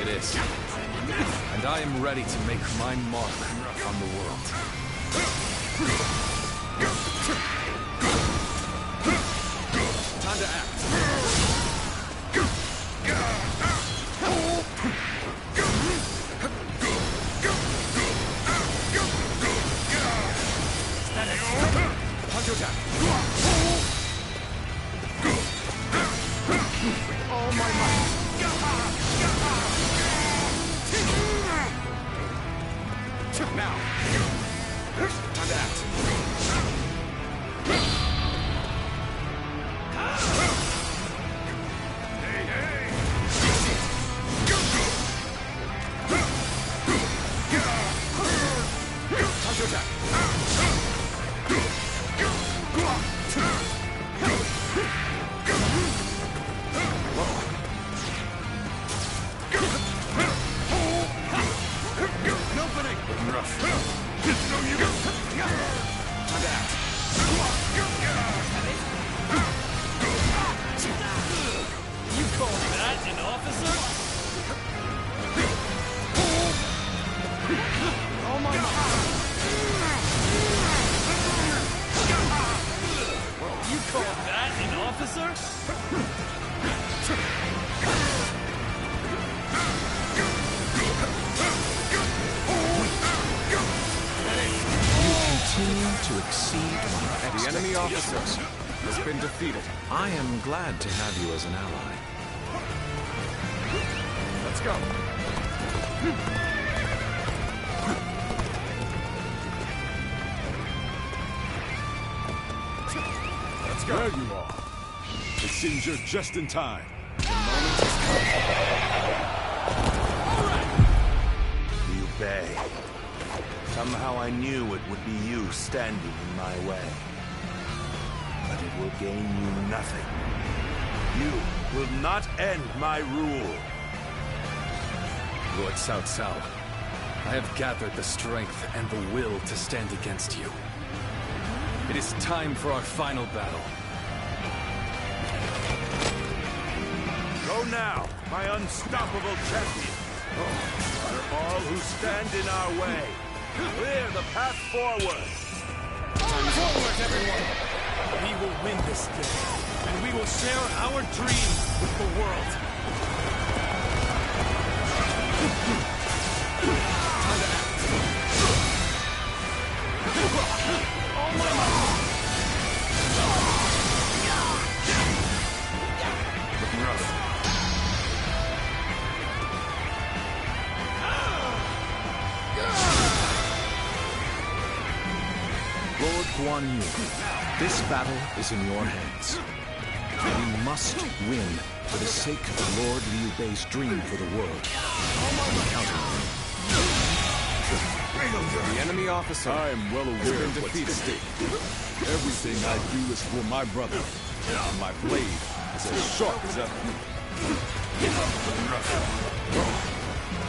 It is. And I am ready to make my mark on the world. Time to act. Counterattack. All my might. Now. Time to act. To exceed my expectations. The enemy officer has been defeated. I am glad to have you as an ally. Let's go. Let's go. There you are. It seems you're just in time. Liu Bei. Somehow I knew it would be you standing in my way. But it will gain you nothing. You will not end my rule. Lord Cao Cao, I have gathered the strength and the will to stand against you. It is time for our final battle. Go now, my unstoppable champion. For all who stand in our way, clear the path forward. Forward, everyone! We will win this day, and we will share our dream with the world. Looking rough. Lord Guan Yu, this battle is in your hands. We must win for the sake of Lord Liu Bei's dream for the world. I'm counting on you. The enemy officer. I am well aware of what's at stake. Everything I do is for my brother. And my blade is as sharp as ever.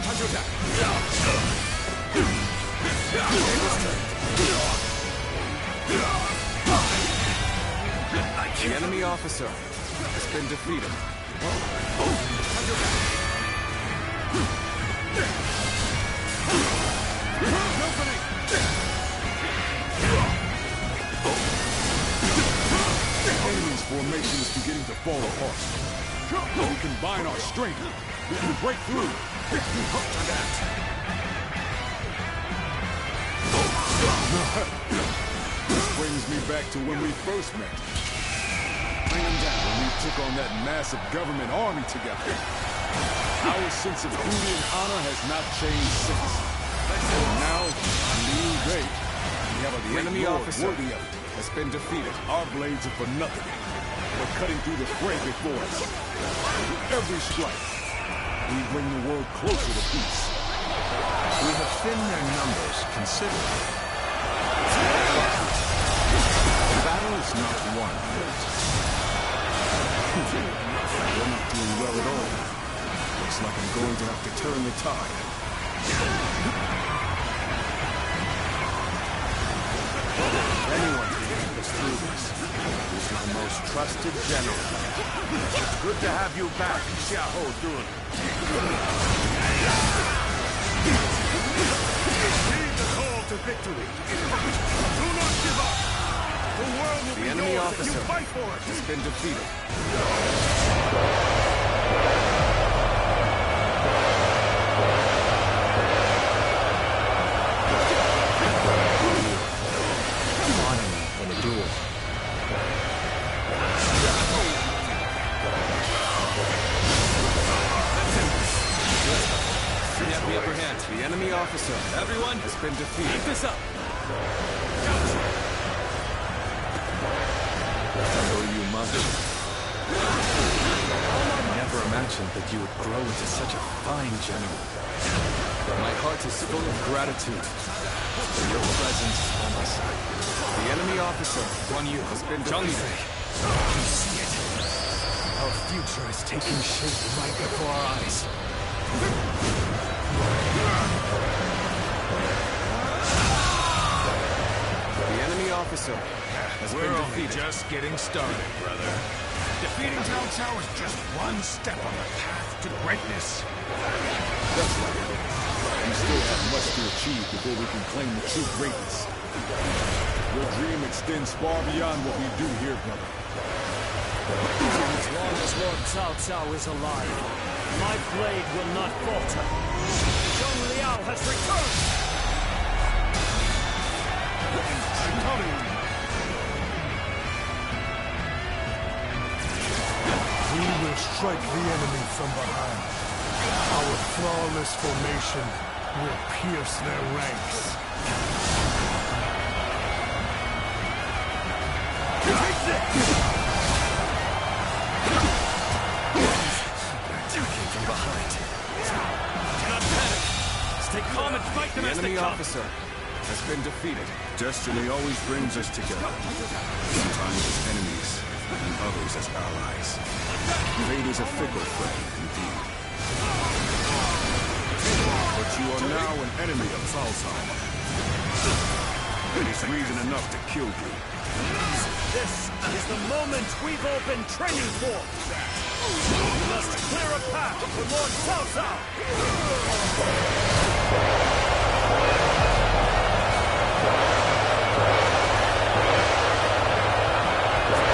Time to attack. The enemy officer has been defeated. Enemy's formation is beginning to fall apart. When we combine our strength, we can break through. This brings me back to when we first met. Bring him down when we took on that massive government army together. Our sense of duty and honor has not changed since. And now, new day, we have a The great enemy lord officer worthy of it. has been defeated. Our blades are for nothing. We're cutting through the fray before us. With every strike, we bring the world closer to peace. We have thinned their numbers considerably. The battle is not won yet. We're not doing well at all. Looks like I'm going to have to turn the tide. Anyone can get us through this. He's my most trusted general. It's good to have you back, Xiahou Dun. Heed the call to victory. Do not give up. The world will The be enemy yours if officer you fight for it. has been defeated. Honor me in a duel. We have the upper hand. The enemy officer, Everyone, has been defeated. keep this up. Though you must. I never imagined that you would grow into such a fine general. My heart is full of gratitude for your presence on my side. The enemy officer, Guan Yu, has been defeated. You see it. Our future is taking shape right before our eyes. The enemy officer has We're been only defeated. just getting started, brother. Defeating Cao Cao is just one step on the path to greatness. That's right. We still have much to achieve before we can claim the true greatness. Your dream extends far beyond what we do here, brother. As long as Lord Cao Cao is alive, my blade will not falter. Zhong Liao has returned! I'm coming. We will strike the enemy from behind. Our flawless formation will pierce their ranks. Take this! Attacking from behind. Do not panic. Stay calm and fight them The as they enemy come. officer has been defeated. Destiny always brings us together. Sometimes as enemies, and others as allies. Fate is a fickle friend, indeed. But you are now an enemy of Cao Cao. It is reason enough to kill you. This is the moment we've all been training for. We must clear a path for Lord Cao Cao.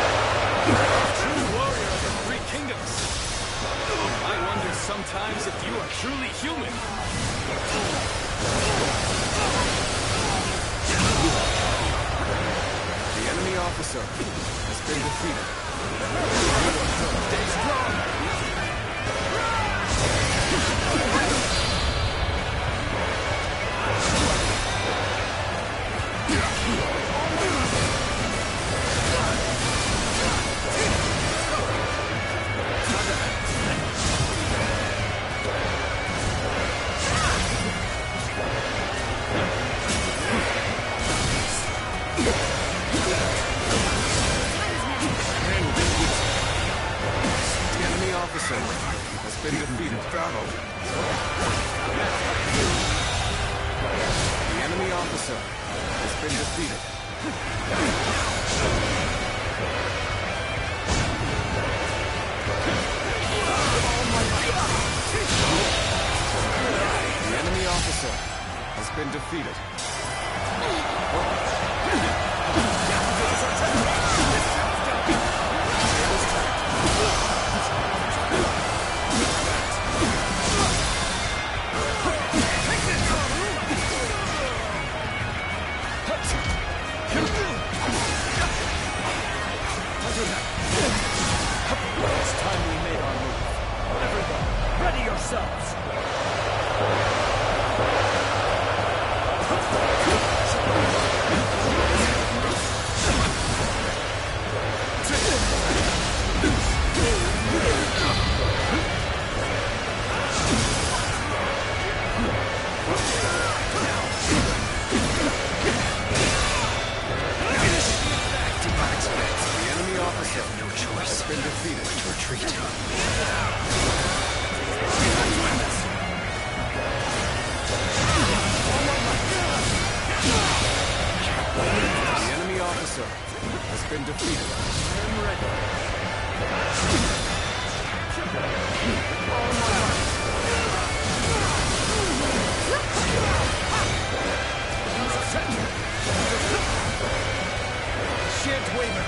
True warrior of the three kingdoms. I wonder sometimes if you are truly human. The enemy officer has been defeated. Stay strong. been defeated. The enemy officer has been defeated. The enemy officer has been defeated. It's time we made our move. Everyone, ready yourselves! Been defeated. Retreat. The enemy officer has been defeated. Shan't waver.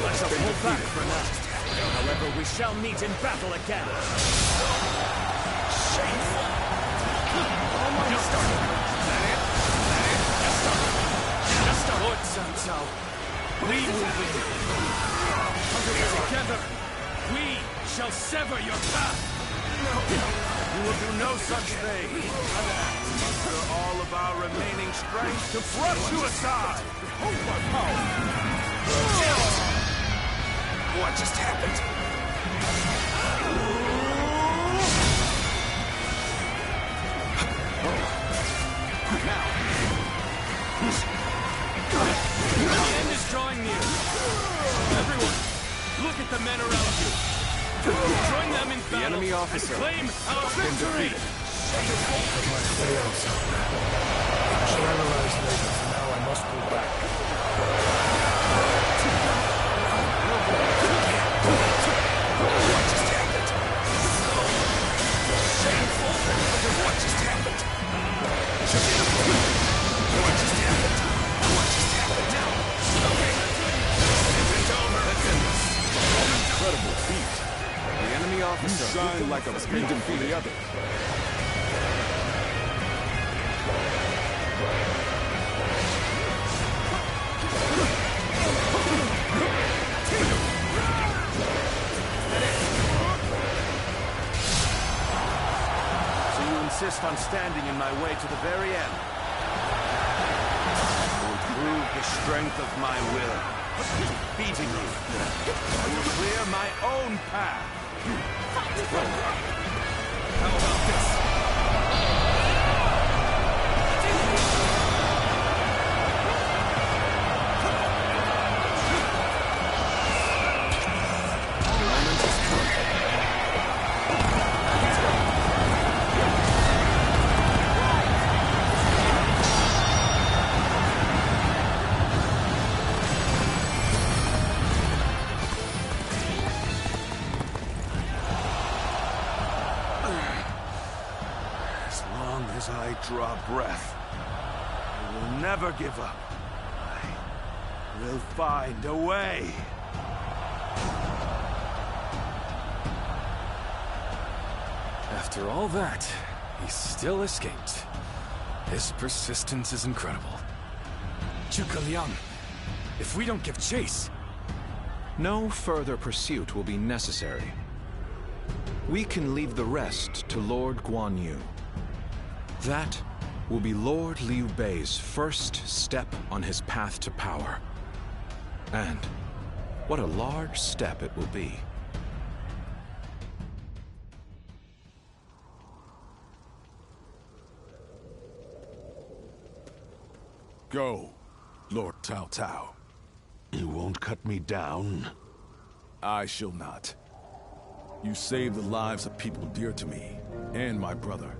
Let's pull back for now. However, we shall meet in battle again. Shameful! Just started. Just started. Lord Cao Cao, we will win. Together, we shall sever your path. You will do no such thing. Muster all of our remaining strength to thrust you aside. What just happened? Now. The end is drawing near. Everyone, look at the men around you. Join them in battle. The enemy officer and claim our victory. My fails. I shall analyze later. For now, I must pull back. What just happened? Shameful. What just happened? What just happened? What just happened now? Okay. It's over. Let's end this. Incredible feat. The enemy officer shine like a beacon for the others. Insist on standing in my way to the very end. I will prove the strength of my will. Defeating you, I will clear my own path. How about this? I draw breath, I will never give up. I will find a way. After all that, he still escaped. His persistence is incredible. Zhuge Liang, if we don't give chase... No further pursuit will be necessary. We can leave the rest to Lord Guan Yu. That will be Lord Liu Bei's first step on his path to power. And what a large step it will be. Go, Lord Cao Cao. You won't cut me down? I shall not. You saved the lives of people dear to me, and my brother,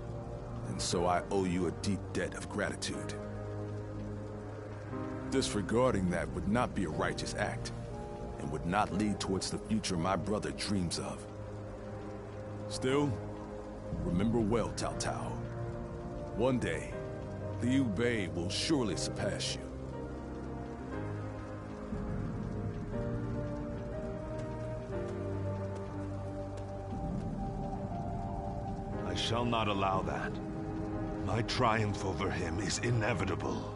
and so I owe you a deep debt of gratitude. Disregarding that would not be a righteous act, and would not lead towards the future my brother dreams of. Still, remember well, Cao Cao. One day, Liu Bei will surely surpass you. I shall not allow that. My triumph over him is inevitable.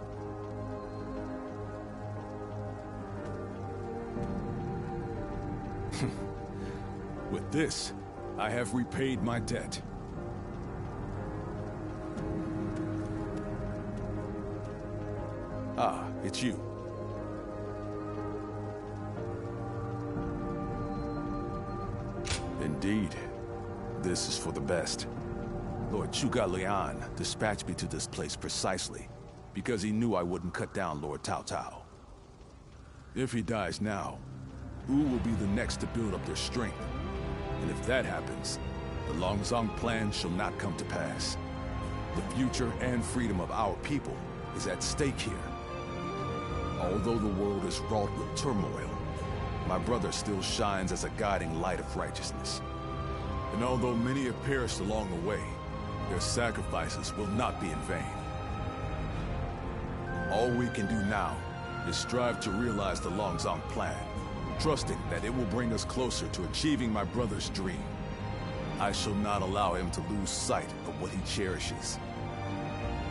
With this, I have repaid my debt. Ah, it's you. Indeed. This is for the best. Lord Zhuge Liang dispatched me to this place precisely because he knew I wouldn't cut down Lord Cao Cao. If he dies now, who will be the next to build up their strength? And if that happens, the Longzong plan shall not come to pass. The future and freedom of our people is at stake here. Although the world is wrought with turmoil, my brother still shines as a guiding light of righteousness. And although many have perished along the way, their sacrifices will not be in vain. All we can do now is strive to realize the Longzong plan, trusting that it will bring us closer to achieving my brother's dream. I shall not allow him to lose sight of what he cherishes.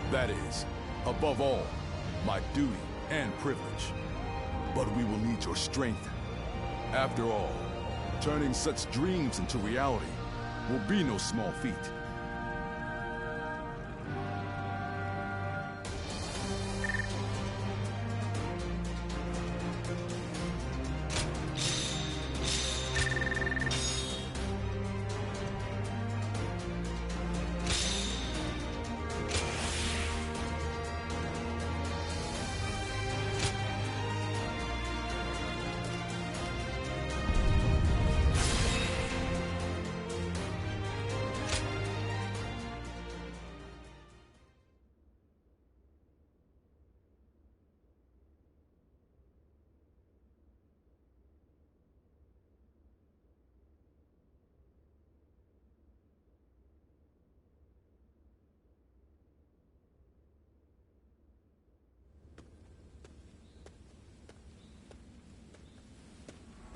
That is, above all, my duty and privilege. But we will need your strength. After all, turning such dreams into reality will be no small feat.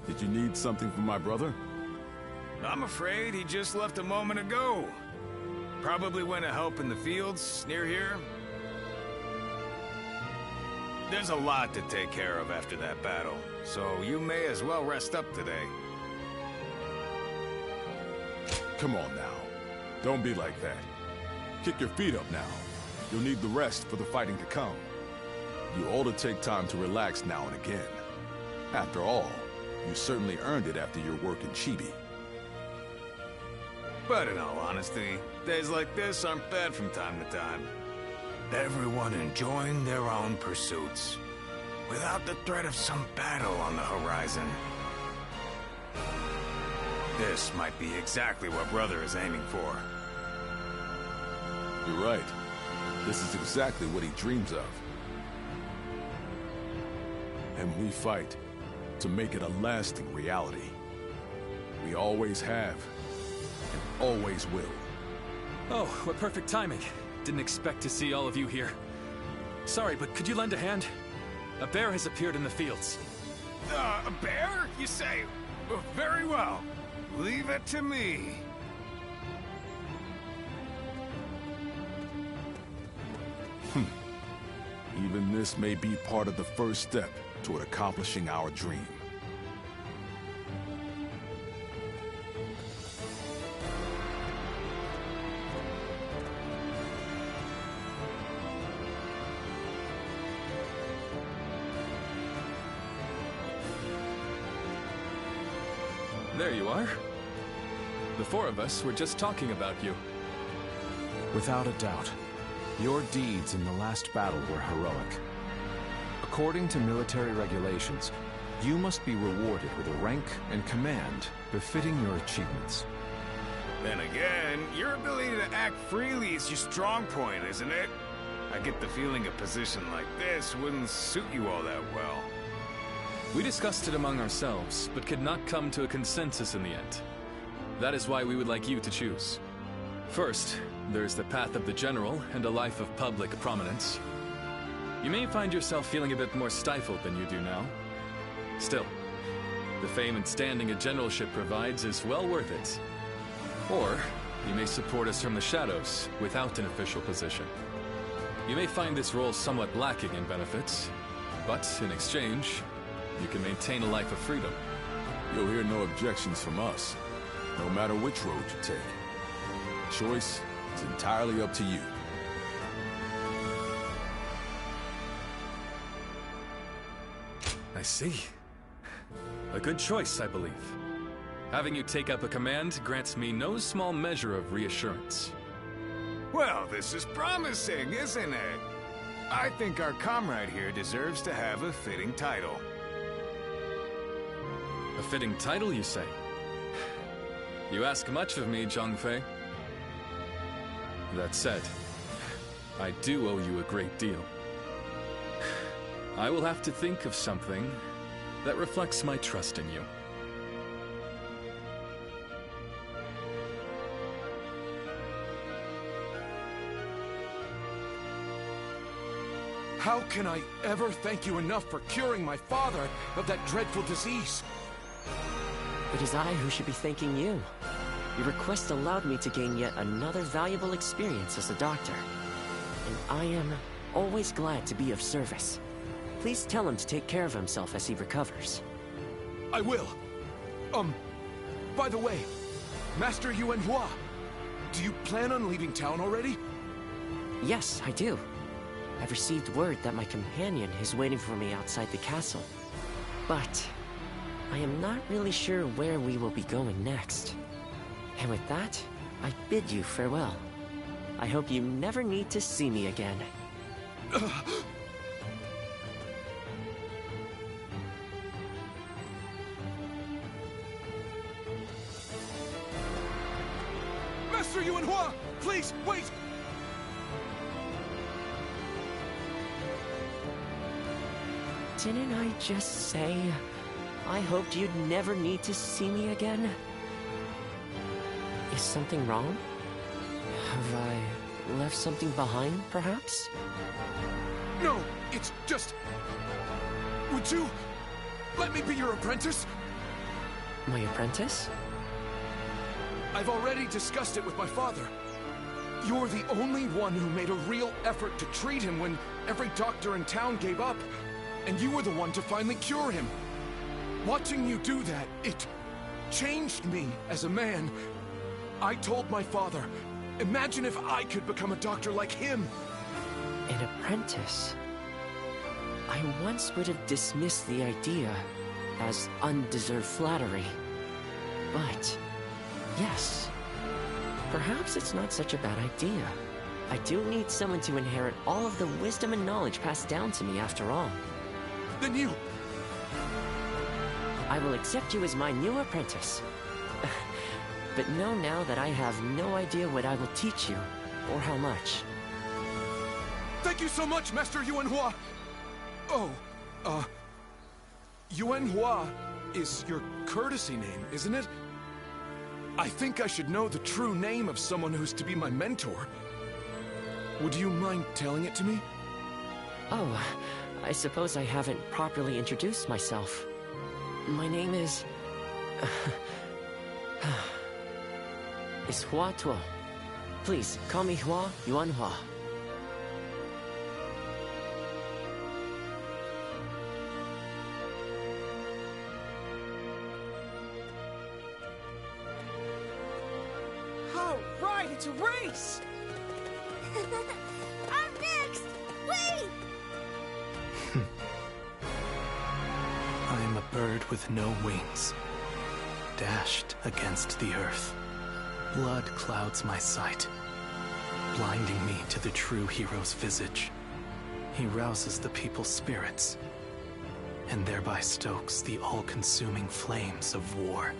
Did you need something from my brother? I'm afraid he just left a moment ago. Probably went to help in the fields near here. There's a lot to take care of after that battle, so you may as well rest up today. Come on now. Don't be like that. Kick your feet up now. You'll need the rest for the fighting to come. You ought to take time to relax now and again. After all, you certainly earned it after your work in Chibi. But in all honesty, days like this aren't bad from time to time. Everyone enjoying their own pursuits, without the threat of some battle on the horizon. This might be exactly what Brother is aiming for. You're right. This is exactly what he dreams of. And we fight to make it a lasting reality. We always have, and always will. Oh, what perfect timing. Didn't expect to see all of you here. Sorry, but could you lend a hand? A bear has appeared in the fields. A bear, you say? Very well. Leave it to me. Even this may be part of the first step toward accomplishing our dream. There you are. The four of us were just talking about you. Without a doubt, your deeds in the last battle were heroic. According to military regulations, you must be rewarded with a rank and command befitting your achievements. Then again, your ability to act freely is your strong point, isn't it? I get the feeling a position like this wouldn't suit you all that well. We discussed it among ourselves, but could not come to a consensus in the end. That is why we would like you to choose. First, there's the path of the general and a life of public prominence. You may find yourself feeling a bit more stifled than you do now. Still, the fame and standing a generalship provides is well worth it. Or, you may support us from the shadows without an official position. You may find this role somewhat lacking in benefits, but in exchange, you can maintain a life of freedom. You'll hear no objections from us, no matter which road you take. The choice is entirely up to you. I see. A good choice, I believe. Having you take up a command grants me no small measure of reassurance. Well, this is promising, isn't it? I think our comrade here deserves to have a fitting title. A fitting title, you say? You ask much of me, Zhang That said, I do owe you a great deal. I will have to think of something that reflects my trust in you. How can I ever thank you enough for curing my father of that dreadful disease? It is I who should be thanking you. Your request allowed me to gain yet another valuable experience as a doctor. And I am always glad to be of service. Please tell him to take care of himself as he recovers. I will. By the way, Master Yuanhua, do you plan on leaving town already? Yes, I do. I've received word that my companion is waiting for me outside the castle. But I am not really sure where we will be going next. And with that, I bid you farewell. I hope you never need to see me again. Master Yuanhua, please, wait! Didn't I just say I hoped you'd never need to see me again? Is something wrong? Have I left something behind, perhaps? No, it's just... Would you let me be your apprentice? My apprentice? I've already discussed it with my father. You're the only one who made a real effort to treat him when every doctor in town gave up. And you were the one to finally cure him. Watching you do that, it changed me as a man. I told my father, imagine if I could become a doctor like him. An apprentice? I once would have dismissed the idea as undeserved flattery. But, yes, perhaps it's not such a bad idea. I do need someone to inherit all of the wisdom and knowledge passed down to me after all. Then you... I will accept you as my new apprentice. But know now that I have no idea what I will teach you, or how much. Thank you so much, Master Yuanhua! Oh, Yuanhua is your courtesy name, isn't it? I think I should know the true name of someone who's to be my mentor. Would you mind telling it to me? Oh, I suppose I haven't properly introduced myself. My name is... is Hua Tuo. Please, call me Hua Yuanhua. All right, it's a race! I'm next! Wait! I am a bird with no wings, dashed against the earth. Blood clouds my sight, blinding me to the true hero's visage. He rouses the people's spirits, and thereby stokes the all-consuming flames of war.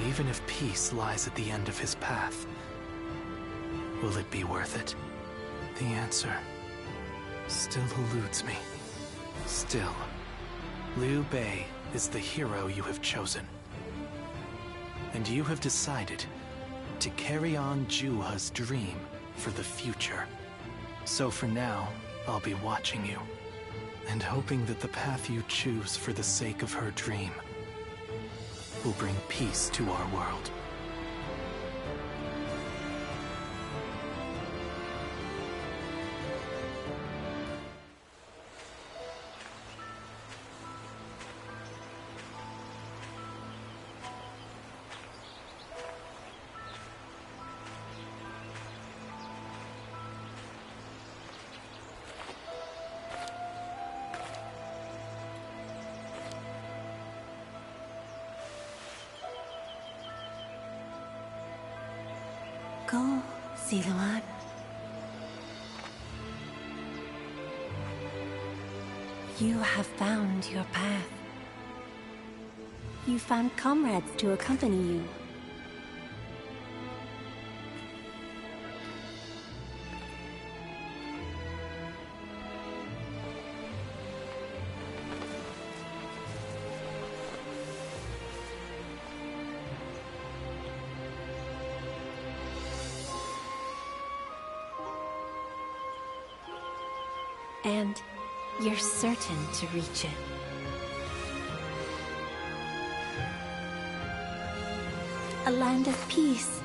Even if peace lies at the end of his path, will it be worth it? The answer still eludes me. Still, Liu Bei is the hero you have chosen. And you have decided to carry on Juha's dream for the future. So for now, I'll be watching you, and hoping that the path you choose for the sake of her dream will bring peace to our world. Go, Siluan. You have found your path. You found comrades to accompany you. And you're certain to reach it. A land of peace